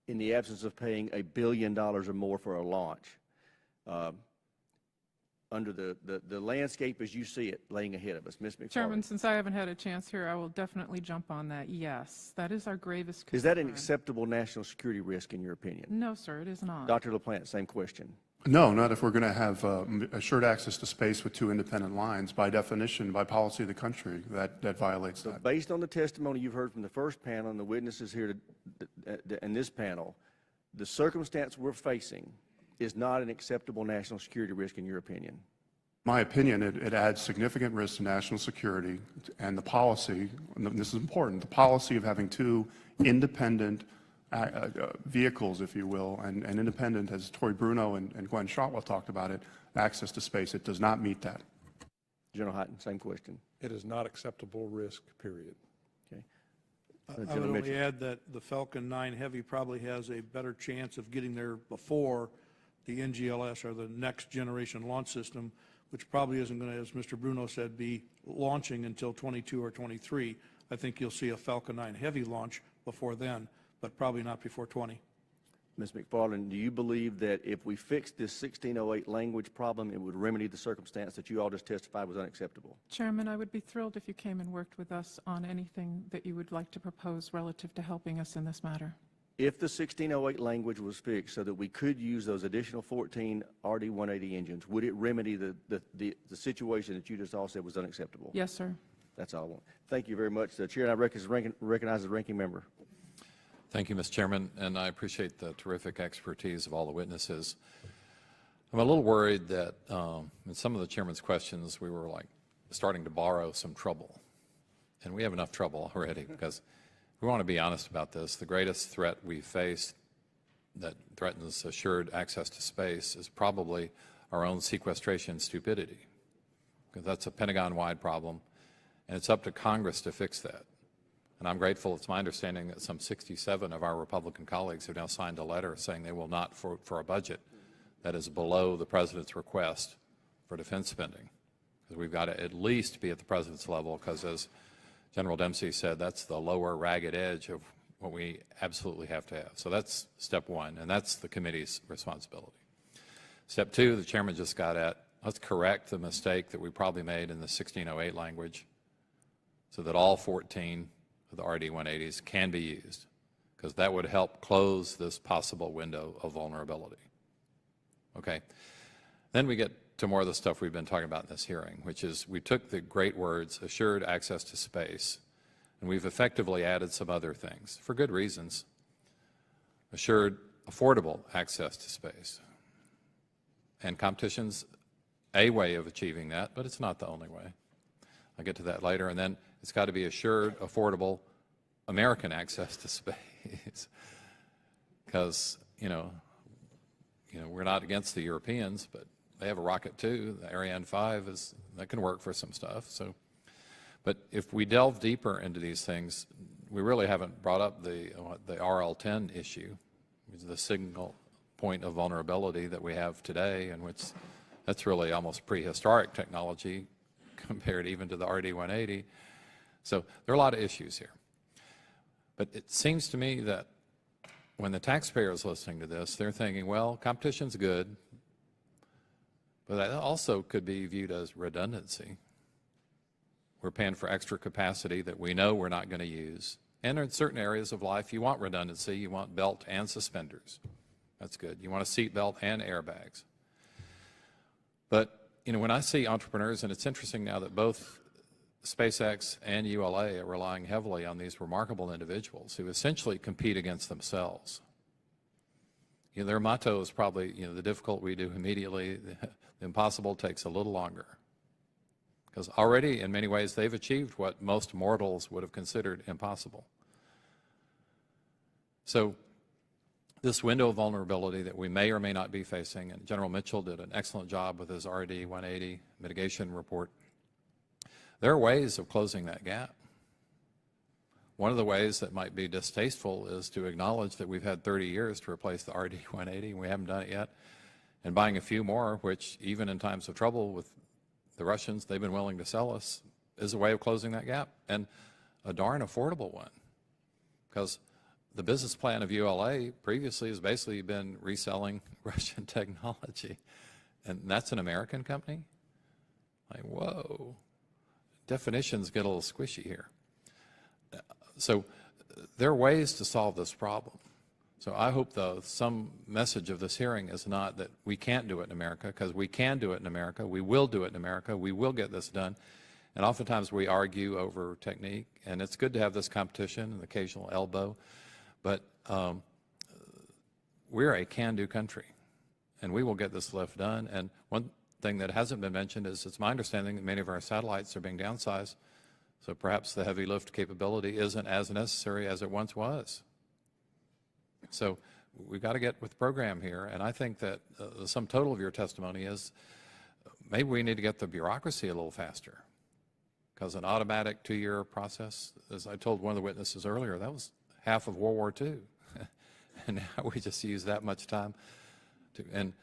in the absence of paying $1 billion or more for a launch? under the landscape as you see it laying ahead of us. Ms. McFarland. Chairman, since I haven't had a chance here, I will definitely jump on that. Yes, that is our gravest concern. Is that an acceptable national security risk in your opinion? No, sir, it is not. Dr. LaPlante, same question. No, not if we're going to have assured access to space with two independent lines. By definition, by policy of the country, that violates that. Based on the testimony you've heard from the first panel and the witnesses here in this panel, the circumstance we're facing is not an acceptable national security risk in your opinion? My opinion, it adds significant risk to national security, and the policy, and this is important, the policy of having two independent vehicles, if you will, and independent, as Tory Bruno and Gwynne Shotwell talked about it, access to space. It does not meet that. General Hyten, same question. It is not acceptable risk, period. Okay. I would only add that the Falcon 9 Heavy probably has a better chance of getting there before the NGLS, or the next generation launch system, which probably isn't going to, as Mr. Bruno said, be launching until 22 or 23. I think you'll see a Falcon 9 Heavy launch before then, but probably not before 20. Ms. McFarland, do you believe that if we fixed this 1608 language problem, it would remedy the circumstance that you all just testified was unacceptable? Chairman, I would be thrilled if you came and worked with us on anything that you would like to propose relative to helping us in this matter. If the 1608 language was fixed so that we could use those additional 14 RD-180 engines, would it remedy the situation that you just all said was unacceptable? Yes, sir. That's all I want. Thank you very much. The Chair, and I recognize the ranking member. Thank you, Mr. Chairman, and I appreciate the terrific expertise of all the witnesses. I'm a little worried that in some of the chairman's questions we were like starting to borrow some trouble, and we have enough trouble already because we want to be honest about this. The greatest threat we face that threatens assured access to space is probably our own sequestration stupidity, because that's a Pentagon-wide problem, and it's up to Congress to fix that. And I'm grateful. It's my understanding that some 67 of our Republican colleagues have now signed a letter saying they will not for a budget that is below the President's request for defense spending, because we've got to at least be at the President's level, because as General Dempsey said, that's the lower ragged edge of what we absolutely have to have. So that's step one, and that's the committee's responsibility. Step two, the chairman just got at, let's correct the mistake that we probably made in the 1608 language so that all 14 of the RD-180s can be used, because that would help close this possible window of vulnerability. Okay. Then we get to more of the stuff we've been talking about in this hearing, which is we took the great words, assured access to space, and we've effectively added some other things, for good reasons. Assured affordable access to space. And competition's a way of achieving that, but it's not the only way. I'll get to that later. And then it's got to be assured affordable American access to space. Because, we're not against the Europeans, but they have a rocket too. The Ariane 5 that can work for some stuff. So, but if we delve deeper into these things, we really haven't brought up the RL-10 issue, which is the single point of vulnerability that we have today, in which that's really almost prehistoric technology compared even to the RD-180. So there are a lot of issues here. But it seems to me that when the taxpayer is listening to this, they're thinking, well, competition's good, but that also could be viewed as redundancy. We're paying for extra capacity that we know we're not going to use. And in certain areas of life, you want redundancy. You want belt and suspenders. That's good. You want a seat belt and airbags. But, when I see entrepreneurs, and it's interesting now that both SpaceX and ULA are relying heavily on these remarkable individuals who essentially compete against themselves. Their motto is probably, the difficult we do immediately, the impossible takes a little longer. Because already, in many ways, they've achieved what most mortals would have considered impossible. So this window of vulnerability that we may or may not be facing, and General Mitchell did an excellent job with his RD-180 mitigation report, there are ways of closing that gap. One of the ways that might be distasteful is to acknowledge that we've had 30 years to replace the RD-180, and we haven't done it yet, and buying a few more, which even in times of trouble with the Russians, they've been willing to sell us, is a way of closing that gap, and a darn affordable one. Because the business plan of ULA previously has basically been reselling Russian technology, And that's an American company? Like, whoa. Definitions get a little squishy here. So there are ways to solve this problem. So I hope, though, some message of this hearing is not that we can't do it in America, because we can do it in America. We will do it in America. We will get this done. And oftentimes we argue over technique, and it's good to have this competition and occasional elbow, but we're a can-do country, and we will get this lift done. And one thing that hasn't been mentioned is it's my understanding that many of our satellites are being downsized, so perhaps the heavy lift capability isn't as necessary as it once was. So we've got to get with the program here, and I think that the sum total of your testimony is maybe we need to get the bureaucracy a little faster, because an automatic 2-year process, as I told one of the witnesses earlier, that was half of World War II. And now we just use that much time to, and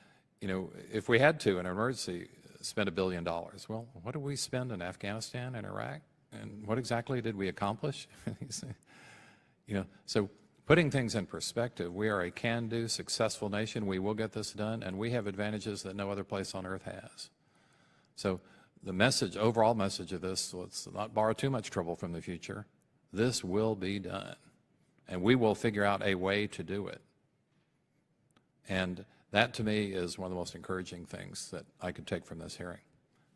you know, if we had to in an emergency spend $1 billion, well, what did we spend in Afghanistan and Iraq? And what exactly did we accomplish? You know, so putting things in perspective, we are a can-do, successful nation. We will get this done, and we have advantages that no other place on earth has. So the message, overall message of this, let's not borrow too much trouble from the future. This will be done, and we will figure out a way to do it. And that, to me, is one of the most encouraging things that I could take from this hearing.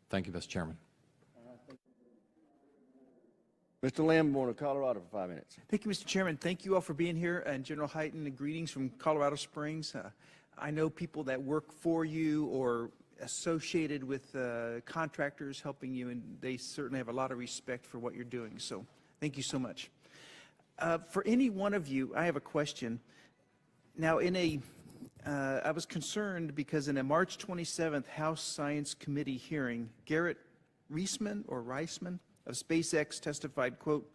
Thank you, Mr. Chairman. Mr. Lamborn of Colorado for 5 minutes. Thank you, Mr. Chairman. Thank you all for being here. And General Hyten, greetings from Colorado Springs. I know people that work for you or associated with contractors helping you, and they certainly have a lot of respect for what you're doing. So thank you so much. For any one of you, I have a question. Now, I was concerned because in a March 27th House Science Committee hearing, Garrett Reisman of SpaceX testified, quote,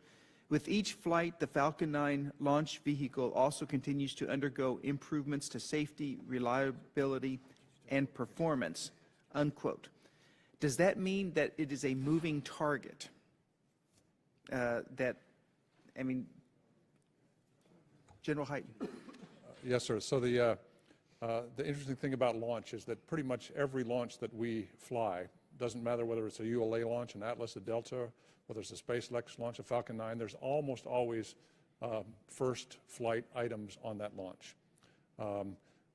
"With each flight, the Falcon 9 launch vehicle also continues to undergo improvements to safety, reliability, and performance," unquote. Does that mean that it is a moving target? General Hyten. Yes, sir. So the interesting thing about launch is that pretty much every launch that we fly, doesn't matter whether it's a ULA launch, an Atlas, a Delta, whether it's a SpaceX launch, a Falcon 9, there's almost always first flight items on that launch.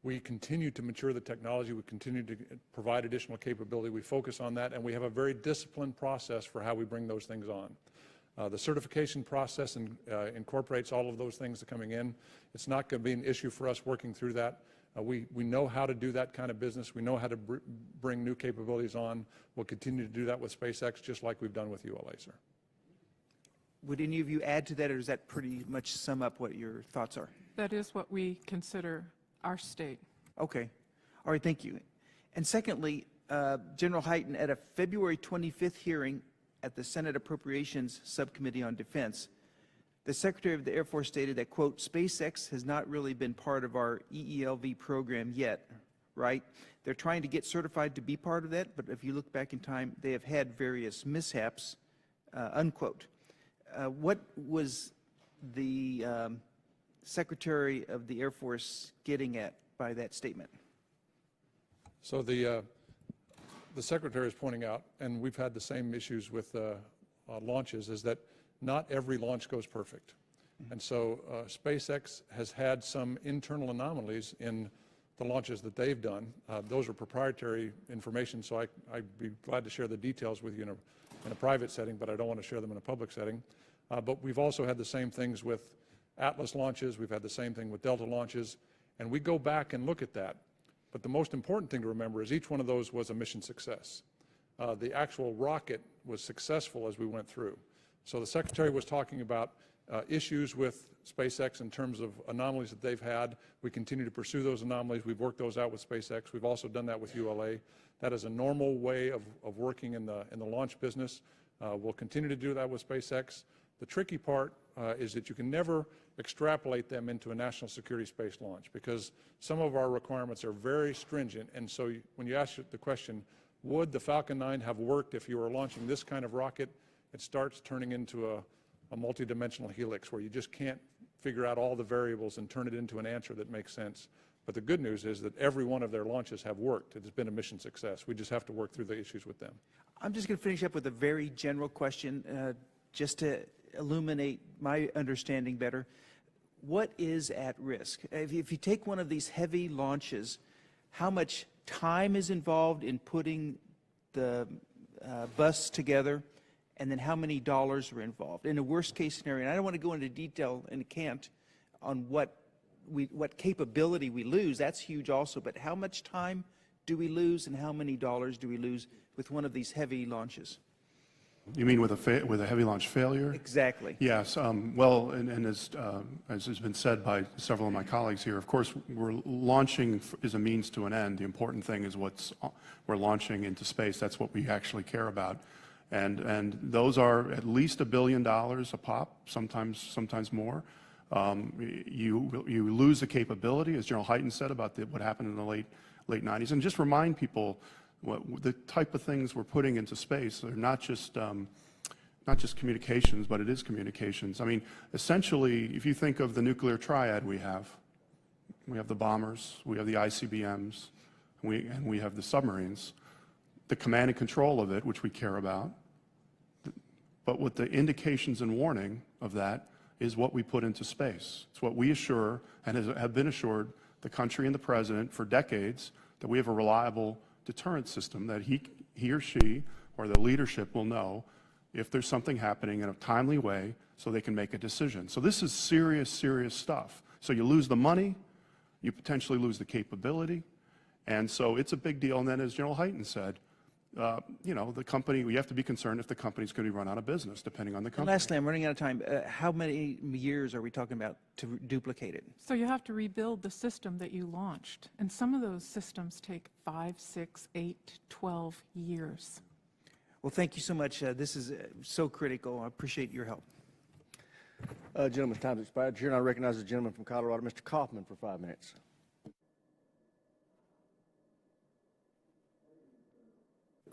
We continue to mature the technology. We continue to provide additional capability. We focus on that, and we have a very disciplined process for how we bring those things on. The certification process incorporates all of those things that are coming in. It's not going to be an issue for us working through that. We know how to do that kind of business. We know how to bring new capabilities on. We'll continue to do that with SpaceX, just like we've done with ULA, sir. Would any of you add to that, or does that pretty much sum up what your thoughts are? That is what we consider our state. Okay. All right, thank you. And secondly, General Hyten, at a February 25th hearing at the Senate Appropriations Subcommittee on Defense, the Secretary of the Air Force stated that, quote, "SpaceX has not really been part of our EELV program yet," right? They're trying to get certified to be part of that, but if you look back in time, they have had various mishaps, unquote. What was the Secretary of the Air Force getting at by that statement? So the Secretary is pointing out, and we've had the same issues with launches, is that not every launch goes perfect. And so SpaceX has had some internal anomalies in the launches that they've done. Those are proprietary information, so I'd be glad to share the details with you in a private setting, but I don't want to share them in a public setting. But we've also had the same things with Atlas launches. We've had the same thing with Delta launches. And we go back and look at that. But the most important thing to remember is each one of those was a mission success. The actual rocket was successful as we went through. So the Secretary was talking about issues with SpaceX in terms of anomalies that they've had. We continue to pursue those anomalies. We've worked those out with SpaceX. We've also done that with ULA. That is a normal way of working in the launch business. We'll continue to do that with SpaceX. The tricky part is that you can never extrapolate them into a national security space launch, because some of our requirements are very stringent. And so when you ask the question, would the Falcon 9 have worked if you were launching this kind of rocket, it starts turning into a multidimensional helix where you just can't figure out all the variables and turn it into an answer that makes sense. But the good news is that every one of their launches have worked. It has been a mission success. We just have to work through the issues with them. I'm just going to finish up with a very general question, just to illuminate my understanding better. What is at risk? If you take one of these heavy launches, how much time is involved in putting the bus together, and then how many dollars are involved? In a worst-case scenario, and I don't want to go into detail, and can't, on what capability we lose. That's huge also, but how much time do we lose, and how many dollars do we lose with one of these heavy launches? You mean with a heavy launch failure? Exactly. Yes. Well, and as has been said by several of my colleagues here, of course, launching is a means to an end. The important thing is we're launching into space. That's what we actually care about. And those are at least $1 billion a pop, sometimes more. You lose the capability, as General Hyten said about what happened in the late 90s. And just remind people the type of things we're putting into space are not just communications, but it is communications. I mean, essentially, if you think of the nuclear triad we have the bombers, we have the ICBMs, and we have the submarines, the command and control of it, which we care about. But with the indications and warning of that is what we put into space. It's what we assure and have been assured the country and the president for decades, that we have a reliable deterrent system that he or she or the leadership will know if there's something happening in a timely way so they can make a decision. So this is serious, serious stuff. So you lose the money, you potentially lose the capability, and so it's a big deal. And then as General Hyten said, you know, the company, we have to be concerned if the company's going to be run out of business, depending on the company. And lastly, I'm running out of time. How many years are we talking about to duplicate it? So you have to rebuild the system that you launched. And some of those systems take 5, 6, 8, 12 years. Well, thank you so much. This is so critical. I appreciate your help. Gentleman's time's expired. Chair, and I recognize the gentleman from Colorado, Mr. Kaufman, for 5 minutes.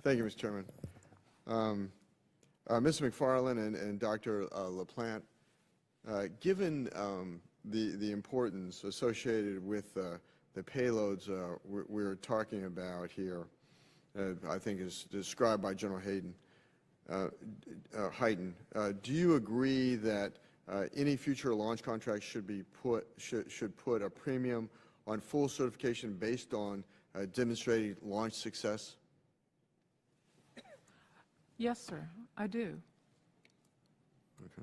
Thank you, Mr. Chairman. Mr. McFarland and Dr. LaPlante, given the importance associated with the payloads we're talking about here, I think is described by General Hyten, do you agree that any future launch contracts should put a premium on full certification based on demonstrated launch success? Yes, sir, I do. Okay.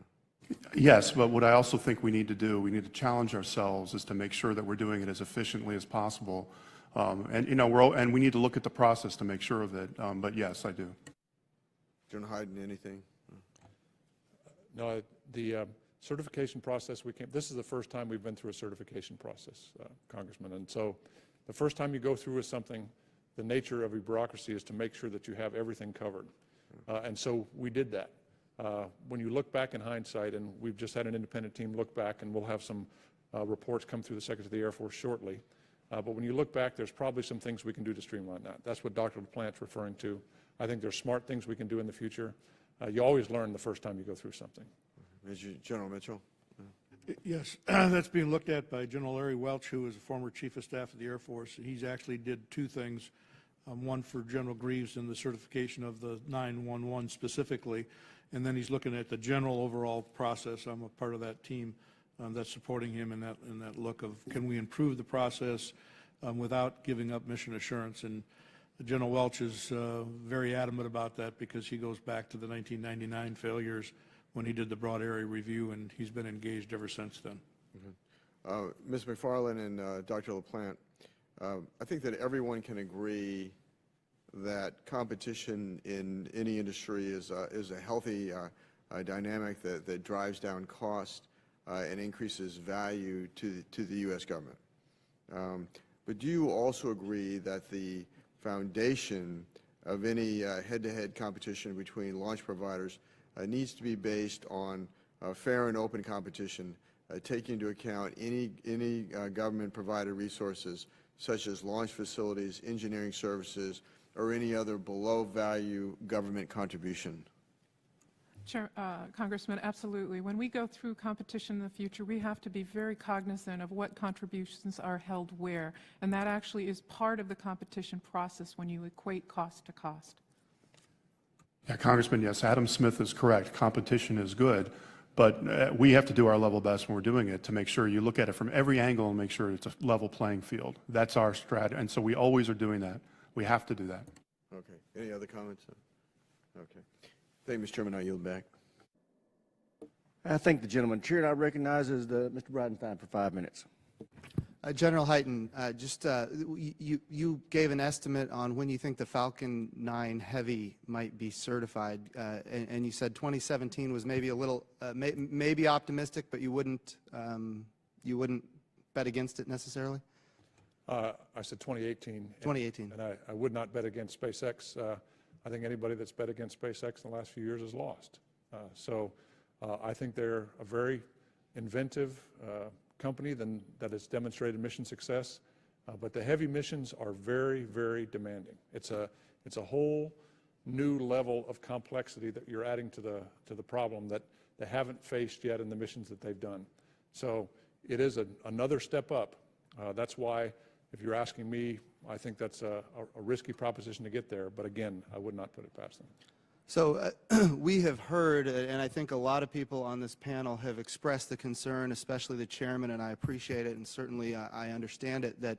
Yes, but what I also think we need to do, we need to challenge ourselves, is to make sure that we're doing it as efficiently as possible. And you know, and we need to look at the process to make sure of it. But yes, I do. General Hyten, anything? No, the certification process this is the first time we've been through a certification process, Congressman. And so the first time you go through with something, the nature of a bureaucracy is to make sure that you have everything covered. And so we did that. When you look back in hindsight, and we've just had an independent team look back, and we'll have some reports come through the Secretary of the Air Force shortly. But when you look back, there's probably some things we can do to streamline that. That's what Dr. LaPlante's referring to. I think there's smart things we can do in the future. You always learn the first time you go through something. General Mitchell? Yes, that's being looked at by General Larry Welch, who is a former Chief of Staff of the Air Force. He's actually did 2 things. One for General Greaves in the certification of the 911 specifically, and then he's looking at the general overall process. I'm a part of that team that's supporting him in that look of, can we improve the process without giving up mission assurance? And General Welch is very adamant about that, because he goes back to the 1999 failures when he did the broad area review, and he's been engaged ever since then. Ms. McFarland and Dr. LaPlante, I think that everyone can agree that competition in any industry is a healthy dynamic that drives down cost and increases value to the U.S. government. But do you also agree that the foundation of any head-to-head competition between launch providers needs to be based on fair and open competition, taking into account any government-provided resources, such as launch facilities, engineering services, or any other below-value government contribution? Congressman, absolutely. When we go through competition in the future, we have to be very cognizant of what contributions are held where, and that actually is part of the competition process when you equate cost to cost. Yeah, Congressman, yes, Adam Smith is correct. Competition is good, but we have to do our level best when we're doing it to make sure you look at it from every angle and make sure it's a level playing field. That's our strategy, and so we always are doing that. We have to do that. Okay. Any other comments? Okay. Thank you, Mr. Chairman. I yield back. I thank the gentleman. Chair, and I recognize Mr. Bridenstine for 5 minutes. General Hyten, you gave an estimate on when you think the Falcon 9 Heavy might be certified, and you said 2017 was maybe a little, maybe optimistic, but you wouldn't bet against it necessarily? I said 2018. 2018. And I would not bet against SpaceX. I think anybody that's bet against SpaceX in the last few years has lost. I think they're a very inventive company that has demonstrated mission success, but the heavy missions are very, very demanding. It's a whole new level of complexity that you're adding to the problem that they haven't faced yet in the missions that they've done. So it is another step up. That's why, if you're asking me, I think that's a risky proposition to get there, but again, I would not put it past them. So we have heard, and I think a lot of people on this panel have expressed the concern, especially the chairman, and I appreciate it, and certainly I understand it, that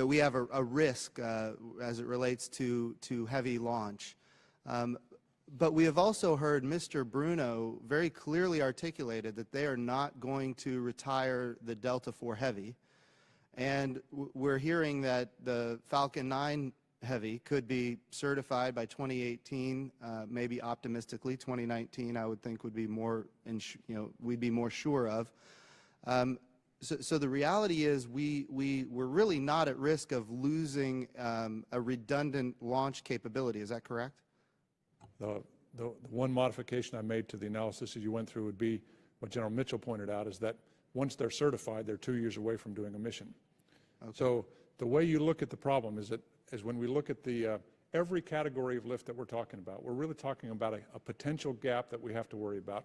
we have a risk as it relates to heavy launch. But we have also heard Mr. Bruno very clearly articulated that they are not going to retire the Delta IV Heavy, and we're hearing that the Falcon 9 Heavy could be certified by 2018, maybe optimistically 2019. I would think would be more, we'd be more sure of. So the reality is we're really not at risk of losing a redundant launch capability. Is that correct? The one modification I made to the analysis as you went through would be what General Mitchell pointed out, is that once they're certified, they're 2 years away from doing a mission. Okay. So the way you look at the problem is when we look at every category of lift that we're talking about, we're really talking about a potential gap that we have to worry about.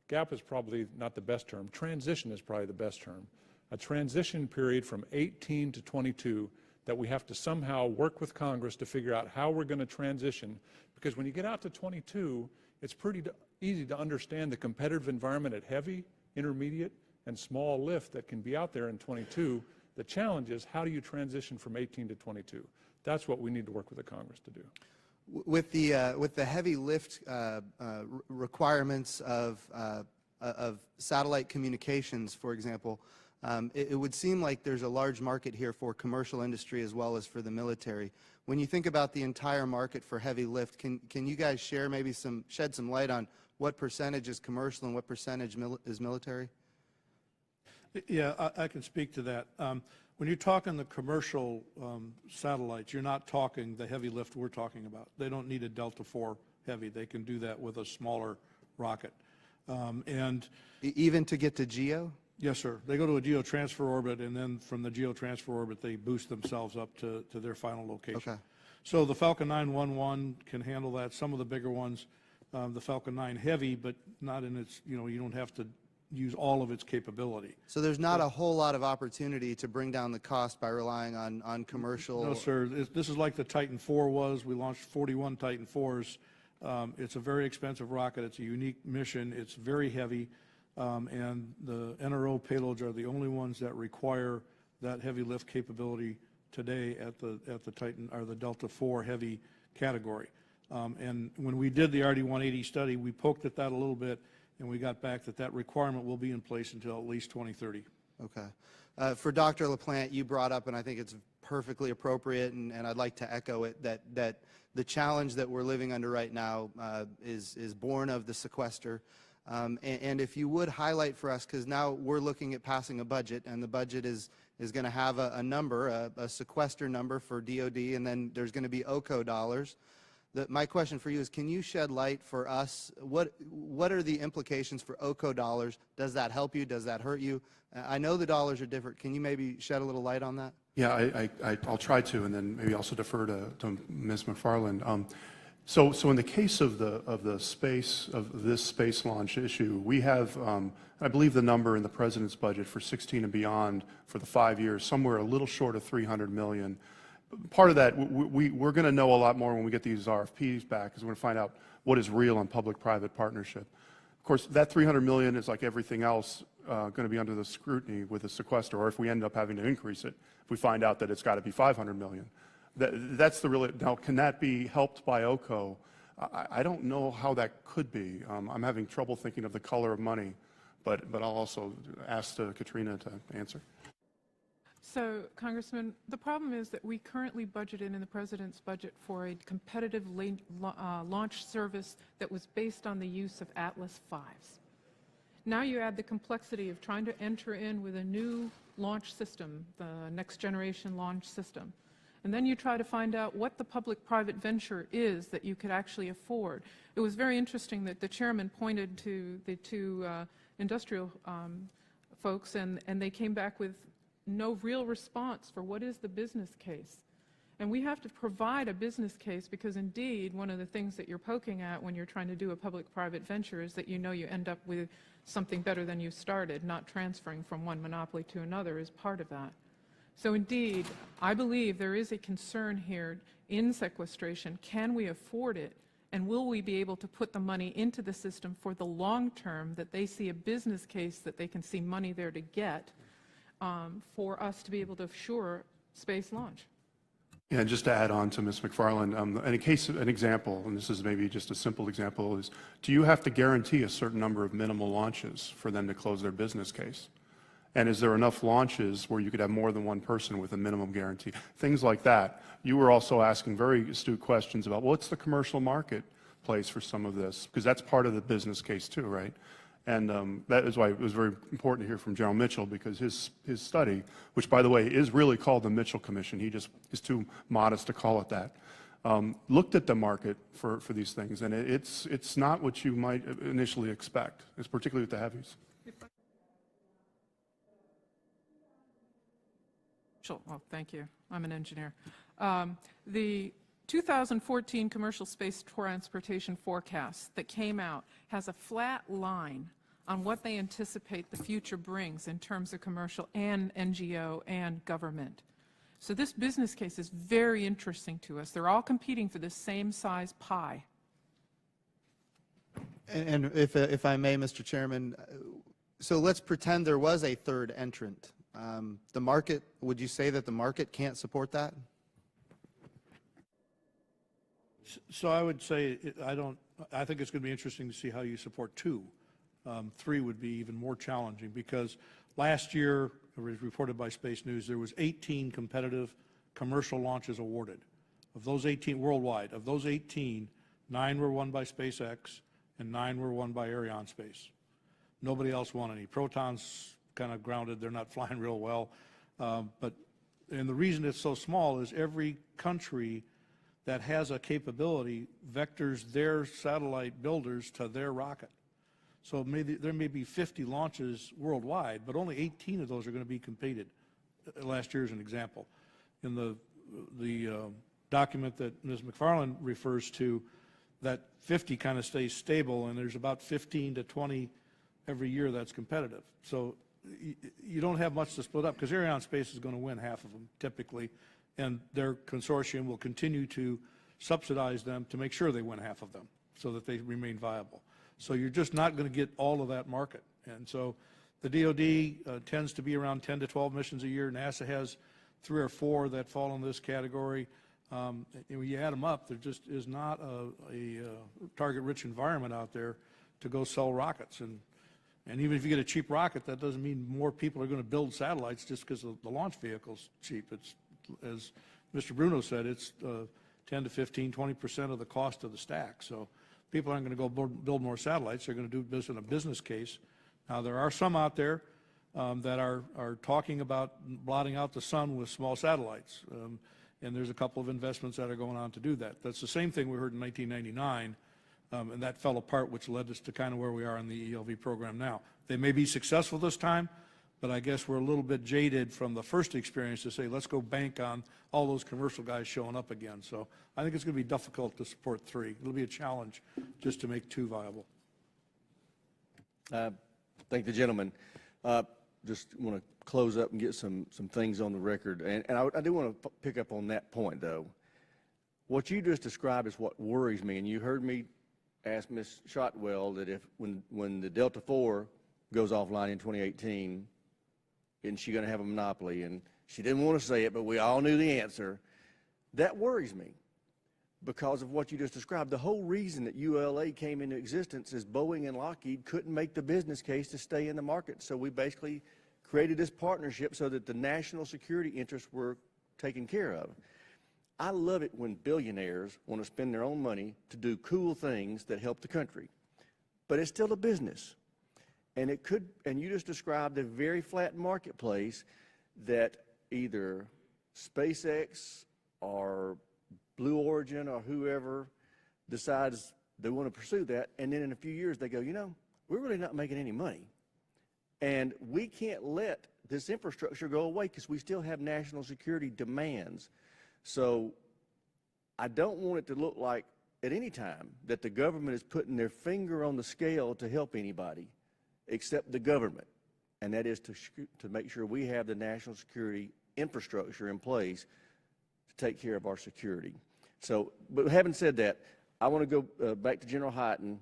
Gap is probably not the best term. Transition is probably the best term. A transition period from 18 to 22 that we have to somehow work with Congress to figure out how we're going to transition, because when you get out to 22, it's pretty easy to understand the competitive environment at heavy, intermediate, and small lift that can be out there in 22. The challenge is, how do you transition from 18 to 22? That's what we need to work with the Congress to do. With the heavy lift requirements of satellite communications, for example, it would seem like there's a large market here for commercial industry as well as for the military. When you think about the entire market for heavy lift, can you guys share maybe shed some light on what percentage is commercial and what percentage is military? Yeah, I can speak to that. When you're talking the commercial satellites, you're not talking the heavy lift we're talking about. They don't need a Delta IV Heavy. They can do that with a smaller rocket. And even to get to GEO? Yes, sir. They go to a geotransfer orbit, and then from the geotransfer orbit, they boost themselves up to their final location. Okay. So the Falcon 911 can handle that. Some of the bigger ones, the Falcon 9 Heavy, but not in its, you don't have to use all of its capability. So there's not a whole lot of opportunity to bring down the cost by relying on commercial? No, sir. This is like the Titan IV was. We launched 41 Titan IVs. It's a very expensive rocket. It's a unique mission. It's very heavy. And the NRO payloads are the only ones that require that heavy lift capability today at the Titan or the Delta IV Heavy category. And when we did the RD-180 study, we poked at that a little bit, and we got back that requirement will be in place until at least 2030. Okay. For Dr. LaPlante, you brought up, and I think it's perfectly appropriate, and I'd like to echo it, that the challenge that we're living under right now is born of the sequester. And if you would highlight for us, because now we're looking at passing a budget, and the budget is going to have a number, a sequester number for DOD, and then there's going to be OCO dollars. My question for you is, can you shed light for us? What are the implications for OCO dollars? Does that help you? Does that hurt you? I know the dollars are different. Can you maybe shed a little light on that? Yeah, I'll try to, and then maybe also defer to Ms. McFarland. So in the case of this space launch issue, we have, I believe the number in the president's budget for 16 and beyond for the 5 years, somewhere a little short of $300 million. Part of that, we're going to know a lot more when we get these RFPs back, because we're going to find out what is real on public-private partnership. Of course, that $300 million is like everything else going to be under the scrutiny with the sequester, or if we end up having to increase it, if we find out that it's got to be $500 million. That's the real, now can that be helped by OCO? I don't know how that could be. I'm having trouble thinking of the color of money, but I'll also ask Katrina to answer. So, Congressman, the problem is that we currently budgeted in the President's budget for a competitive launch service that was based on the use of Atlas Vs. Now you add the complexity of trying to enter in with a new launch system, the next generation launch system. And then you try to find out what the public-private venture is that you could actually afford. It was very interesting that the chairman pointed to the two industrial folks, and they came back with no real response for what is the business case. And we have to provide a business case, because indeed one of the things that you're poking at when you're trying to do a public-private venture is that you know you end up with something better than you started. Not transferring from one monopoly to another is part of that. So indeed, I believe there is a concern here in sequestration. Can we afford it? And will we be able to put the money into the system for the long term, that they see a business case that they can see money there to get for us to be able to assure space launch? Yeah, just to add on to Ms. McFarland, an example, and this is maybe just a simple example, is do you have to guarantee a certain number of minimal launches for them to close their business case? And is there enough launches where you could have more than one person with a minimum guarantee? Things like that. You were also asking very astute questions about, well, what's the commercial marketplace for some of this? Because that's part of the business case too, right? And that is why it was very important to hear from General Mitchell, because his study, which by the way is really called the Mitchell Commission, he just is too modest to call it that, looked at the market for these things, and it's not what you might initially expect, it's particularly with the heavies. Oh, thank you. I'm an engineer. The 2014 commercial space transportation forecast that came out has a flat line on what they anticipate the future brings in terms of commercial and NGO and government. So this business case is very interesting to us. They're all competing for the same size pie. And if I may, Mr. Chairman, so let's pretend there was a third entrant. The market, would you say that the market can't support that? So I would say, I think it's going to be interesting to see how you support two. Three would be even more challenging, because last year, it was reported by Space News, there was 18 competitive commercial launches awarded. Of those 18 worldwide, of those 18, 9 were won by SpaceX and 9 were won by Arianespace. Nobody else won any. Proton's kind of grounded, they're not flying real well. And the reason it's so small is every country that has a capability vectors their satellite builders to their rocket. So there may be 50 launches worldwide, but only 18 of those are going to be competed. Last year is an example. In the document that Ms. McFarland refers to, that 50 kind of stays stable, and there's about 15 to 20 every year that's competitive. So you don't have much to split up, because Arianespace is going to win half of them typically, and their consortium will continue to subsidize them to make sure they win half of them so that they remain viable. So you're just not going to get all of that market. And so the DoD tends to be around 10 to 12 missions a year. NASA has 3 or 4 that fall in this category. And when you add them up, there just is not a target-rich environment out there to go sell rockets. And even if you get a cheap rocket, that doesn't mean more people are going to build satellites just because the launch vehicle's cheap. It's, as Mr. Bruno said, it's 10 to 15, 20% of the cost of the stack. So people aren't going to go build more satellites. They're going to do this in a business case. Now, there are some out there that are talking about blotting out the sun with small satellites. And there's a couple of investments that are going on to do that. That's the same thing we heard in 1999, and that fell apart, which led us to kind of where we are in the ELV program now. They may be successful this time, but I guess we're a little bit jaded from the first experience to say, let's go bank on all those commercial guys showing up again. So I think it's going to be difficult to support 3. It'll be a challenge just to make 2 viable. Thank the gentleman. Just want to close up and get some things on the record. And I do want to pick up on that point, though. What you just described is what worries me. And you heard me ask Ms. Shotwell that if when the Delta 4 goes offline in 2018, isn't she going to have a monopoly? And she didn't want to say it, but we all knew the answer. That worries me because of what you just described. The whole reason that ULA came into existence is Boeing and Lockheed couldn't make the business case to stay in the market. So we basically created this partnership so that the national security interests were taken care of. I love it when billionaires want to spend their own money to do cool things that help the country. But it's still a business. And it could, and you just described a very flat marketplace that either SpaceX or Blue Origin or whoever decides they want to pursue that, and then in a few years they go, you know, we're really not making any money. And we can't let this infrastructure go away because we still have national security demands. So I don't want it to look like at any time that the government is putting their finger on the scale to help anybody except the government, and that is to make sure we have the national security infrastructure in place to take care of our security. So, but having said that, I want to go back to General Hyten.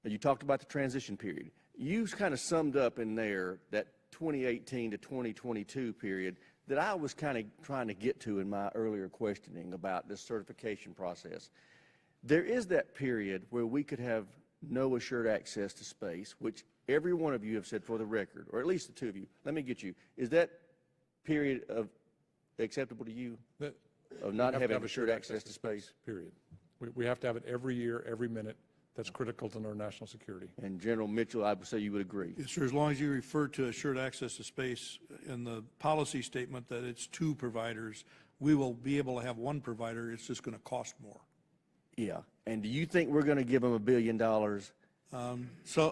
You talked about the transition period. You kind of summed up in there that 2018 to 2022 period that I was kind of trying to get to in my earlier questioning about this certification process. There is that period where we could have no assured access to space, which every one of you have said for the record, or at least the 2 of you. Let me get you. Is that period of acceptable to you, of not having assured access to space? Period. We have to have it every year, every minute. That's critical to our national security. And General Mitchell, I would say you would agree. Yes, sir, as long as you refer to assured access to space in the policy statement that it's 2 providers, we will be able to have 1 provider. It's just going to cost more. Yeah. And do you think we're going to give them $1 billion?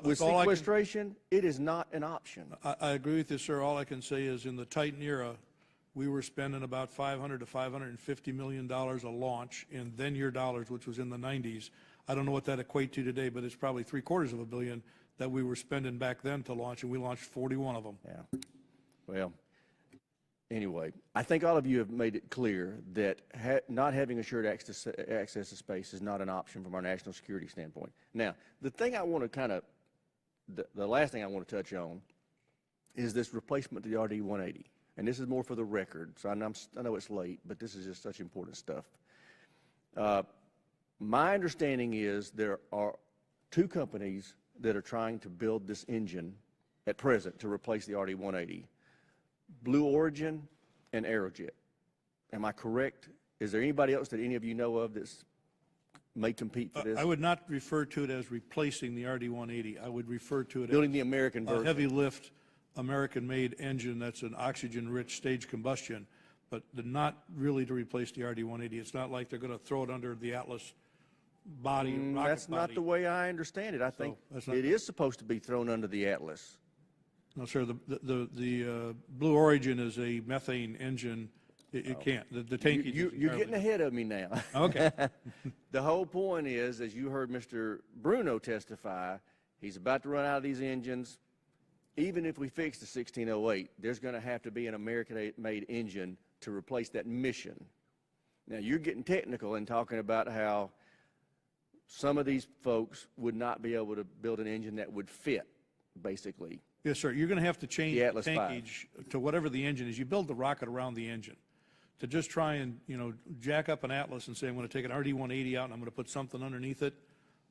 With sequestration, it is not an option. I agree with you, sir. All I can say is in the Titan era, we were spending about $500 to $550 million a launch in then-year dollars, which was in the 90s. I don't know what that equates to today, but it's probably $750 million that we were spending back then to launch, and we launched 41 of them. Yeah. Well, anyway, I think all of you have made it clear that not having assured access to space is not an option from our national security standpoint. Now, the thing I want to kind of, the last thing I want to touch on is this replacement to the RD-180. And this is more for the record, so I know it's late, but this is just such important stuff. My understanding is there are 2 companies that are trying to build this engine at present to replace the RD-180, Blue Origin and Aerojet. Am I correct? Is there anybody else that any of you know of that's may compete for this? I would not refer to it as replacing the RD-180. I would refer to it building as the American version. A heavy lift, American-made engine that's an oxygen-rich stage combustion, but not really to replace the RD-180. It's not like they're going to throw it under the Atlas body, rocket that's body. not the way I understand it. I think it is supposed to be thrown under the Atlas. No, sir. The Blue Origin is a methane engine. It can't. The tankage. You're getting ahead of me now. Okay. The whole point is, as you heard Mr. Bruno testify, he's about to run out of these engines. Even if we fix the 1608, there's going to have to be an American-made engine to replace that mission. Now, you're getting technical and talking about how some of these folks would not be able to build an engine that would fit, basically. Yes, sir. You're going to have to change the Atlas tankage to whatever the engine is. You build the rocket around the engine. To just try and, jack up an Atlas and say, I'm going to take an RD-180 out and I'm going to put something underneath it,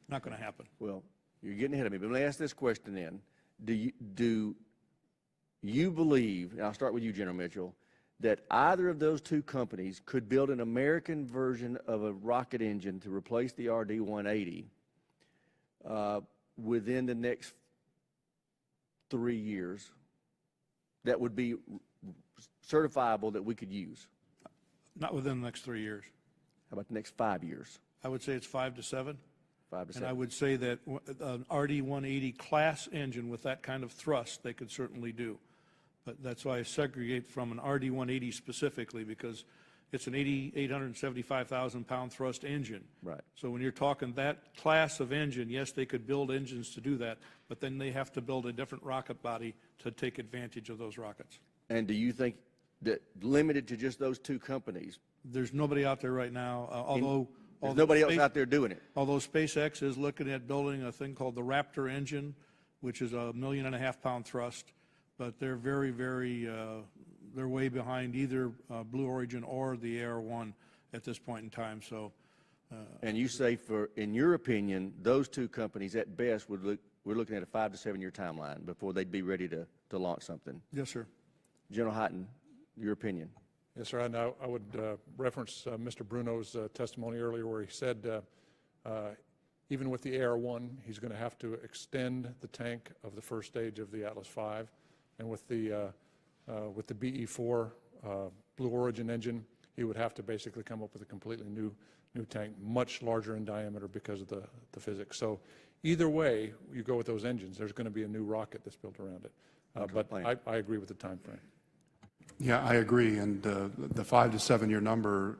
not going to happen. Well, you're getting ahead of me, but let me ask this question then. Do you believe, and I'll start with you, General Mitchell, that either of those 2 companies could build an American version of a rocket engine to replace the RD-180 within the next 3 years that would be certifiable that we could use? Not within the next 3 years. How about the next 5 years? I would say it's 5 to 7. 5 to 7. And I would say that an RD-180 class engine with that kind of thrust, they could certainly do. But that's why I segregate from an RD-180 specifically, because it's an 875,000-pound thrust engine. Right. So when you're talking that class of engine, yes, they could build engines to do that, but then they have to build a different rocket body to take advantage of those rockets. And do you think that limited to just those two companies? There's nobody out there right now, There's nobody else out there doing it? Although SpaceX is looking at building a thing called the Raptor engine, which is a 1.5 million pound thrust, but they're they're way behind either Blue Origin or the AR-1 at this point in time. So, and you say, in your opinion, those two companies at best we're looking at a 5 to 7 year timeline before they'd be ready to launch something. yes, sir. General Hyten, your opinion? Yes, sir. And I would reference Mr. Bruno's testimony earlier where he said even with the AR-1, he's going to have to extend the tank of the first stage of the Atlas V. And with the BE-4 Blue Origin engine, he would have to basically come up with a completely new tank, much larger in diameter because of the physics. So either way you go with those engines, there's going to be a new rocket that's built around it. But I agree with the time frame. Yeah, I agree. And the 5 to 7 year number,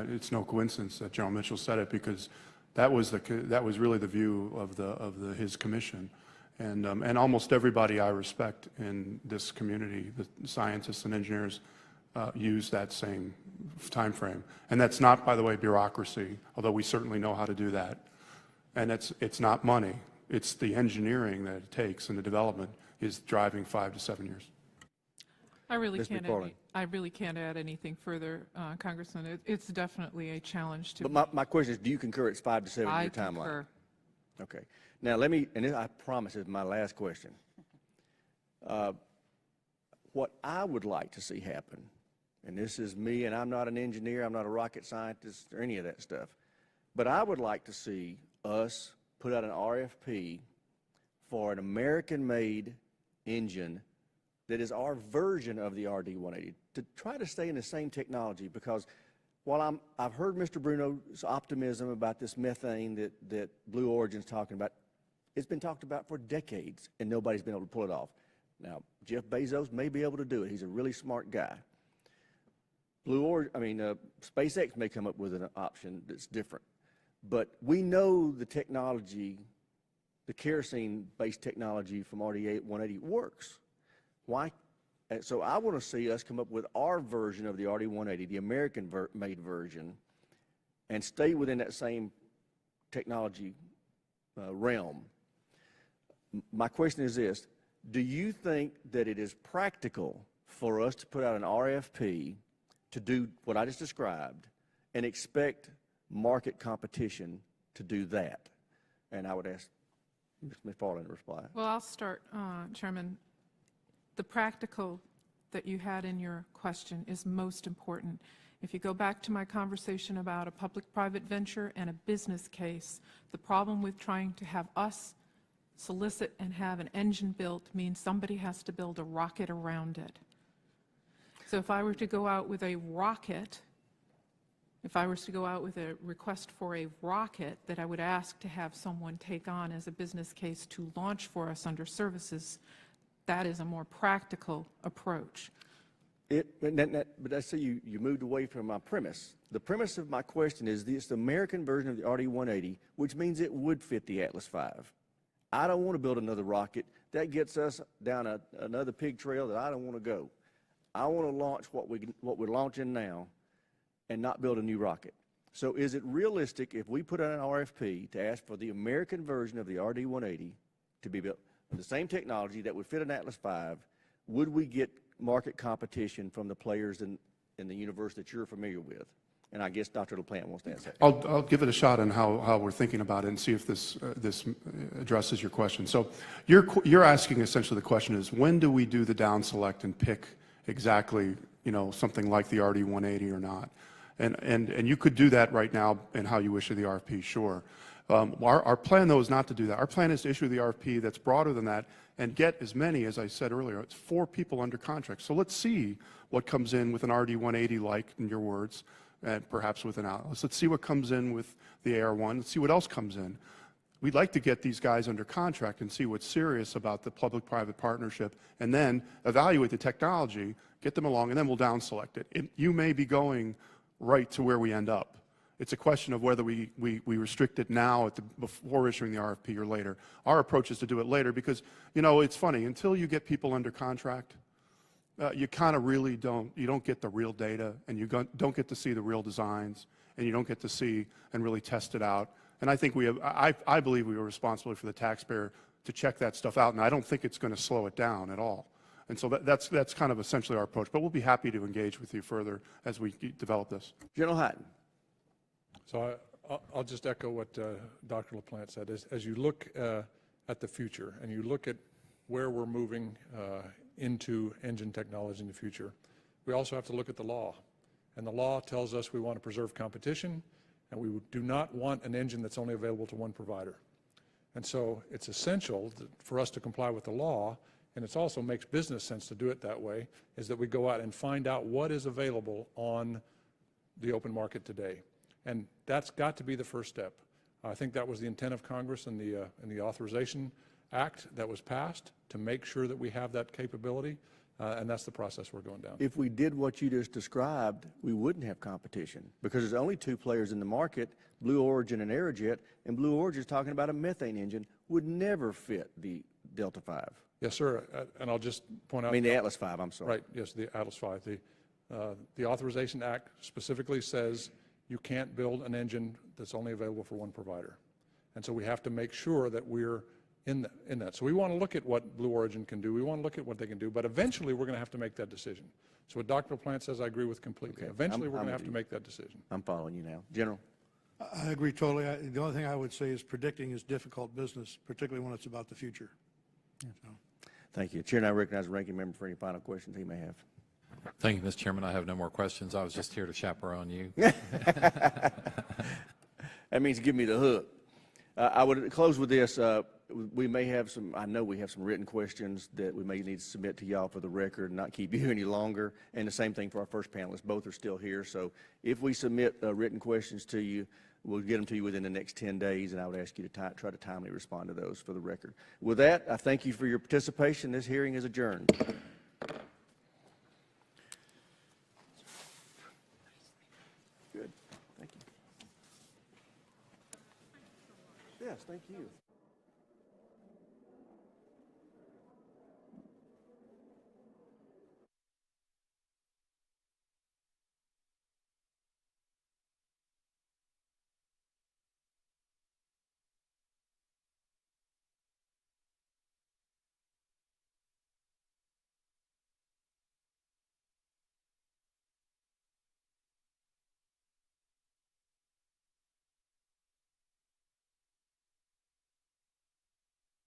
it's no coincidence that General Mitchell said it, because that was really the view of his commission. And almost everybody I respect in this community, the scientists and engineers, use that same time frame. And that's not, by the way, bureaucracy, although we certainly know how to do that. And it's not money. It's the engineering that it takes and the development is driving 5 to 7 years. I really can't add anything further, Congressman. It's definitely a challenge to. But my question is, do you concur it's 5 to 7 year timeline? I concur. Okay. Now let me, and I promise it's my last question. What I would like to see happen, and this is me, and I'm not an engineer, I'm not a rocket scientist or any of that stuff, but I would like to see us put out an RFP for an American-made engine that is our version of the RD-180, to try to stay in the same technology, because while I've heard Mr. Bruno's optimism about this methane that Blue Origin's talking about, it's been talked about for decades, and nobody's been able to pull it off. Now, Jeff Bezos may be able to do it. He's a really smart guy. SpaceX may come up with an option that's different. But we know the technology, the kerosene-based technology from RD-180 works. Why? So I want to see us come up with our version of the RD-180, the American-made version, and stay within that same technology realm. My question is this: do you think that it is practical for us to put out an RFP to do what I just described and expect market competition to do that? And I would ask Ms. McFarland to reply. Well, I'll start, Chairman. The practical that you had in your question is most important. If you go back to my conversation about a public-private venture and a business case, the problem with trying to have us solicit and have an engine built means somebody has to build a rocket around it. So if I were to go out with a rocket, if I was to go out with a request for a rocket that I would ask to have someone take on as a business case to launch for us under services, that is a more practical approach. But I see you moved away from my premise. The premise of my question is it's the American version of the RD-180, which means it would fit the Atlas V. I don't want to build another rocket. That gets us down another pig trail that I don't want to go. I want to launch what we're launching now and not build a new rocket. So is it realistic if we put out an RFP to ask for the American version of the RD-180 to be built with the same technology that would fit an Atlas V, would we get market competition from the players in the universe that you're familiar with? And I guess Dr. LaPlante wants to answer that. I'll give it a shot on how we're thinking about it and see if this addresses your question. So you're asking essentially the question is, when do we do the down select and pick exactly, something like the RD-180 or not? And you could do that right now in how you issue the RFP, sure. Our plan, though, is not to do that. Our plan is to issue the RFP that's broader than that and get as many, as I said earlier, it's 4 people under contract. So let's see what comes in with an RD-180, like, in your words, and perhaps with an Atlas. Let's see what comes in with the AR-1. Let's see what else comes in. we'd like to get these guys under contract and see what's serious about the public-private partnership, and then evaluate the technology, get them along, and then we'll down select it. You may be going right to where we end up. It's a question of whether we restrict it now before issuing the RFP or later. Our approach is to do it later because, you know, it's funny, until you get people under contract, you kind of really don't get the real data, and you don't get to see the real designs, and you don't get to see and really test it out. And I think I believe we are responsible for the taxpayer to check that stuff out, and I don't think it's going to slow it down at all. And so that's kind of essentially our approach. But we'll be happy to engage with you further as we develop this. General Hyten. So I'll just echo what Dr. LaPlante said. As you look at the future and you look at where we're moving into engine technology in the future, we also have to look at the law. And the law tells us we want to preserve competition, and we do not want an engine that's only available to one provider. And so it's essential for us to comply with the law, and it also makes business sense to do it that way, is that we go out and find out what is available on the open market today. And that's got to be the first step. I think that was the intent of Congress in the Authorization Act that was passed, to make sure that we have that capability, and that's the process we're going down. If we did what you just described, we wouldn't have competition because there's only two players in the market, Blue Origin and Aerojet, and Blue Origin is talking about a methane engine, would never fit the Delta V. Yes, sir, and I'll just point out... I mean, the Atlas V, I'm sorry. Right, yes, the Atlas V. The Authorization Act specifically says you can't build an engine that's only available for one provider. And so we have to make sure that we're in that. So we want to look at what Blue Origin can do. We want to look at what they can do. But eventually, we're going to have to make that decision. So what Dr. LaPlante says, I agree with completely. Okay. Eventually, we're going to have to make that decision. I'm following you now. General? I agree totally. The only thing I would say is predicting is difficult business, particularly when it's about the future. Yeah. So. Thank you. Chair, and I recognize the ranking member for any final questions he may have. Thank you, Mr. Chairman. I have no more questions. I was just here to chaperone you. That means give me the hook. I would close with this. We may have some, I know we have some written questions that we may need to submit to y'all for the record and not keep you any longer. And the same thing for our first panelists. Both are still here. So if we submit written questions to you, we'll get them to you within the next 10 days, and I would ask you to try to timely respond to those for the record. With that, I thank you for your participation. This hearing is adjourned. Good. Thank you. Yes, thank you.